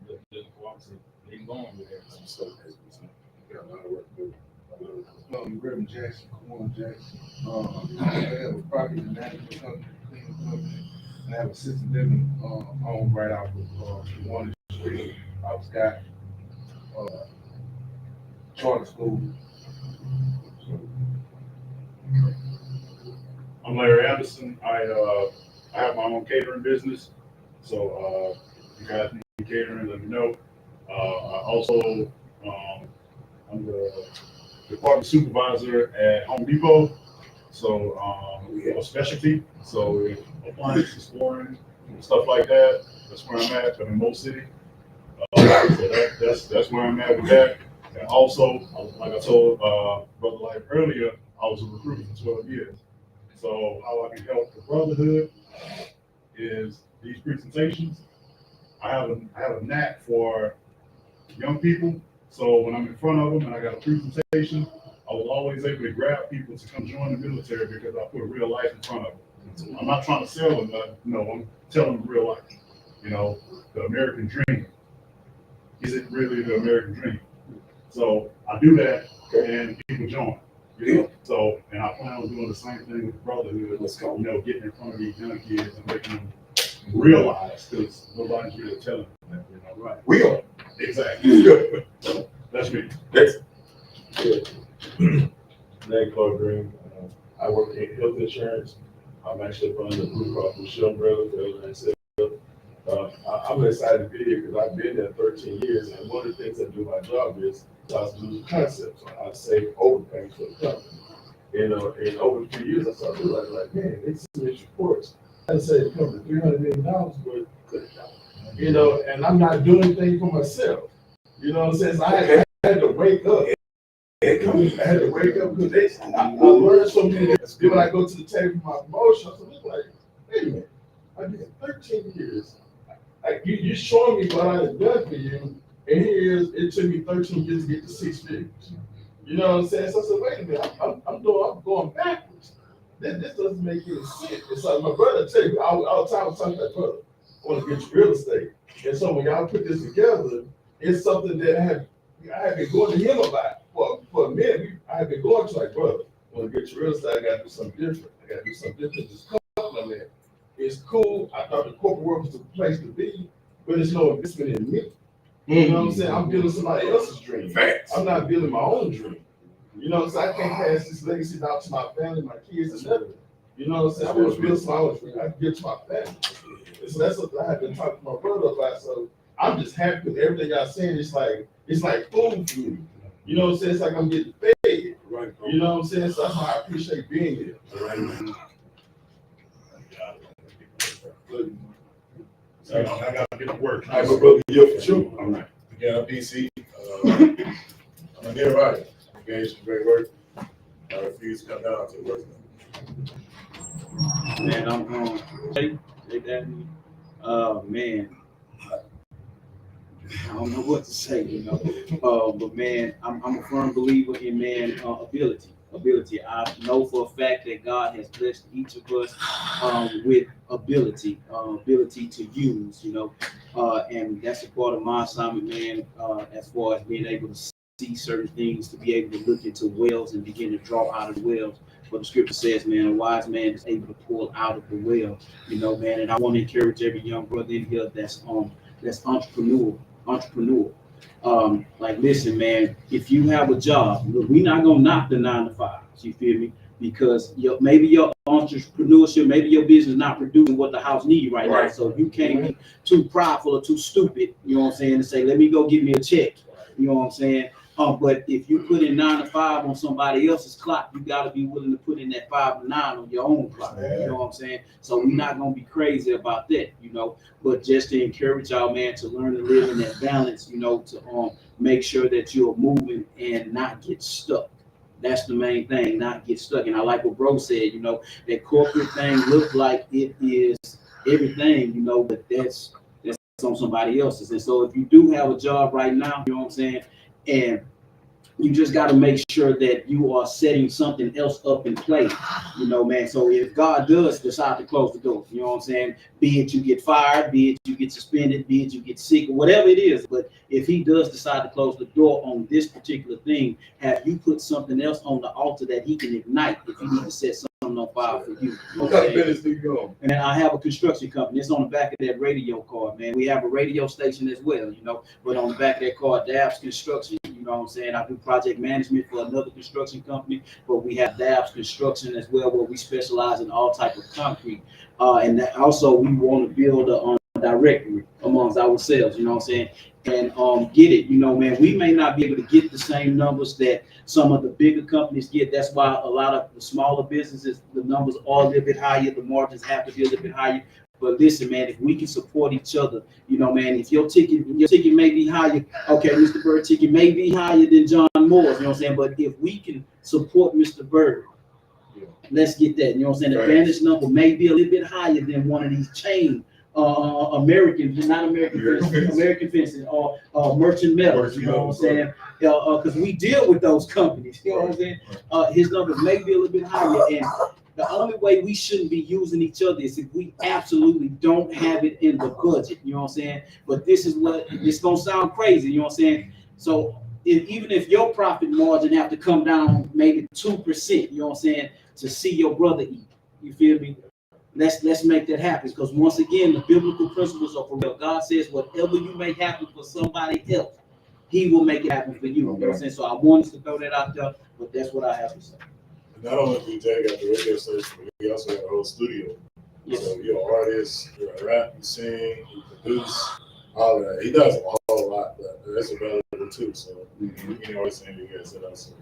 looking forward to getting going with everything. So, Got a lot of work to do. Reverend Jackson, Corn Jackson. I have a property management company, cleaning company. I have a assisted living home right off of one street. I've got charter school. I'm Larry Anderson. I have my own catering business. So if you guys need catering, let me know. I also I'm the department supervisor at Home Depot. So we have a specialty. So if appliances, flooring, stuff like that, that's where I'm at. I'm in Mo City. So that's where I'm at with that. And also, like I told Brother Life earlier, I was a recruiter for 12 years. So how I can help the Brotherhood is these presentations. I have a knack for young people. So when I'm in front of them and I got a presentation, I was always able to grab people to come join the military because I put real life in front of them. I'm not trying to sell them nothing. No, I'm telling them real life. You know, the American dream. Is it really the American dream? So I do that and people join. You know, so, and I plan on doing the same thing with the Brotherhood. Let's go, you know, getting in front of these young kids and making them realize, because nobody's really telling them, you know, right? We are. Exactly. So that's me. That's good. Name Clark Green. I work in health insurance. I'm actually running the Blue Cross Blue Shield umbrella for myself. I'm excited to be here because I've been there 13 years, and one of the things I do my job is I do concepts on how to save overpaying for the company. And over 3 years, I started realizing, like, man, they submit reports. I had to save the company $300 million worth of, you know, and I'm not doing anything for myself. You know what I'm saying? So I had to wake up. I had to wake up because I learned so many. Then when I go to the table for my promotion, I was like, wait a minute, I did 13 years. Like you showing me what I have done for you, and it took me 13 years to get to 6 figures. You know what I'm saying? So I said, wait a minute, I'm going backwards. This doesn't make any sense. It's like my brother tell you all the time, I was talking about, brother, I want to get you real estate. And so when y'all put this together, it's something that I have been going to him about for a minute. I have been going to like, brother, I want to get you real estate, I got to do something different. I got to do something different. Just compliment it. It's cool. I thought the corporate world was the place to be, but it's no investment in me. You know what I'm saying? I'm building somebody else's dream. Facts. I'm not building my own dream. You know what I'm saying? I can't pass this legacy down to my family, my kids, and nothing. You know what I'm saying? I want to build something I can give to my family. So that's what I have been talking to my brother about. So I'm just happy with everything y'all saying. It's like food for me. You know what I'm saying? It's like I'm getting fed. Right. You know what I'm saying? So that's why I appreciate being here. Right. I got to get to work. I have brother here for sure. All right. Again, I'm PC. I'm here right. Engaged in great work. I refuse to come down to work. Man, I'm going to take that. Man, I don't know what to say, you know. But man, I'm a firm believer in ability. I know for a fact that God has blessed each of us with ability to use, you know, and that's a part of my assignment, man, as far as being able to see certain things, to be able to look into wells and begin to draw out of the wells. But the scripture says, man, a wise man is able to pull out of the well, you know, man. And I want to encourage every young brother in here that's entrepreneurial. Like, listen, man, if you have a job, we're not gonna knock the 9 to 5. You feel me? Because maybe your entrepreneurship, maybe your business not producing what the house needs right now. So you can't be too prideful or too stupid, you know what I'm saying, to say, let me go get me a check. You know what I'm saying? But if you put in 9 to 5 on somebody else's clock, you got to be willing to put in that 5 to 9 on your own clock. You know what I'm saying? So we're not gonna be crazy about that, you know. But just to encourage y'all, man, to learn to live in that balance, you know, to make sure that you're moving and not get stuck. That's the main thing, not get stuck. And I like what bro said, you know, that corporate thing look like it is everything, you know, but that's on somebody else's. And so if you do have a job right now, you know what I'm saying, and you just got to make sure that you are setting something else up in place, you know, man. So if God does decide to close the door, you know what I'm saying, be it you get fired, be it you get suspended, be it you get sick, or whatever it is, but if he does decide to close the door on this particular thing, have you put something else on the altar that he can ignite if you need to set something on fire for you? What kind of business do you go? And I have a construction company. It's on the back of that radio card, man. We have a radio station as well, you know, but on the back of that card, Dabs Construction, you know what I'm saying? I do project management for another construction company, but we have Dabs Construction as well, where we specialize in all type of concrete. And that also we want to build a directory amongst ourselves, you know what I'm saying? And get it, you know, man, we may not be able to get the same numbers that some of the bigger companies get. That's why a lot of the smaller businesses, the numbers are a little bit higher, the margins have to be a little bit higher. But listen, man, if we can support each other, you know, man, if your ticket may be higher, okay, Mr. Bird ticket may be higher than John Moore's, you know what I'm saying? But if we can support Mr. Bird, let's get that, you know what I'm saying? The advantage number may be a little bit higher than one of these chain American fencing or merchant metals, you know what I'm saying? Because we deal with those companies, you know what I'm saying? His number may be a little bit higher, and the only way we shouldn't be using each other is if we absolutely don't have it in the budget, you know what I'm saying? But this is what, it's gonna sound crazy, you know what I'm saying? So even if your profit margin have to come down maybe 2%, you know what I'm saying, to see your brother eat, you feel me? Let's make that happen, because once again, the biblical principles are for real. God says whatever you make happen for somebody else, he will make it happen for you. You know what I'm saying? So I wanted to throw that out there, but that's what I have to say. Not only do Jay got the radio station, but he also got a whole studio. Yes. So you're an artist, you're a rap, you sing, you produce, all of that. He does a whole lot, but that's available too. So you can always sing you guys also.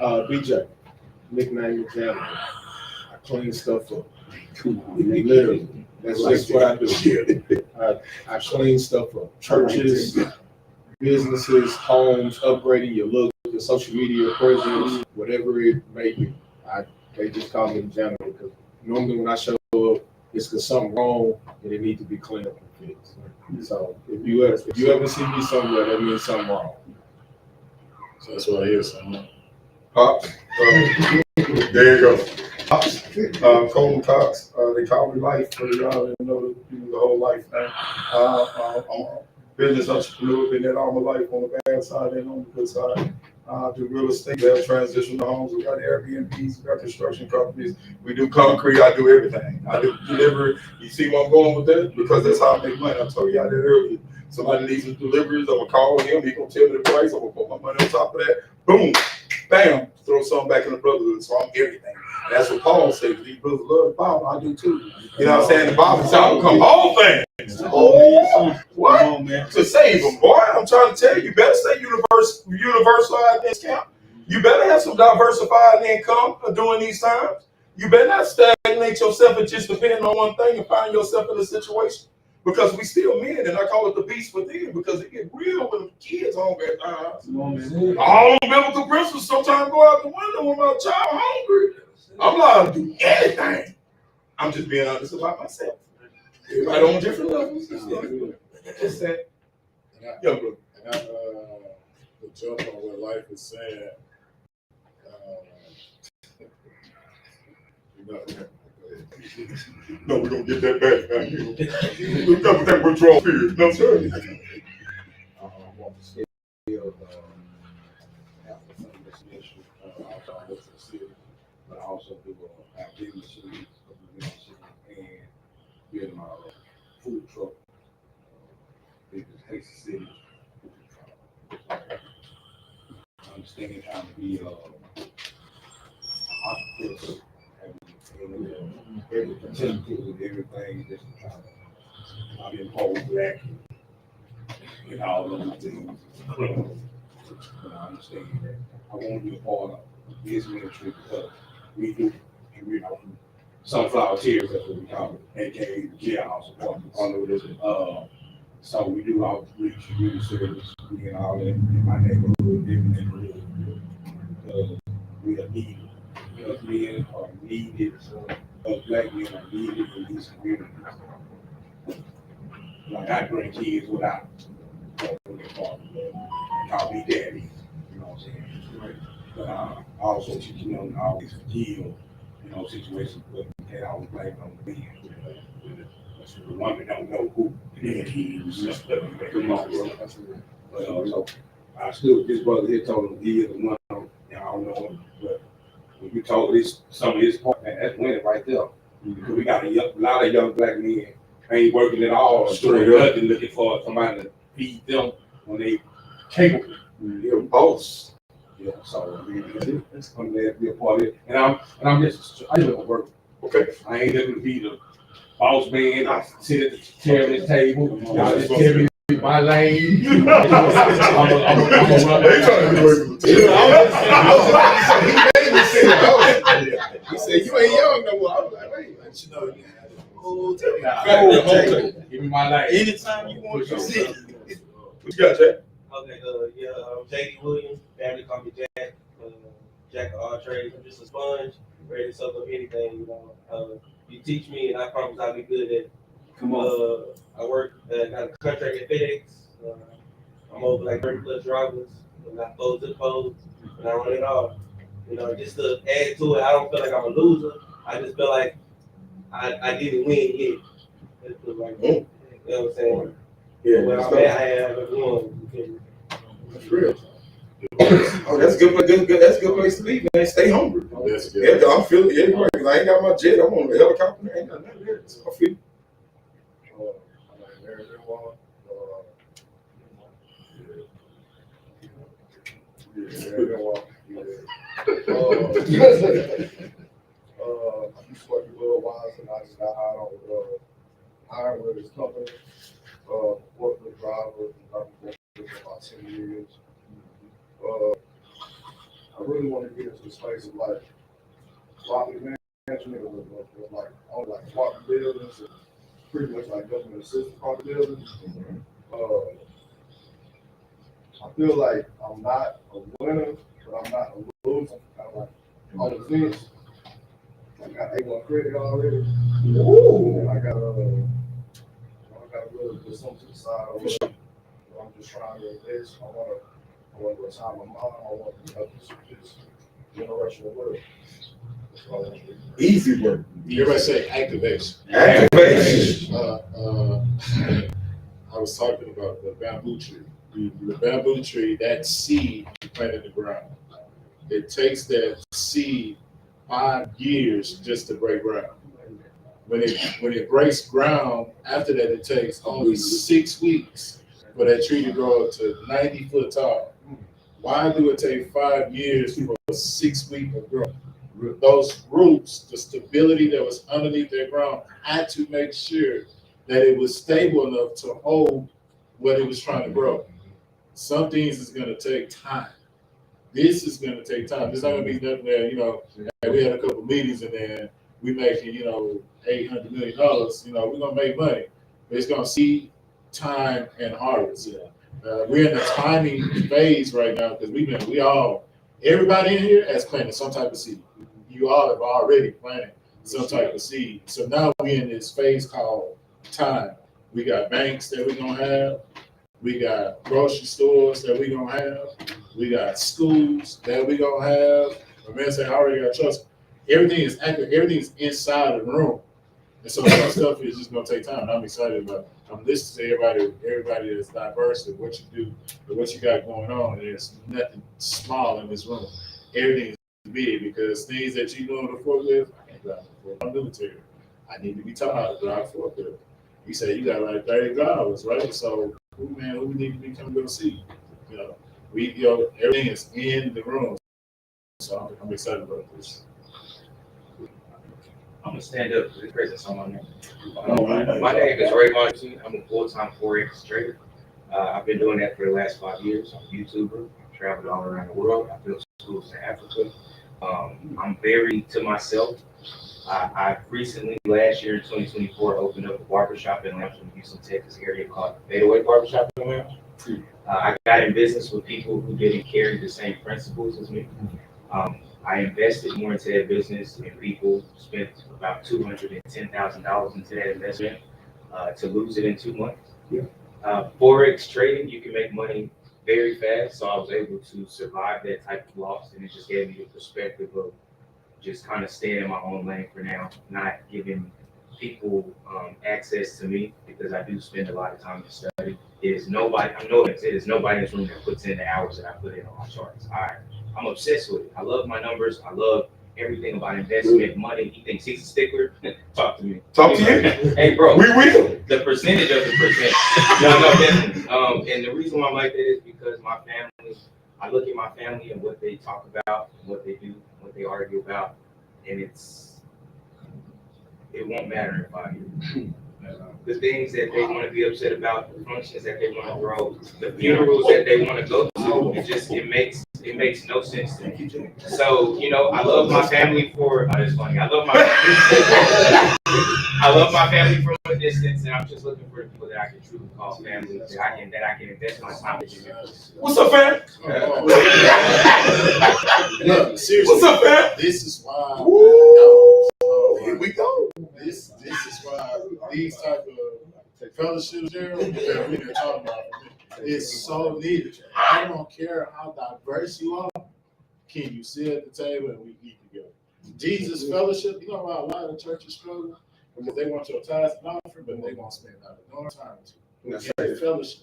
BJ, nickname example. I clean stuff up. Literally. That's just what I do. I clean stuff up. Churches, businesses, homes, upgrading your look, your social media presence, whatever it may be. They just call me the janitor, because normally when I show up, it's because something wrong and it needs to be cleaned up and fixed. So if you ever see me somewhere, that means something wrong. So that's what I hear, son. Pops. There you go. Pops. Colton Cox. They call me Life for y'all that know the whole life thing. I'm a business entrepreneur, been there all my life on the bad side and on the good side. Do real estate, we have transitional homes, we got Airbnbs, we got construction companies, we do concrete, I do everything. I do delivery. You see where I'm going with that? Because that's how I make money. I told you I did earlier. Somebody needs some deliveries, I'm gonna call him, he's gonna tell me the price, I'm gonna put my money on top of that. Boom, bam, throw something back in the Brotherhood. So I'm everything. And that's what Paul said. These brothers love the Bible, I do too. You know what I'm saying? The Bible says I'm come all things. Oh, what? On, man. To save them, boy. I'm trying to tell you, you better stay universalized income. You better have some diversified income during these times. You better not stagnate yourself and just depend on one thing and find yourself in a situation. Because we still men, and I call it the beast within, because it get real when the kids hungry at times. All the biblical principles sometimes go out the window when my child hungry. I'm allowed to do anything. I'm just being honest about myself. Everybody on different levels. Just that. Yeah, bro. And to jump on what Life is saying, no, we're gonna get that back, man. We're gonna that withdrawal period. No, sir. But I also do have businesses and building my food truck. Business Texas City. Understanding how to be entrepreneur, every potential with everything, just not impose that and all those things. But I understand that. I want to be a part of this ministry because we do, and we know, sunflower tears, that's what we call it, aka the jailhouse apartments. So we do outreach, community service, we get all that in my neighborhood, every neighborhood. We are needed. Us men are needed, us black men are needed in these communities. Like I bring kids without going to call me daddy, you know what I'm saying? Right. But also teaching them to always forgive, situations, but they always blame it on the men. The woman don't know who the daddy is. Come on, bro. But so I still, this brother here told him he is the one, and I don't know him, but when you told some of his part, man, that's winning right there. Because we got a lot of young black men ain't working at all, doing nothing, looking for somebody to feed them when they capable. They're boss. Yeah, so I mean, I'm glad to be a part of it. And I just want to work. Okay. I ain't looking to be the boss man. I sit at the chairman's table. Y'all just tell me my lane. I'm gonna run. He said, you ain't young no more. I was like, wait, let you know. Give me my lane. Anytime you want to see. What you got, Jack? Okay, I'm JD Williams, family call me Jack. Jack of all trades. I'm just a sponge, ready to soak up anything, you teach me and I promise I'll be good at it. Come on. I work, got a contract at FedEx. I'm over like 30 plus drivers, and I fold to the fold, and I run it all. Just to add to it, I don't feel like I'm a loser. I just feel like I didn't win yet. That's like, you know what I'm saying? Yeah, when I'm at, I have won. That's real. Oh, that's good. That's a good place to be, man. Stay hungry. Yeah, I'm feeling it anyway. Cause I ain't got my jet. I'm on the helicopter. I ain't got nothing there. So I feel. I used to work with Lil Wise and I just got hired on with hiring with his company. Worked with drivers and I've been working for about 10 years. I really want to get into the space of like property management of like on like apartment buildings and pretty much like government assisted property buildings. I feel like I'm not a winner, but I'm not a loser. I'm kind of like on the fence. I got A1 credit already. Ooh. And I got a little bit something to the side over there. I'm just trying to invest. I want to retire my mom. I want to help this generational work. Easy work. Everybody say activation. Activation. I was talking about the bamboo tree. The bamboo tree, that seed you plant in the ground. It takes that seed 5 years just to break ground. When it breaks ground, after that it takes only 6 weeks for that tree to grow up to 90 foot tall. Why do it take 5 years for 6 weeks of growth? Those roots, the stability that was underneath their ground, had to make sure that it was stable enough to hold what it was trying to grow. Some things is going to take time. This is going to take time. There's not going to be nothing there, we had a couple meetings and then we making, $800 million, we're going to make money. But it's going to see time and harvest. We're in the timing phase right now because everybody in here has planted some type of seed. You all have already planted some type of seed. So now we're in this phase called time. We got banks that we're going to have. We got grocery stores that we're going to have. We got schools that we're going to have. The man said, I already got trust. Everything is accurate. Everything's inside the room. And so some stuff is just going to take time. I'm excited about it. I'm listening to everybody that's diverse and what you do and what you got going on. And there's nothing small in this room. Everything is big because things that you doing the forklift, I can't drive the forklift. I'm military. I need to be taught how to drive forklift. You say you got like 30 drivers, right? So who we need to be coming to see? Everything is in the room. So I'm excited about this. I'm gonna stand up for the presence on my name. My name is Ray Martin. I'm a full-time Forex trader. I've been doing that for the last 5 years. I'm a YouTuber, traveled all around the world. I built schools in Africa. I'm very to myself. I recently, last year in 2024, opened up a barbershop in Lampton, Houston, Texas area called Fadeaway Barbershop in Lampton. I got in business with people who didn't carry the same principles as me. I invested more into that business, and people spent about $210,000 into that investment to lose it in 2 months. Forex trading, you can make money very fast, so I was able to survive that type of loss, and it just gave me the perspective of just kind of staying in my own lane for now, not giving people access to me, because I do spend a lot of time to study. There's nobody, I know there's nobody in this room that puts in the hours that I put in on my charts. I'm obsessed with it. I love my numbers. I love everything about investment, money. He thinks he's a stickler. Talk to me. Talk to you. Hey, bro. We will. The percentage of the percent. No, definitely. And the reason why I'm like that is because my family, I look at my family and what they talk about, what they do, what they argue about, and it won't matter in 5 years. The things that they want to be upset about, the functions that they want to throw, the funerals that they want to go to, it makes no sense to me. So, I love my family it's funny. I love my family from a distance, and I'm just looking for the people that I can truly call family, that I can invest my time with. What's up, fam? Look, seriously. What's up, fam? This is why. Here we go. This is why these type of fellowships here that we've been talking about is so needed. I don't care how diverse you are. Can you sit at the table and we eat together? Jesus fellowship. You know why a lot of churches struggle? Because they want your tithes and offering, but they won't spend out of no time to fellowship.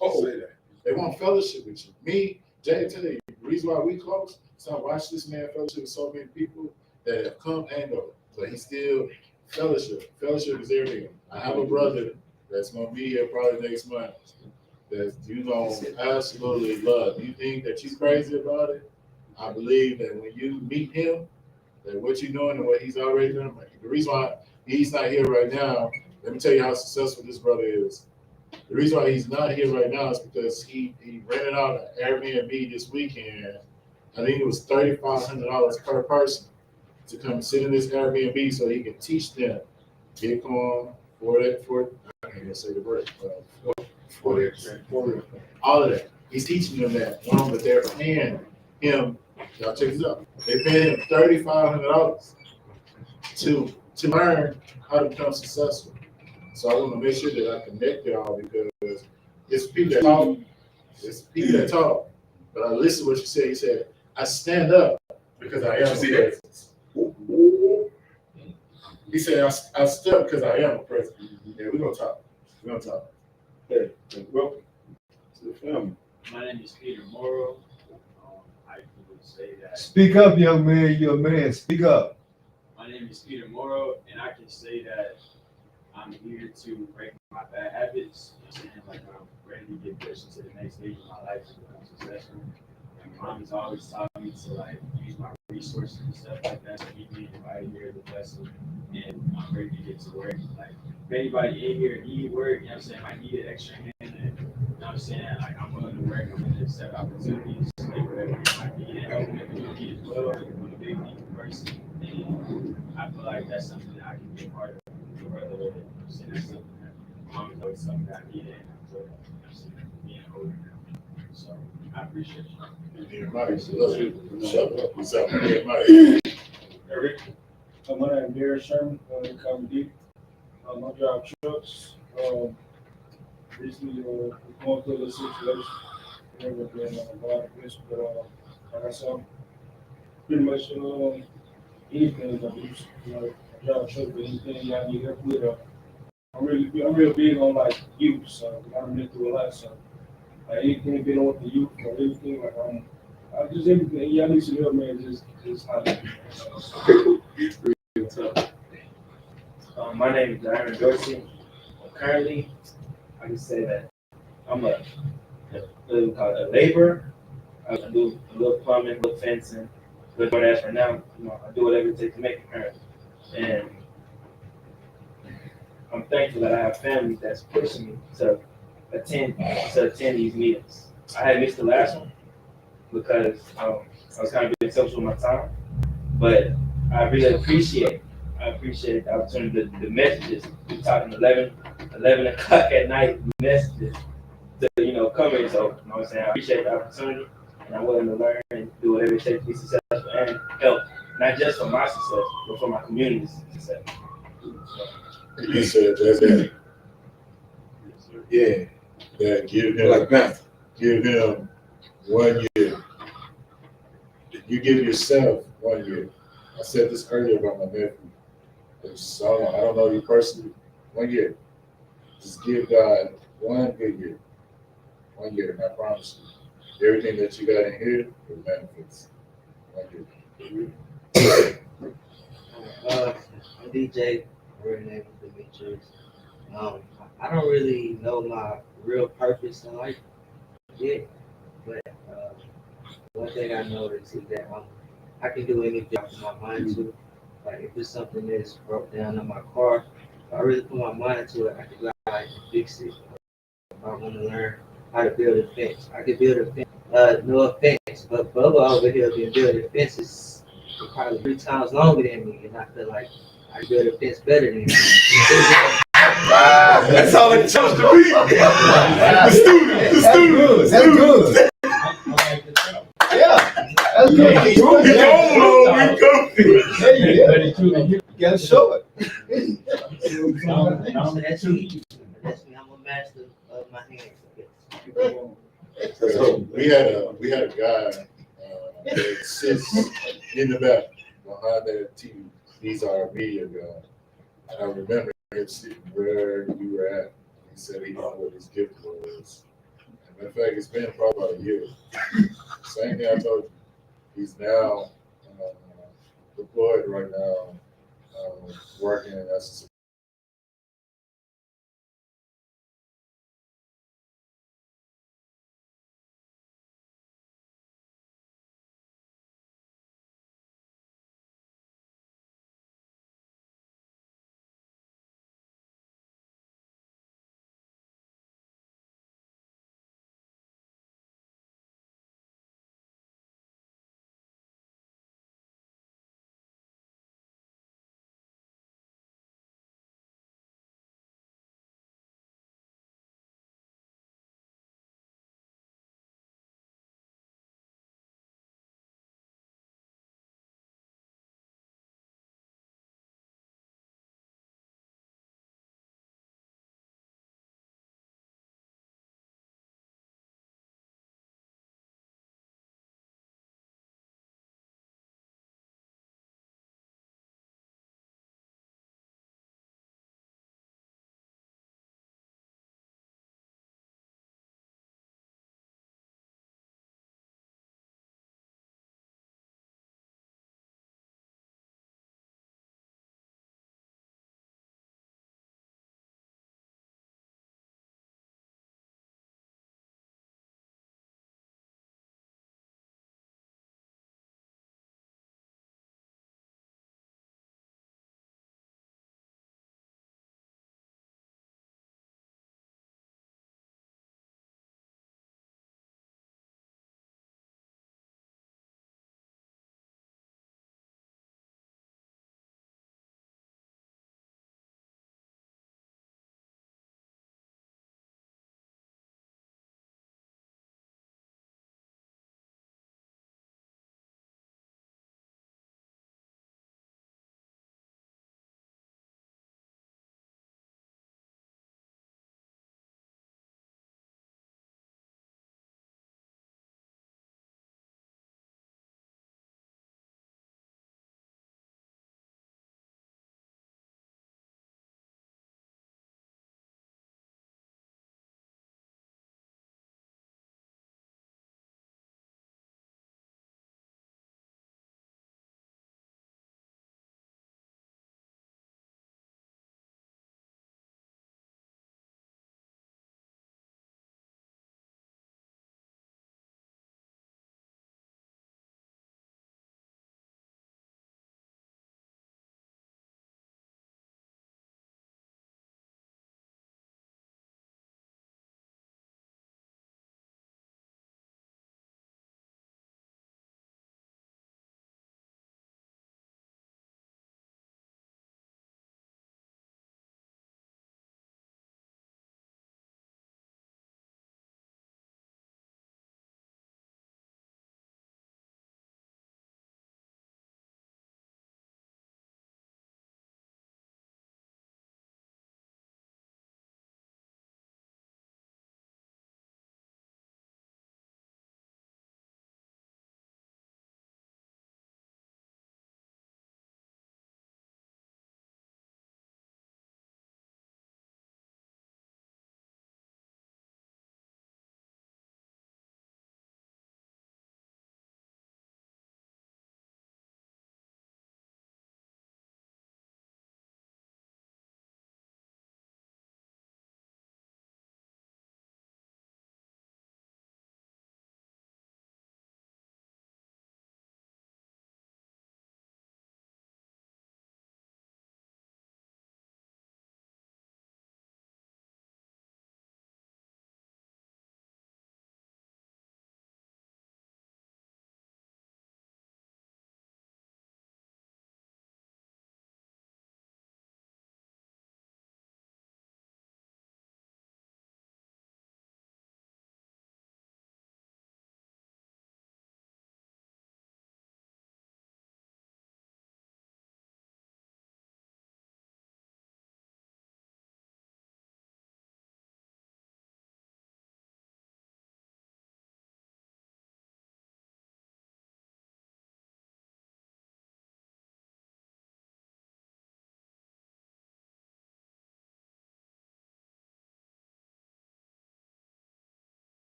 They want fellowship with you. Me, Jay, tell you the reason why we close. So I watch this man fellowship with so many people that have come and go, but he still fellowship. Fellowship is everything. I have a brother that's gonna be here probably next month that you gonna absolutely love. You think that you crazy about it? I believe that when you meet him, that what you're doing and what he's already done. The reason why he's not here right now, let me tell you how successful this brother is. The reason why he's not here right now is because he rented out an Airbnb this weekend. I think it was $3,500 per person to come sit in this Airbnb so he can teach them Bitcoin, I can't even say the word, for all of that. He's teaching them that, but they're paying him, y'all check this out, they pay him $3,500 to learn how to become successful. So I want to make sure that I connect y'all because it's people that talk, but I listen to what you said. He said, I stand up because I am a president. He said, I stood up because I am a president. Yeah, we're going to talk. Hey, welcome to the family. My name is Peter Morrow. I would say that. Speak up, young man. You're a man. Speak up. My name is Peter Morrow, and I can say that I'm here to break my bad habits. Like I'm ready to get pushed into the next stage of my life to become successful. And my mom has always taught me to use my resources and stuff like that to keep me right here as a vessel. And I'm ready to get to work. If anybody in here need work, I need an extra hand. And I'm willing to work. I'm willing to accept opportunities. Whatever I need to help with the community as well. I'm a big people person. And I feel like that's something that I can be a part of. That's something that mom is always something that I needed. Being older now. So I appreciate you. Shut up. What's up? Eric. My name is Derek Sherman. Call me D. I drive trucks. Recently, going through a little situation. Never been involved in this, but like I said, pretty much anything I do. I drive trucks, but anything I need help with. I'm real big on youth, so I've been through a lot. So anything been on with the youth or anything, I just everything. Y'all need some help, man. Just My name is Aaron Dorsey. Currently, I can say that I'm a laborer. I do a little plumbing, a little fencing. But as for now, I do whatever it takes to make it currently. And I'm thankful that I have family that's pushing me to attend these meetings. I had missed the last one, because I was kind of being selfish with my time. But I really appreciate the opportunity, the messages. We're talking 11 o'clock at night messages to, come in. So, you know what I'm saying? I appreciate the opportunity, and I'm willing to learn and do whatever it takes to be successful and help, not just for my success, but for my community's success. He said that. Yeah. That give him 1 year. You give yourself 1 year. I said this earlier about my nephew. So I don't know you personally. 1 year. Just give God 1 good year. 1 year, and I promise you, everything that you got in here will manifest. 1 year. I'm DJ. Real name is Demetrius. I don't really know my real purpose in life yet, but one thing I know is that I can do anything I put my mind to. Like if it's something that's broke down in my car, if I really put my mind to it, I can go out and fix it. If I want to learn how to build a fence, I can build a fence. No offense, but Bubba over here been building fences probably 3 times longer than me, and I feel like I build a fence better than him. That's all it chose to be. The student. That's good. Yeah, that's good. He You gotta show it. That's me. I'm a master of my hands. So we had a guy that sits in the back behind that TV. He's our media guy. And I remember him sitting where you were at. He said he didn't know what his gift was. And matter of fact, it's been probably about a year. Same thing I told you. He's now deployed right now, working as a